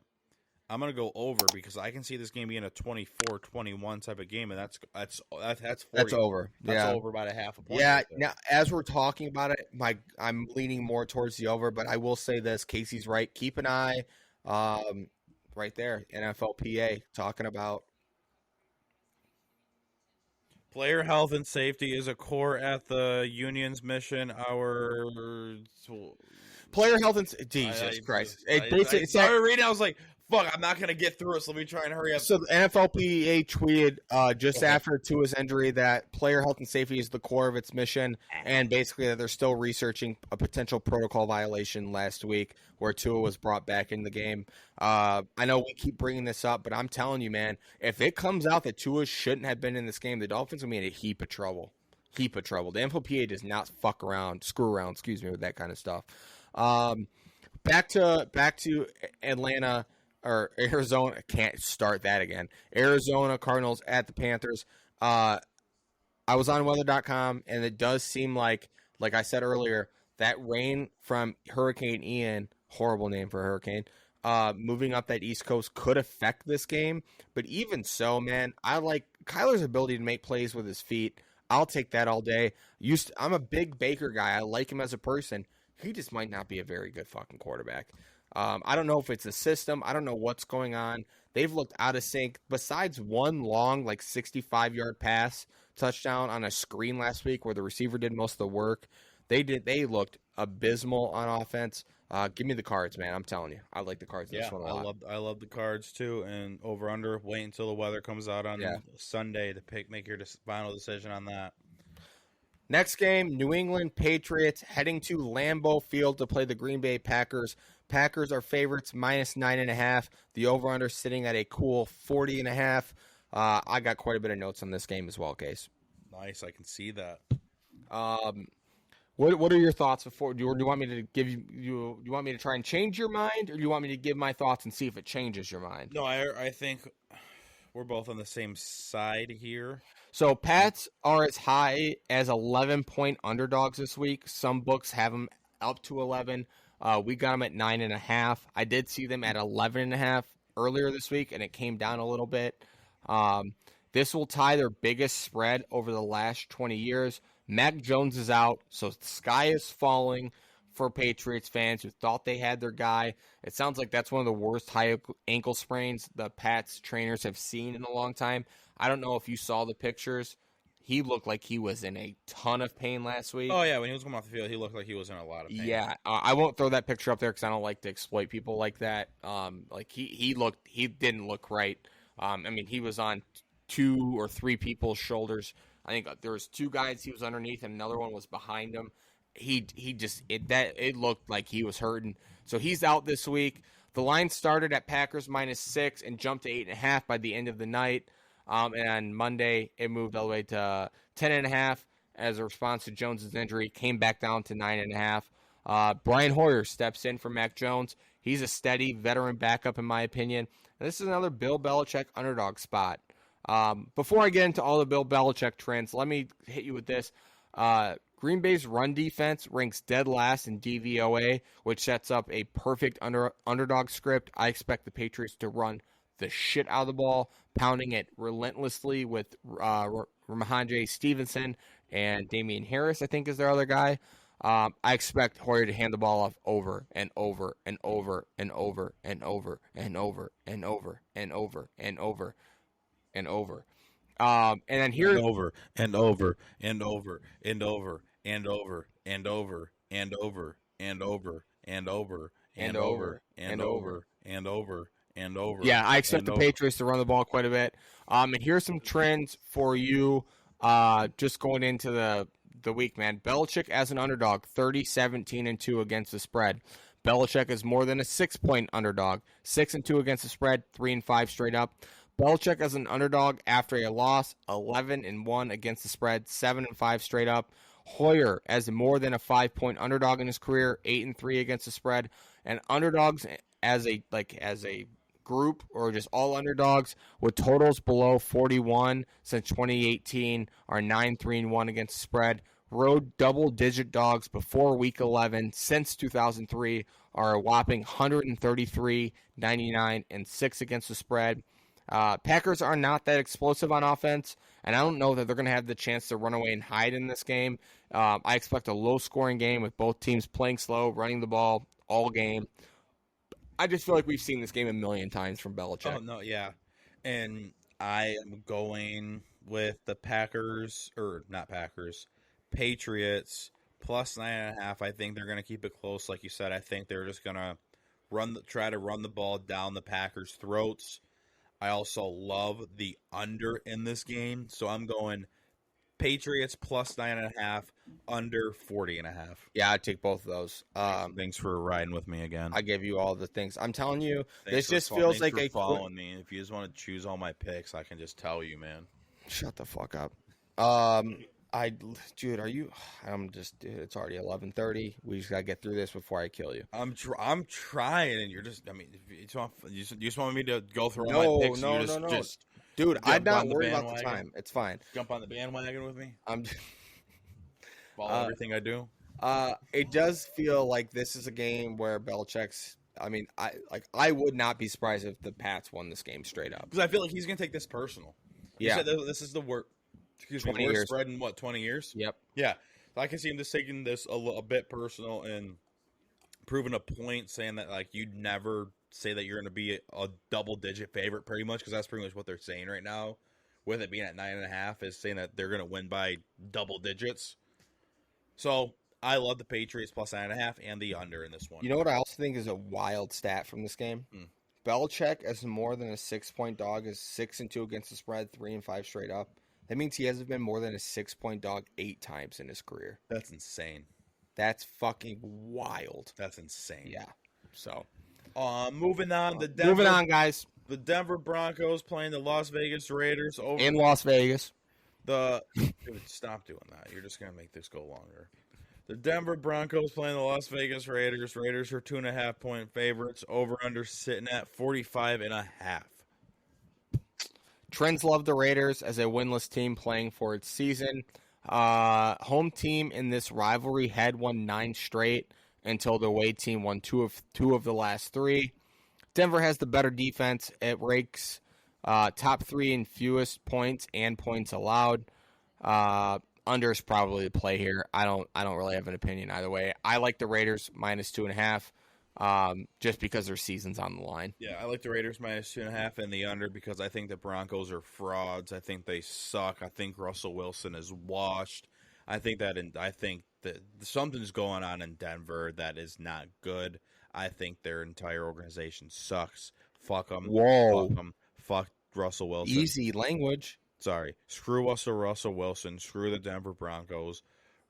I'm going to go over because I can see this game being a 24-21 type of game, and that's 40, that's over. That's over by a half a point. Yeah. Right now, as we're talking about it, I'm leaning more towards the over, but I will say this: Casey's right. Keep an eye, right there, NFLPA talking about. Player health and safety is a core at the union's mission. Player health and Jesus Christ! I started reading. I was like, "Fuck, I'm not gonna get through it." So let me try and hurry up. So the NFLPA tweeted just after Tua's injury that player health and safety is the core of its mission, and basically that they're still researching a potential protocol violation last week where Tua was brought back in the game. I know we keep bringing this up, but I'm telling you, man, if it comes out that Tua shouldn't have been in this game, the Dolphins will be in a heap of trouble. The NFLPA does not screw around, with that kind of stuff. Back to Atlanta or Arizona. I can't start that again. Arizona Cardinals at the Panthers. I was on weather.com, and it does seem like I said earlier, that rain from Hurricane Ian, horrible name for a hurricane, moving up that East Coast could affect this game. But even so, man, I like Kyler's ability to make plays with his feet. I'll take that all day. I'm a big Baker guy. I like him as a person. He just might not be a very good fucking quarterback. I don't know if it's a system. I don't know what's going on. They've looked out of sync. Besides one long, 65-yard pass touchdown on a screen last week where the receiver did most of the work, they looked abysmal on offense. Give me the Cards, man. I'm telling you. I like the Cards in this one a lot. I love the Cards, too. And over-under, wait until the weather comes out on Sunday to make your final decision on that. Next game, New England Patriots heading to Lambeau Field to play the Green Bay Packers. Packers are favorites, -9.5. The over-under sitting at a cool 40.5. I got quite a bit of notes on this game as well, Case. Nice, I can see that. What are your thoughts before? Do you want me to give you? Do you want me to try and change your mind, or do you want me to give my thoughts and see if it changes your mind? No, I think we're both on the same side here. So Pats are as high as 11-point underdogs this week. Some books have them up to 11. We got them at 9.5. I did see them at 11.5 earlier this week, and it came down a little bit. This will tie their biggest spread over the last 20 years. Mac Jones is out, so the sky is falling for Patriots fans who thought they had their guy. It sounds like that's one of the worst high ankle sprains the Pats trainers have seen in a long time. I don't know if you saw the pictures. he looked like he was in a ton of pain last week. Oh, yeah, when he was coming off the field, he looked like he was in a lot of pain. Yeah, I won't throw that picture up there because I don't like to exploit people like that. Like he didn't look right. I mean, he was on 2 or 3 people's shoulders. I think there was 2 guys he was underneath, and another one was behind him. It looked like he was hurting. So he's out this week. The line started at Packers -6 and jumped to 8.5 by the end of the night. And on Monday, it moved all the way to 10.5 as a response to Jones's injury. Came back down to 9.5. Brian Hoyer steps in for Mac Jones. He's a steady veteran backup, in my opinion. And this is another Bill Belichick underdog spot. Before I get into all the Bill Belichick trends, let me hit you with this. Green Bay's run defense ranks dead last in DVOA, which sets up a perfect underdog script. I expect the Patriots to run the shit out of the ball, pounding it relentlessly with Ramondre Stevenson and Damian Harris, I think is their other guy. I expect Hoyer to hand the ball off over and over and over and over and over and over and over and over and over and over. And then here over and over and over and over and over and over and over and over and over and over and over and over and over. Yeah, I expect the Patriots to run the ball quite a bit. And here's some trends for you just going into the week, man. Belichick as an underdog, 30-17-2 against the spread. Belichick is more than a 6-point underdog, 6-2 against the spread, 3-5 straight up. Belichick as an underdog after a loss, 11-1 against the spread, 7-5 straight up. Hoyer as more than a 5-point underdog in his career, 8-3 against the spread. And underdogs as a group or just all underdogs with totals below 41 since 2018 are 9-3-1 against the spread. Road double-digit dogs before Week 11 since 2003 are a whopping 133, 99, and 6 against the spread. Packers are not that explosive on offense, and I don't know that they're going to have the chance to run away and hide in this game. I expect a low-scoring game with both teams playing slow, running the ball all game. I just feel like we've seen this game a million times from Belichick. Oh, no, yeah. And I am going with the Patriots plus 9.5. I think they're going to keep it close. Like you said, I think they're just going to try to run the ball down the Packers' throats. I also love the under in this game, so I'm going Patriots plus 9.5, under 40.5. Yeah, I'd take both of those. Thanks for riding with me again. I gave you all the things. I'm telling you, Thanks this just feels like a following me. If you just want to choose all my picks, I can just tell you, man. Shut the fuck up. Dude, dude, it's already 11:30. We just gotta get through this before I kill you. I'm trying, and you're just. I mean, you just want me to go through all my picks. No. Dude, I'm not worried about the time. It's fine. Jump on the bandwagon with me. I'm. Follow everything I do. It does feel like this is a game where Belichick's. I mean, I would not be surprised if the Pats won this game straight up. Because I feel like he's gonna take this personal. Yeah, this is the worst. Excuse me, worst spread in 20 years? Yep. Yeah. So I can see him just taking this a bit personal and proving a point, saying that like you'd never say that you're going to be a double-digit favorite, pretty much, because that's pretty much what they're saying right now. With it being at 9.5, is saying that they're going to win by double digits. So I love the Patriots plus 9.5 and the under in this one. You know what I also think is a wild stat from this game? Belichick as more than a 6-point dog is 6-2 against the spread, 3-5 straight up. That means he hasn't been more than a 6-point dog 8 times in his career. That's insane. That's fucking wild. That's insane. Yeah. So, moving on. Moving on, guys. The Denver Broncos playing the Las Vegas Raiders over in Las Vegas. Dude, stop doing that. You're just gonna make this go longer. The Denver Broncos playing the Las Vegas Raiders. Raiders are 2.5-point favorites. Over under sitting at 45.5. Trends love the Raiders as a winless team playing for its season. Home team in this rivalry had won 9 straight until the away team won two of the last 3. Denver has the better defense. It ranks top 3 in fewest points and points allowed. Under is probably the play here. I don't really have an opinion either way. I like the Raiders minus 2.5. just because their season's on the line. Yeah, I like the Raiders -2.5 and the under because I think the Broncos are frauds. I think they suck. I think Russell Wilson is washed. I think that something's going on in Denver that is not good. I think their entire organization sucks. Fuck them. Whoa. Fuck them. Fuck Russell Wilson. Easy language. Sorry. Screw Russell Wilson. Screw the Denver Broncos.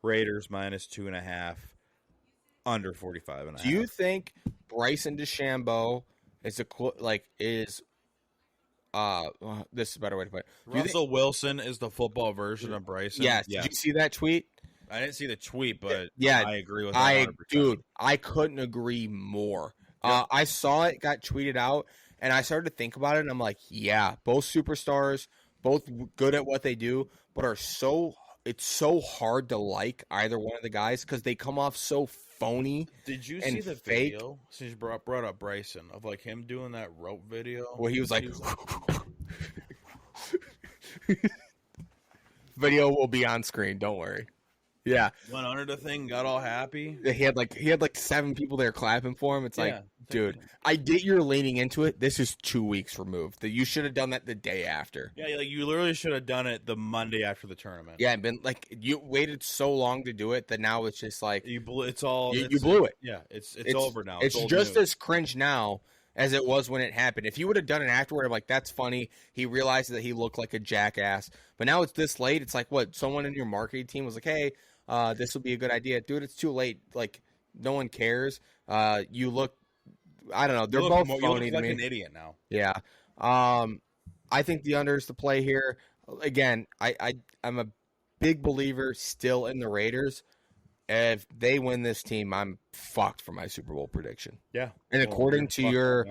Raiders -2.5. Under 45.5. Do you think Bryson DeChambeau is this is a better way to put it. Russell Wilson is the football version of Bryson? Yes. Did you see that tweet? I didn't see the tweet, but yeah, I agree with that 100%. Dude, I couldn't agree more. Yep. I saw it got tweeted out, and I started to think about it, and I'm like, yeah, both superstars, both good at what they do, but it's so hard to like either one of the guys because they come off so phony. Did you and see the fake. video? Since you brought up Bryson, of like him doing that rope video? Where he was like video will be on screen, don't worry. Yeah. Went under the thing, got all happy. He had like 7 people there clapping for him. It's like, dude, I get you're leaning into it. This is 2 weeks removed. That you should have done that the day after. Yeah, like you literally should have done it the Monday after the tournament. Yeah, and been like you waited so long to do it that now it's just like You blew it. Yeah, it's over now. It's just as cringe now as it was when it happened. If you would have done it afterward, I'm like, that's funny. He realized that he looked like a jackass. But now it's this late. It's like, what? Someone in your marketing team was like, hey, this will be a good idea. Dude, it's too late. Like, no one cares. You look, I don't know. They're both phony you to look like me. an idiot now. Yeah. I think the under is the play here. Again, I'm a big believer still in the Raiders. If they win this team, I'm fucked for my Super Bowl prediction. Yeah. And according to your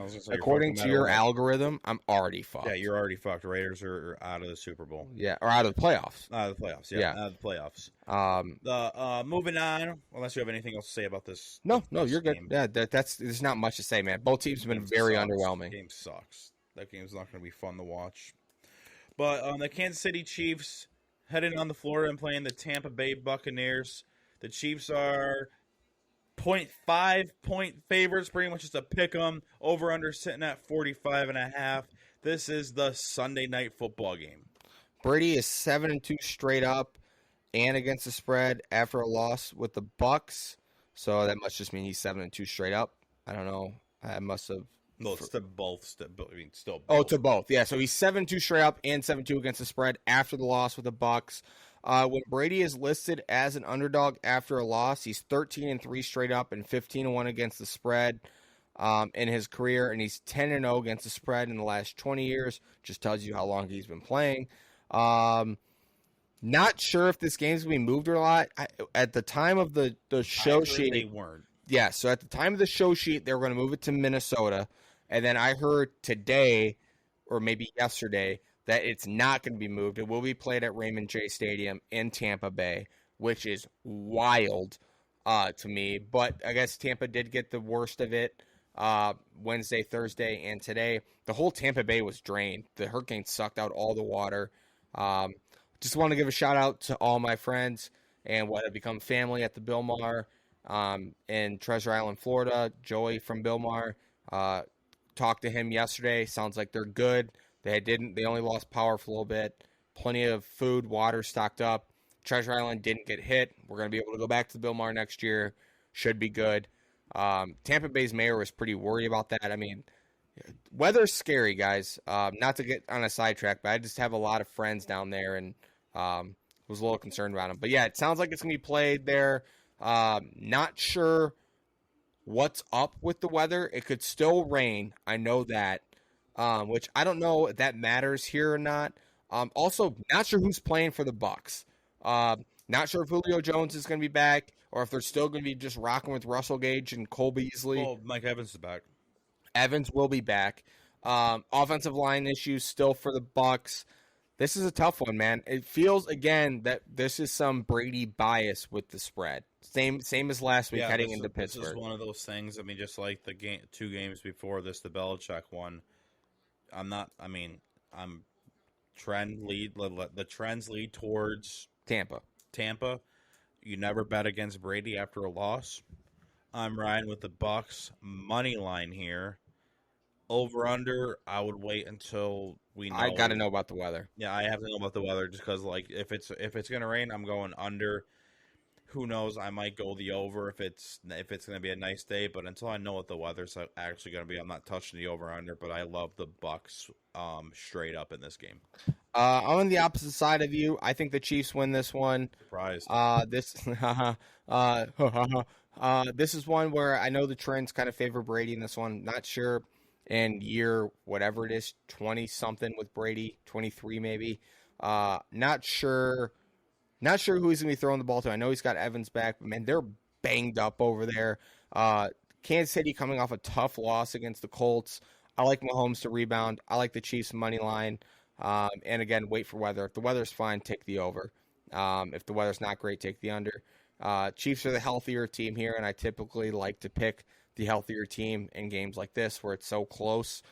algorithm, I'm already fucked. Yeah, you're already fucked. Raiders are out of the Super Bowl. Yeah, or out of the playoffs. Out of the playoffs. Yeah. Out of the playoffs. Moving on. Unless you have anything else to say about this. No, you're good. Game. Yeah, there's not much to say, man. Both teams have been very underwhelming. The game sucks. That game's not going to be fun to watch. But the Kansas City Chiefs heading on to Florida and playing the Tampa Bay Buccaneers. The Chiefs are 0.5 point favorites, pretty much just a pick 'em. Over under sitting at 45.5. This is the Sunday night football game. Brady is 7-2 straight up and against the spread after a loss with the Bucks. So that must just mean he's 7-2 straight up. I don't know. I must have. No, it's to both. Still both. Oh, to both. Yeah, so he's 7-2 straight up and 7-2 against the spread after the loss with the Bucks. When Brady is listed as an underdog after a loss, he's 13-3 straight up and 15-1 against the spread in his career, and he's 10-0 against the spread in the last 20 years. Just tells you how long he's been playing. Not sure if this game's going to be moved or not. At the time of the show sheet, they weren't. Yeah, so at the time of the show sheet, they were going to move it to Minnesota, and then I heard today, or maybe yesterday, that it's not going to be moved. It will be played at Raymond J. Stadium in Tampa Bay, which is wild to me. But I guess Tampa did get the worst of it Wednesday, Thursday, and today. The whole Tampa Bay was drained. The hurricane sucked out all the water. Just want to give a shout-out to all my friends and what have become family at the Bilmar in Treasure Island, Florida. Joey from Bilmar. Talked to him yesterday. Sounds like they're good. They only lost power for a little bit. Plenty of food, water stocked up. Treasure Island didn't get hit. We're going to be able to go back to the Bilmar next year. Should be good. Tampa Bay's mayor was pretty worried about that. I mean, weather's scary, guys. Not to get on a sidetrack, but I just have a lot of friends down there and was a little concerned about them. But yeah, it sounds like it's going to be played there. Not sure what's up with the weather. It could still rain. I know that. Which I don't know if that matters here or not. Also, not sure who's playing for the Bucks. Not sure if Julio Jones is going to be back or if they're still going to be just rocking with Russell Gage and Cole Beasley. Oh, Mike Evans is back. Evans will be back. Offensive line issues still for the Bucks. This is a tough one, man. It feels again that this is some Brady bias with the spread. Same as last week heading into Pittsburgh. This is one of those things. I mean, just like the 2 games before this, the Belichick one. The trends lead towards Tampa. You never bet against Brady after a loss. I'm riding with the Bucks money line here. Over under, I would wait until we I got to know. know about the weather. Yeah, I have to know about the weather just because, like, if it's gonna rain, I'm going under. Who knows? I might go the over if it's gonna be a nice day. But until I know what the weather's actually gonna be, I'm not touching the over under. But I love the Bucks straight up in this game. I'm on the opposite side of you. I think the Chiefs win this one. Surprised. This this is one where I know the trends kind of favor Brady in this one. Not sure in year whatever it is, 20 something with Brady, 23 maybe. Not sure who he's gonna be throwing the ball to. I know he's got Evans back, but man, they're banged up over there. Kansas City coming off a tough loss against the Colts. I like Mahomes to rebound. I like the Chiefs money line. And again, wait for weather. If the weather's fine, take the over. If the weather's not great, take the under. Chiefs are the healthier team here, and I typically like to pick the healthier team in games like this where it's so close.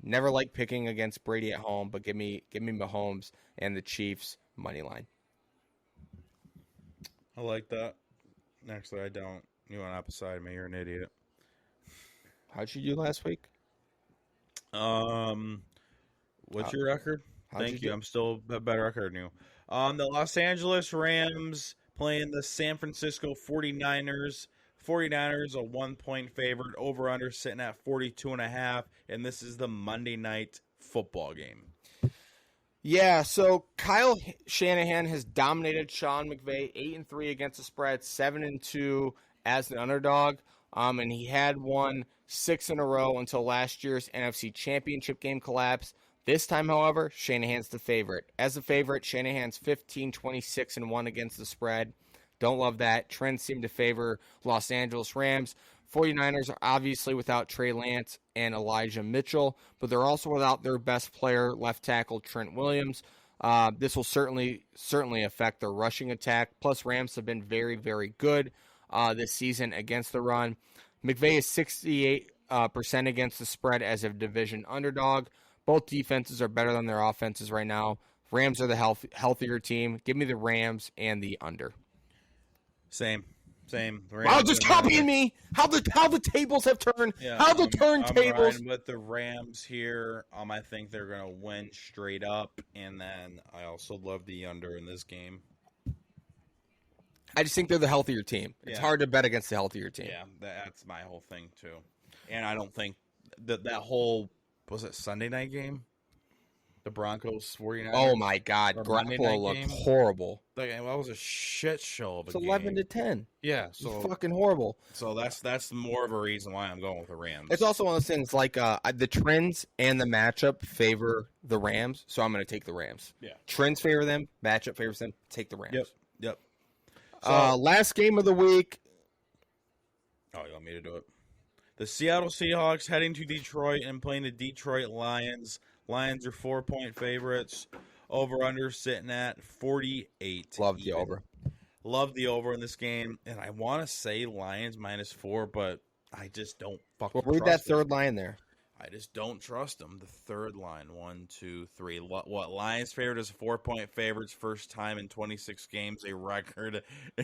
Never like picking against Brady at home, but give me Mahomes and the Chiefs money line. I like that. Actually, I don't. You went up beside me. You're an idiot. How'd you do last week? What's your record? Thank you. I'm still a better record than you. The Los Angeles Rams playing the San Francisco 49ers. 49ers a 1-point favorite. Over under sitting at 42.5. And this is the Monday night football game. Yeah, so Kyle Shanahan has dominated Sean McVay 8-3 against the spread, 7-2 as an underdog. And he had won 6 in a row until last year's NFC Championship game collapse. This time, however, Shanahan's the favorite. As a favorite, Shanahan's 15-26-1 against the spread. Don't love that. Trends seem to favor Los Angeles Rams. 49ers are obviously without Trey Lance and Elijah Mitchell, but they're also without their best player, left tackle Trent Williams. This will certainly affect their rushing attack. Plus, Rams have been very, very good this season against the run. McVay is 68% against the spread as a division underdog. Both defenses are better than their offenses right now. Rams are the healthier team. Give me the Rams and the under. Same. Wow, just copying me. How the tables have turned. Yeah, how the turntables. I'm with the Rams here. I think they're gonna win straight up, and then I also love the under in this game. I just think they're the healthier team. It's hard to bet against the healthier team. Yeah, that's my whole thing too. And I don't think that whole was it Sunday night game, the Broncos 49ers. Oh my God, Garoppolo looked horrible. That was a shit show of a game. It's 11-10. Yeah, so it's fucking horrible. So that's more of a reason why I'm going with the Rams. It's also one of those things like the trends and the matchup favor the Rams, so I'm going to take the Rams. Yeah, trends favor them, matchup favors them. Take the Rams. Yep. So, last game of the week. Oh, you want me to do it? The Seattle Seahawks heading to Detroit and playing the Detroit Lions. Lions are 4-point favorites. Over-under sitting at 48. Love the over. Love the over in this game. And I want to say Lions -4, but I just don't fucking read trust that them. third line there. I just don't trust them. The third line, 1, 2, 3. What Lions favored as 4-point favorites, first time in 26 games, a record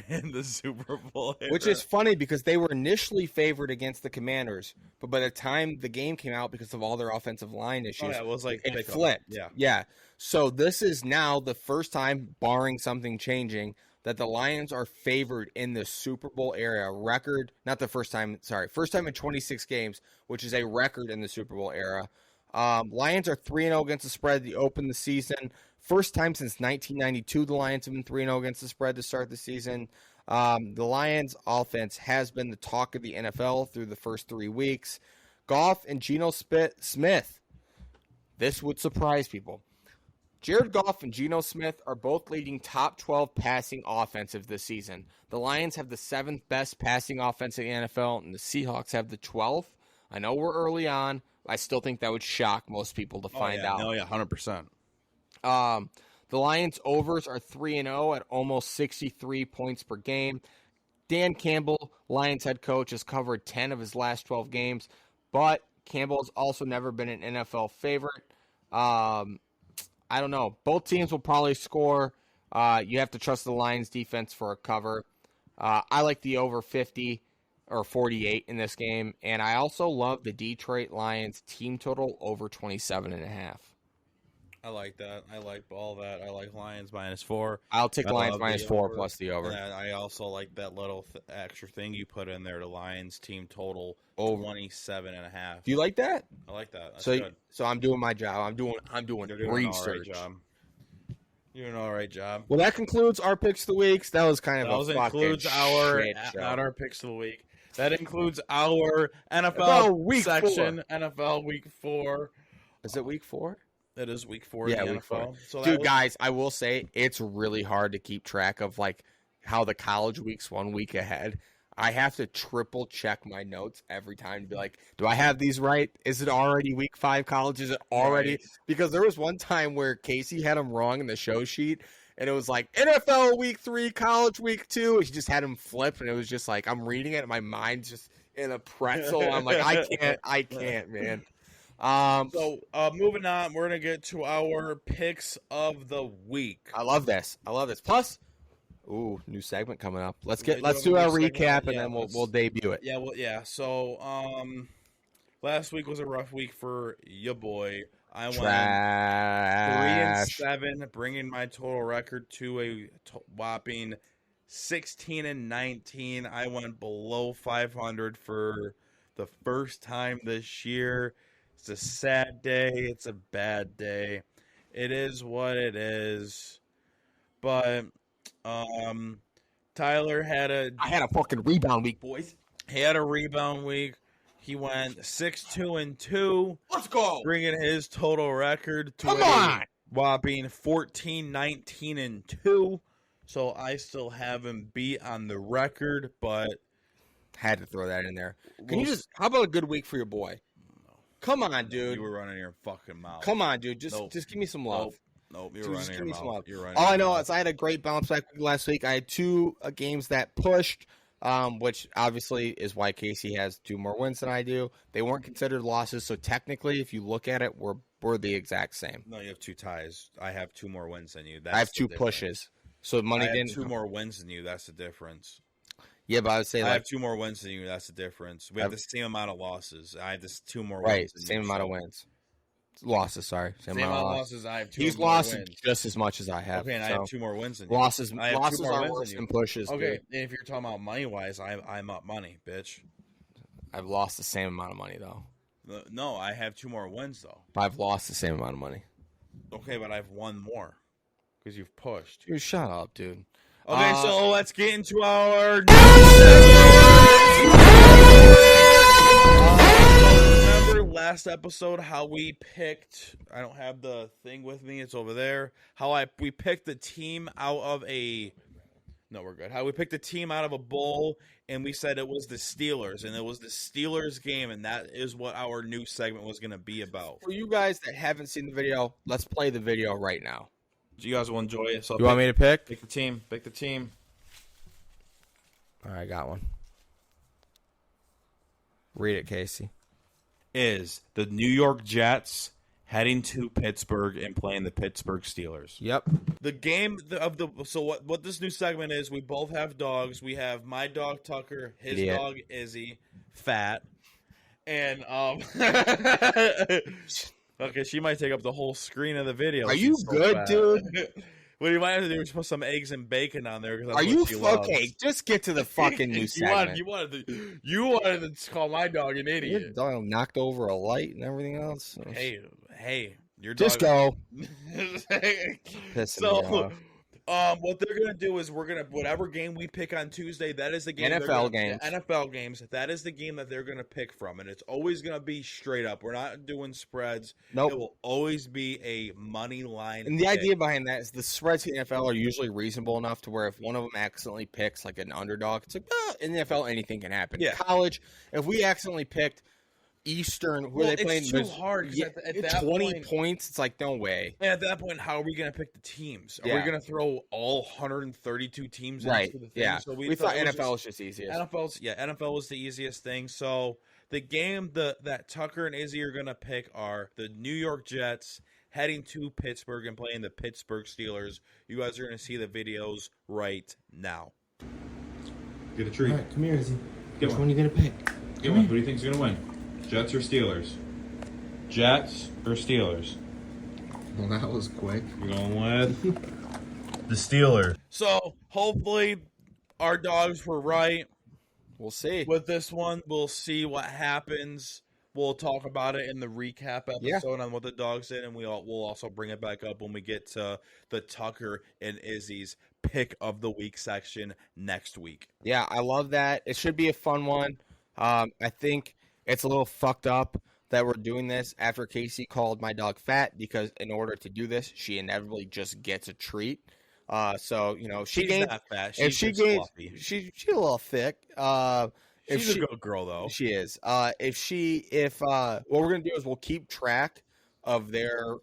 in the Super Bowl era. Which is funny because they were initially favored against the Commanders, but by the time the game came out, because of all their offensive line issues, it was like it flipped. Yeah. So this is now the first time, barring something changing, that the Lions are favored in the Super Bowl era. Record, not the first time in 26 games, which is a record in the Super Bowl era. Lions are 3-0 against the spread to open the season. First time since 1992 the Lions have been 3-0 against the spread to start the season. The Lions offense has been the talk of the NFL through the first 3 weeks. Goff and Geno Smith. This would surprise people. Jared Goff and Geno Smith are both leading top 12 passing offensive this season. The Lions have the 7th best passing offense in the NFL, and the Seahawks have the 12th. I know we're early on. I still think that would shock most people to find out. No, 100%. The Lions' overs are 3-0 at almost 63 points per game. Dan Campbell, Lions head coach, has covered 10 of his last 12 games, but Campbell has also never been an NFL favorite. I don't know. Both teams will probably score. You have to trust the Lions defense for a cover. I like the over 50. or 48 in this game. And I also love the Detroit Lions team total over 27.5. I like that. I like all that. I like Lions -4. I'll take I Lions love the -4 over. plus the over. And I also like that little extra thing you put in there. The Lions team total Over 27.5. Do you like that? I like that. That's So good. So I'm doing my job. I'm doing You're doing research. All right job. You're doing an all right job. Well, that concludes our picks of the week. That was kind of That a includes fucking our shit show. not our picks of the week. That includes our NFL NFL week section. 4. NFL week 4. Is it week 4? It is week 4. Yeah, in the week NFL. 4. So Dude, guys, I will say it's really hard to keep track of like how the college week's 1 week ahead. I have to triple check my notes every time to be like, do I have these right? Is it already week 5 college? Is it already? Right. Because there was one time where Casey had them wrong in the show sheet, and it was like NFL week 3, college week 2. He just had them flip, and it was just like I'm reading it, and my mind's just in a pretzel. I'm like, I can't, man. So moving on, we're gonna get to our picks of the week. I love this. Plus, ooh, new segment coming up. Let's do a our new segment. recap, and Yeah, then we'll debut it. Yeah, well, yeah. So last week was a rough week for your boy. I went Trash. 3-7, bringing my total record to a whopping 16-19. I went below 500 for the first time this year. It's a sad day. It's a bad day. It is what it is. But Tyler I had a fucking rebound week, boys. He had a rebound week. He went 6-2-2. Let's go. Bringing his total record to a whopping 14-19-2. So I still have him beat on the record, but had to throw that in there. How about a good week for your boy? Come on, dude. You were running your fucking mouth. Come on, dude. Just give me some love. Nope, you're running your mouth. All I know is I had a great bounce back last week. I had 2 games that pushed, which obviously is why Casey has 2 more wins than I do. They weren't considered losses, so technically, if you look at it, we're the exact same. No, you have 2 ties. I have 2 more wins than you. I have 2 pushes, so money didn't. I have 2 more wins than you. That's the difference. Yeah, but I would say I have 2 more wins than you. That's the difference. We have the same amount of losses. I have 2 more wins. Right, same amount of wins. Losses, sorry. Same amount of losses. I have 2 He's more lost wins. just as much as I have. Okay, and I have 2 more wins than you. Losses I have 2 more are wins worse than than you. pushes. Okay, Dude. and if you're talking about money-wise, I'm up money, bitch. I've lost the same amount of money, though. No, I have 2 more wins, though. But I've lost the same amount of money. Okay, but I've won more because you've pushed. Dude, shut up, dude. Okay, so let's get into our remember last episode how we picked, I don't have the thing with me, it's over there, we picked the team out of a, no, we're good, how we picked the team out of a bowl, and we said it was the Steelers, and it was the Steelers game, and that is what our new segment was going to be about. For you guys that haven't seen the video, let's play the video right now. You guys will enjoy it. So you want me to pick? Pick the team. Pick the team. All right, got one. Read it, Casey. Is the New York Jets heading to Pittsburgh and playing the Pittsburgh Steelers? Yep. The game so what this new segment is, we both have dogs. We have my dog Tucker, his dog Izzy, fat, and okay, she might take up the whole screen of the video. Are you good, dude? What you might have to do is put some eggs and bacon on there. Are you okay? Just get to the fucking new segment. You wanted to call my dog an idiot. Your dog knocked over a light and everything else. Hey, your dog. Just go. So, what they're gonna do is whatever game we pick on Tuesday, that is the game. NFL games. NFL games. That is the game that they're gonna pick from, and it's always gonna be straight up. We're not doing spreads. Nope. It will always be a money line. And the idea behind that is the spreads in the NFL are usually reasonable enough to where if one of them accidentally picks like an underdog, it's like in the NFL anything can happen. Yeah. College, if we accidentally picked Eastern, where they playing, it's too hard. Yeah, at that 20 point, points. It's like no way. And at that point, how are we going to pick the teams? Are we going to throw all 132 teams into the thing? Yeah. So we thought NFL was just easiest. NFL was the easiest thing. So the game that Tucker and Izzy are going to pick are the New York Jets heading to Pittsburgh and playing the Pittsburgh Steelers. You guys are going to see the videos right now. Get a treat. All right, come here, Izzy. Which one are you going to pick? Get one. Who do you think's gonna win? Jets or Steelers? Jets or Steelers? Well, that was quick. We're going with the Steelers. So hopefully our dogs were right We'll see. with this one. We'll see what happens. We'll talk about it in the recap episode on what the dogs did, and we'll also bring it back up when we get to the Tucker and Izzy's pick of the week section next week. Yeah, I love that. It should be a fun one. I think it's a little fucked up that we're doing this after Casey called my dog fat, because in order to do this, she inevitably just gets a treat. So she She's gains. not fat. If She's she just gains, fluffy. she's a little thick. If She's she, a good girl though. She is. What we're gonna do is we'll keep track of their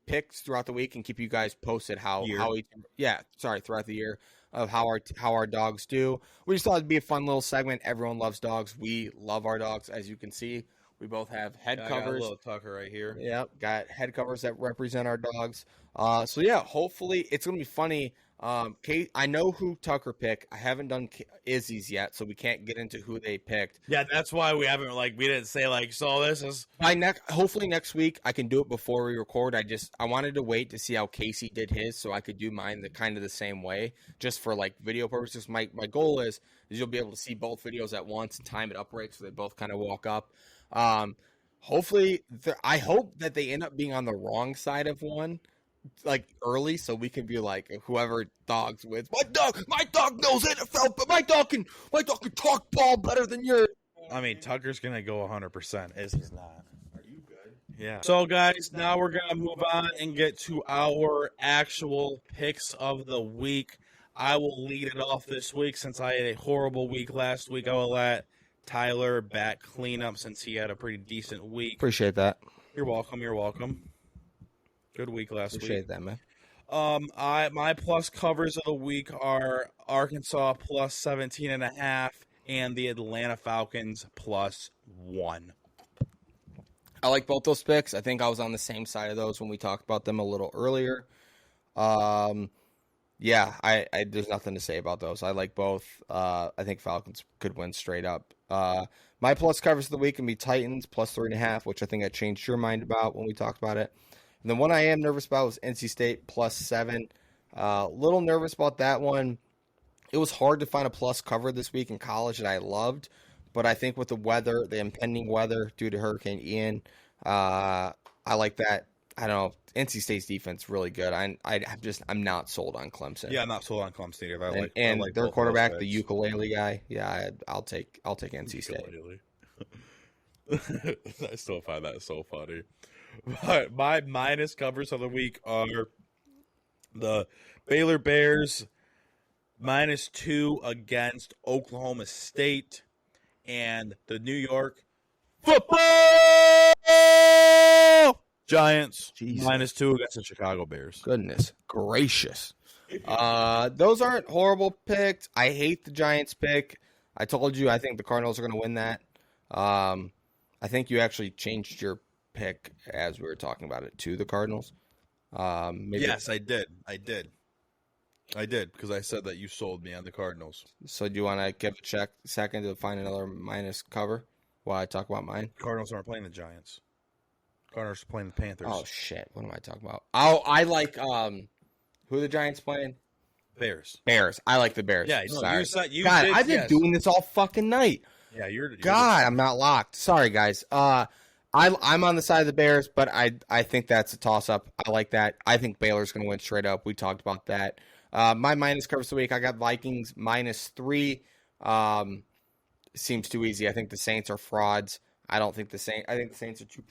picks throughout the week and keep you guys posted throughout the year of how our dogs do. We just thought it'd be a fun little segment. Everyone loves dogs. We love our dogs, as you can see. We both have head I got a covers. little Tucker right here. Yep, got head covers that represent our dogs. Hopefully it's gonna be funny. Kate, I know who Tucker picked. I haven't done Izzy's yet, so we can't get into who they picked. Yeah, that's why we haven't we didn't say so this is Hopefully next week I can do it before we record. I wanted to wait to see how Casey did his, so I could do mine the same way, just for video purposes. My goal is you'll be able to see both videos at once and time it up right, so they both kind of walk up. Hopefully, I hope that they end up being on the wrong side of one, early, so we can be whoever dogs wins. My dog knows NFL, but my dog can talk ball better than yours. I mean, Tucker's gonna go 100%. Izzy's not. Are you good? Yeah. So guys, now we're gonna move on and get to our actual picks of the week. I will lead it off this week since I had a horrible week last week. I will let Tyler back clean up since he had a pretty decent week. Appreciate that. You're welcome. You're welcome. Good week last week. Appreciate that, man. My plus covers of the week are Arkansas plus 17.5 and the Atlanta Falcons plus 1. I like both those picks. I think I was on the same side of those when we talked about them a little earlier. There's nothing to say about those. I like both. I think Falcons could win straight up. My plus covers of the week can be Titans plus 3.5, which I think I changed your mind about when we talked about it. And the one I am nervous about was NC State plus 7. Little nervous about that one. It was hard to find a plus cover this week in college that I loved, but I think with the weather, the impending weather due to Hurricane Ian, I like that. I don't know. NC State's defense really good. I'm not sold on Clemson. Yeah, I'm not sold on Clemson either. I like their quarterback, the ukulele guy. Yeah, I'll take NC State. I still find that so funny. But my minus covers of the week are the Baylor Bears -2 against Oklahoma State and the New York Football Giants Jesus. -2 against the Chicago Bears. Goodness gracious. Those aren't horrible picks. I hate the Giants pick. I told you I think the Cardinals are going to win that. I think you actually changed your pick as we were talking about it to the Cardinals. Yes, I did because I said that you sold me on the Cardinals. So do you want to give a second to find another minus cover while I talk about mine? Cardinals aren't playing the Giants. Cardinals are playing the Panthers. Oh shit! What am I talking about? Oh, I like who are the Giants playing? Bears. I like the Bears. Yeah, sorry. God, I've been doing this all fucking night. Yeah, I'm not locked. Sorry, guys. I'm on the side of the Bears, but I think that's a toss-up. I like that. I think Baylor's going to win straight up. We talked about that. My minus covers the week, I got Vikings -3. Seems too easy. I think the Saints are frauds. I think the Saints are too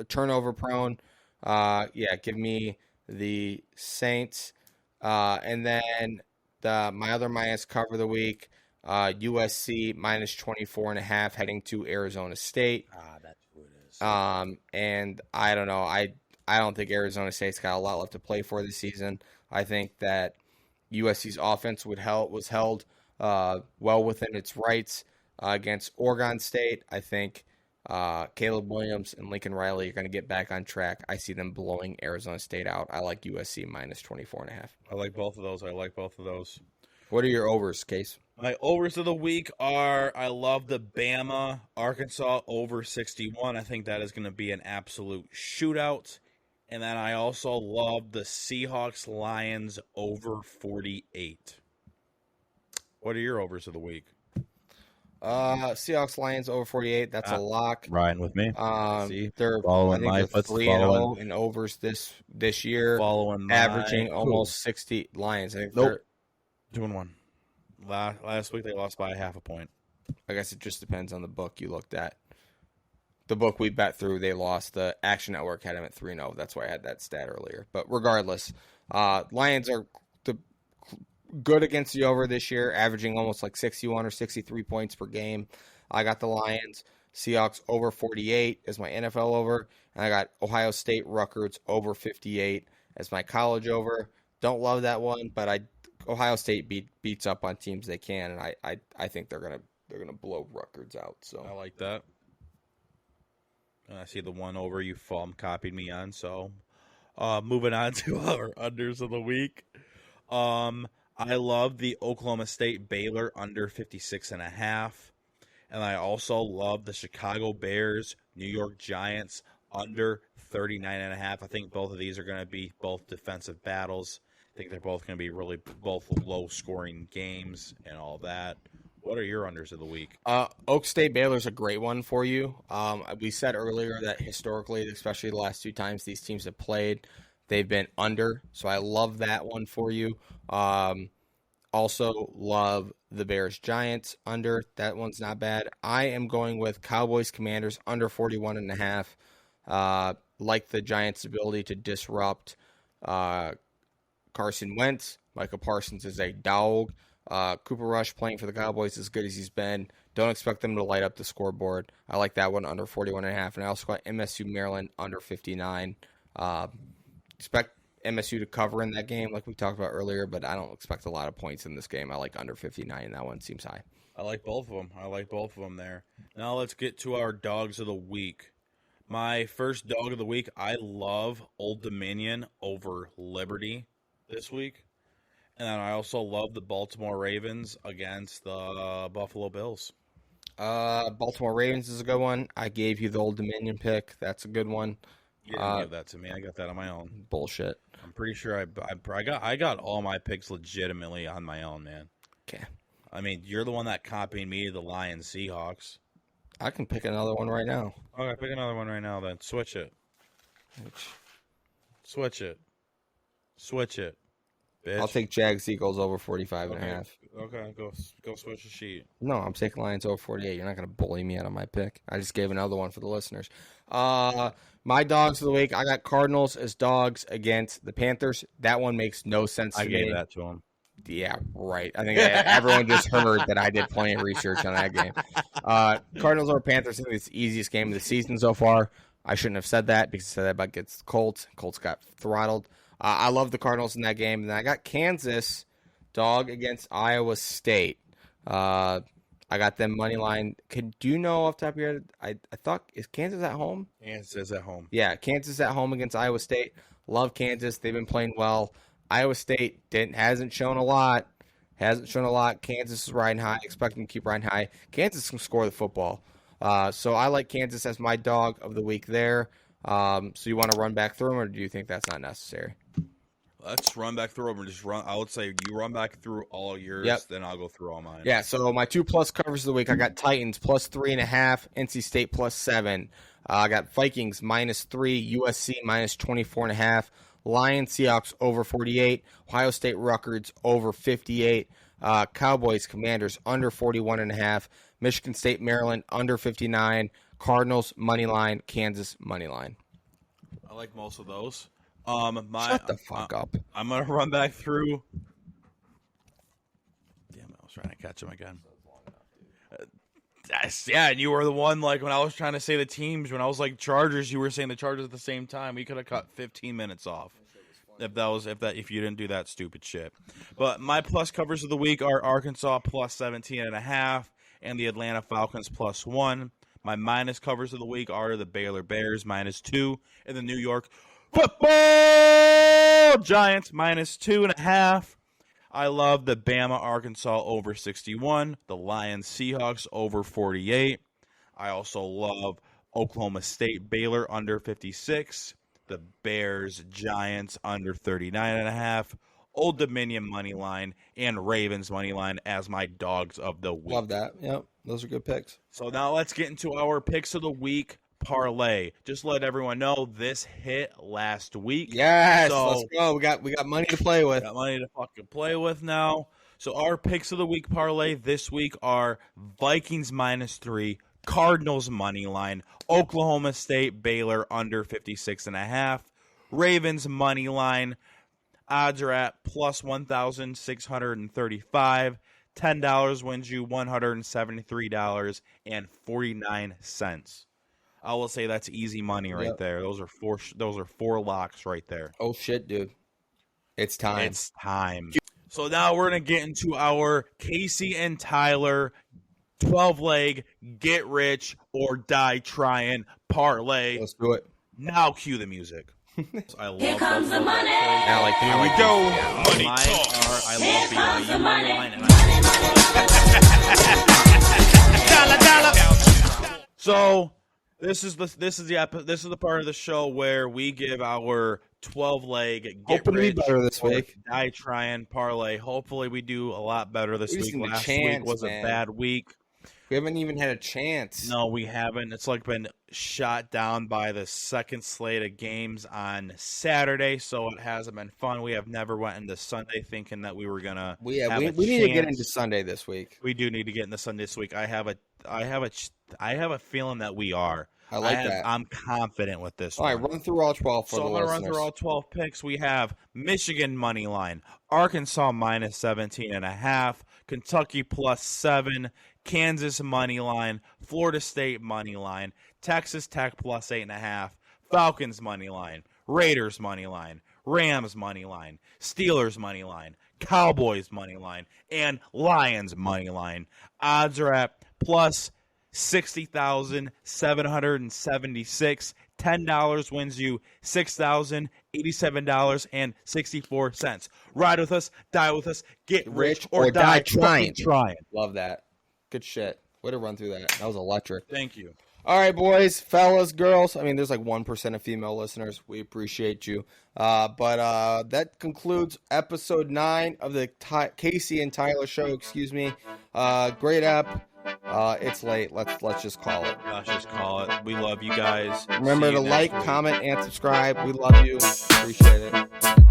turnover prone. Give me the Saints. And then my other minus cover of the week, USC -24.5 heading to Arizona State. That's who it is. And I don't know. I don't think Arizona State's got a lot left to play for this season. I think that USC's offense was held well within its rights against Oregon State. I think Caleb Williams and Lincoln Riley are going to get back on track. I see them blowing Arizona State out. I like USC -24.5. I like both of those. What are your overs, Case? My overs of the week are, I love the Bama Arkansas over 61. I think that is going to be an absolute shootout. And then I also love the Seahawks Lions over 48. What are your overs of the week? Seahawks Lions over 48. That's a lock. Riding with me. They're Following my 3-0 in overs this year, averaging almost 60 Lions. I think they're 2-1. Last week they lost by half a point. I guess it just depends on the book you looked at. The book we bet through, they lost. The Action Network had them at 3-0. That's why I had that stat earlier. But regardless, Lions are good against the over this year, averaging almost like 61 or 63 points per game. I got the Lions. Seahawks over 48 as my NFL over. And I got Ohio State Rutgers over 58 as my college over. Don't love that one, but Ohio State beats up on teams they can, and I think they're gonna blow Rutgers out. So I like that. And I see the one over you copied me on. So moving on to our unders of the week. I love the Oklahoma State Baylor under 56.5. And I also love the Chicago Bears New York Giants under 39.5. I think both of these are going to be both defensive battles. I think they're both going to be really both low-scoring games and all that. What are your unders of the week? Oak State Baylor's a great one for you. We said earlier that historically, especially the last two times these teams have played, they've been under. So I love that one for you. Also love the Bears Giants under. That one's not bad. I am going with Cowboys Commanders under 41.5. Like the Giants' ability to disrupt Carson Wentz. Michael Parsons is a dog. Cooper Rush playing for the Cowboys as good as he's been. Don't expect them to light up the scoreboard. I like that one under 41.5. And I also got MSU Maryland under 59. Expect MSU to cover in that game like we talked about earlier, but I don't expect a lot of points in this game. I like under 59. That one seems high. I like both of them there. Now let's get to our dogs of the week. My first dog of the week, I love Old Dominion over Liberty this week. And then I also love the Baltimore Ravens against the Buffalo Bills. Baltimore Ravens is a good one. I gave you the Old Dominion pick. That's a good one. You didn't give that to me. I got that on my own. Bullshit. I'm pretty sure I got all my picks legitimately on my own, man. Okay. I mean, you're the one that copied me the Lions Seahawks. I can pick another one right now. Okay, pick another one right now then. Switch it. Switch it. Bitch. I'll take Jags Eagles over 45.5. Okay, go switch the sheet. No, I'm taking Lions over 48. You're not going to bully me out of my pick. I just gave another one for the listeners. My dogs of the week, I got Cardinals as dogs against the Panthers. That one makes no sense to me. I gave that to them. Yeah, right. I think everyone just heard that I did plenty of research on that game. Cardinals over Panthers, I think it's the easiest game of the season so far. I shouldn't have said that because I said that about gets Colts. Colts got throttled. I love the Cardinals in that game. And then I got Kansas dog against Iowa State. I got them money line. Do you know off the top of your head? I thought, is Kansas at home? Kansas is at home. Yeah, Kansas at home against Iowa State. Love Kansas. They've been playing well. Iowa State hasn't shown a lot. Kansas is riding high. Expect them to keep riding high. Kansas can score the football. So I like Kansas as my dog of the week there. So you want to run back through them, or do you think that's not necessary? Let's run back through them and just run. I would say you run back through all yours, then I'll go through all mine. Yeah, so my 2+ covers of the week, I got Titans plus 3.5, NC State plus 7. I got Vikings -3, USC minus 24.5, Lions Seahawks over 48, Ohio State Rutgers over 58, Cowboys Commanders under 41.5, Michigan State Maryland under 59, Cardinals money line, Kansas money line. I like most of those. Shut the fuck up. I'm gonna run back through. Damn it! I was trying to catch him again. Yeah, and you were the one, like, when I was trying to say the teams, when I was like Chargers, you were saying the Chargers at the same time. We could have cut 15 minutes off if you didn't do that stupid shit. But my plus covers of the week are Arkansas plus 17.5 and the Atlanta Falcons plus 1. My minus covers of the week are the Baylor Bears -2 and the New York Football Giants -2.5. I love the Bama Arkansas over 61, the Lions Seahawks over 48. I also love Oklahoma State Baylor under 56, the Bears Giants under 39.5, Old Dominion money line, and Ravens money line as my dogs of the week. Love that. Yep, those are good picks. So now let's get into our picks of the week parlay. Just let everyone know this hit last week. Yes, So, let's go. We got money to play with. got money to fucking play with now. So our picks of the week parlay this week are Vikings -3, Cardinals money line, Oklahoma State Baylor under 56.5, Ravens money line. Odds are at plus 1,635. $10 wins you $173.49. I will say that's easy money right there. Those are four locks right there. Oh shit, dude! It's time. It's time. So now we're gonna get into our Casey and Tyler 12-leg get rich or die trying parlay. Let's do it. Now cue the music. I love Here comes the money. Now, like, Here we go. Money Mine talk. are, I love BYU money line. And so this is the part of the show where we give our 12-leg get Hoping to be rich better this or week. die trying parlay. Hopefully we do a lot better this We just week. need a Last chance, week was man. a bad week. We haven't even had a chance. No, we haven't. It's like been shot down by the second slate of games on Saturday, so it hasn't been fun. We have never went into Sunday thinking that we were gonna. We have a need to get chance. into Sunday this week. We do need to get into Sunday this week. I have a feeling that we are. I like that. I'm confident with this. All right, one. run through all 12 for So the I'm going to run listeners. through all 12 picks. We have Michigan money line, Arkansas -17.5, Kentucky +7, Kansas money line, Florida State money line, Texas Tech +8.5, Falcons money line, Raiders money line, Rams money line, Steelers money line, Cowboys money line, and Lions money line. Odds are at plus 60,776. $10 wins you $6,087.64. Ride with us, die with us, get rich or die trying. Love that. Good shit. Way to run through that. That was electric. Thank you. All right, boys, fellas, girls. I mean, there's like 1% of female listeners. We appreciate you. But that concludes episode 9 of the Casey and Tyler show. Excuse me. Great app. It's late. Let's just call it. Let's just call it. We love you guys. Remember See you to next like, week. comment, and subscribe. We love you. Appreciate it.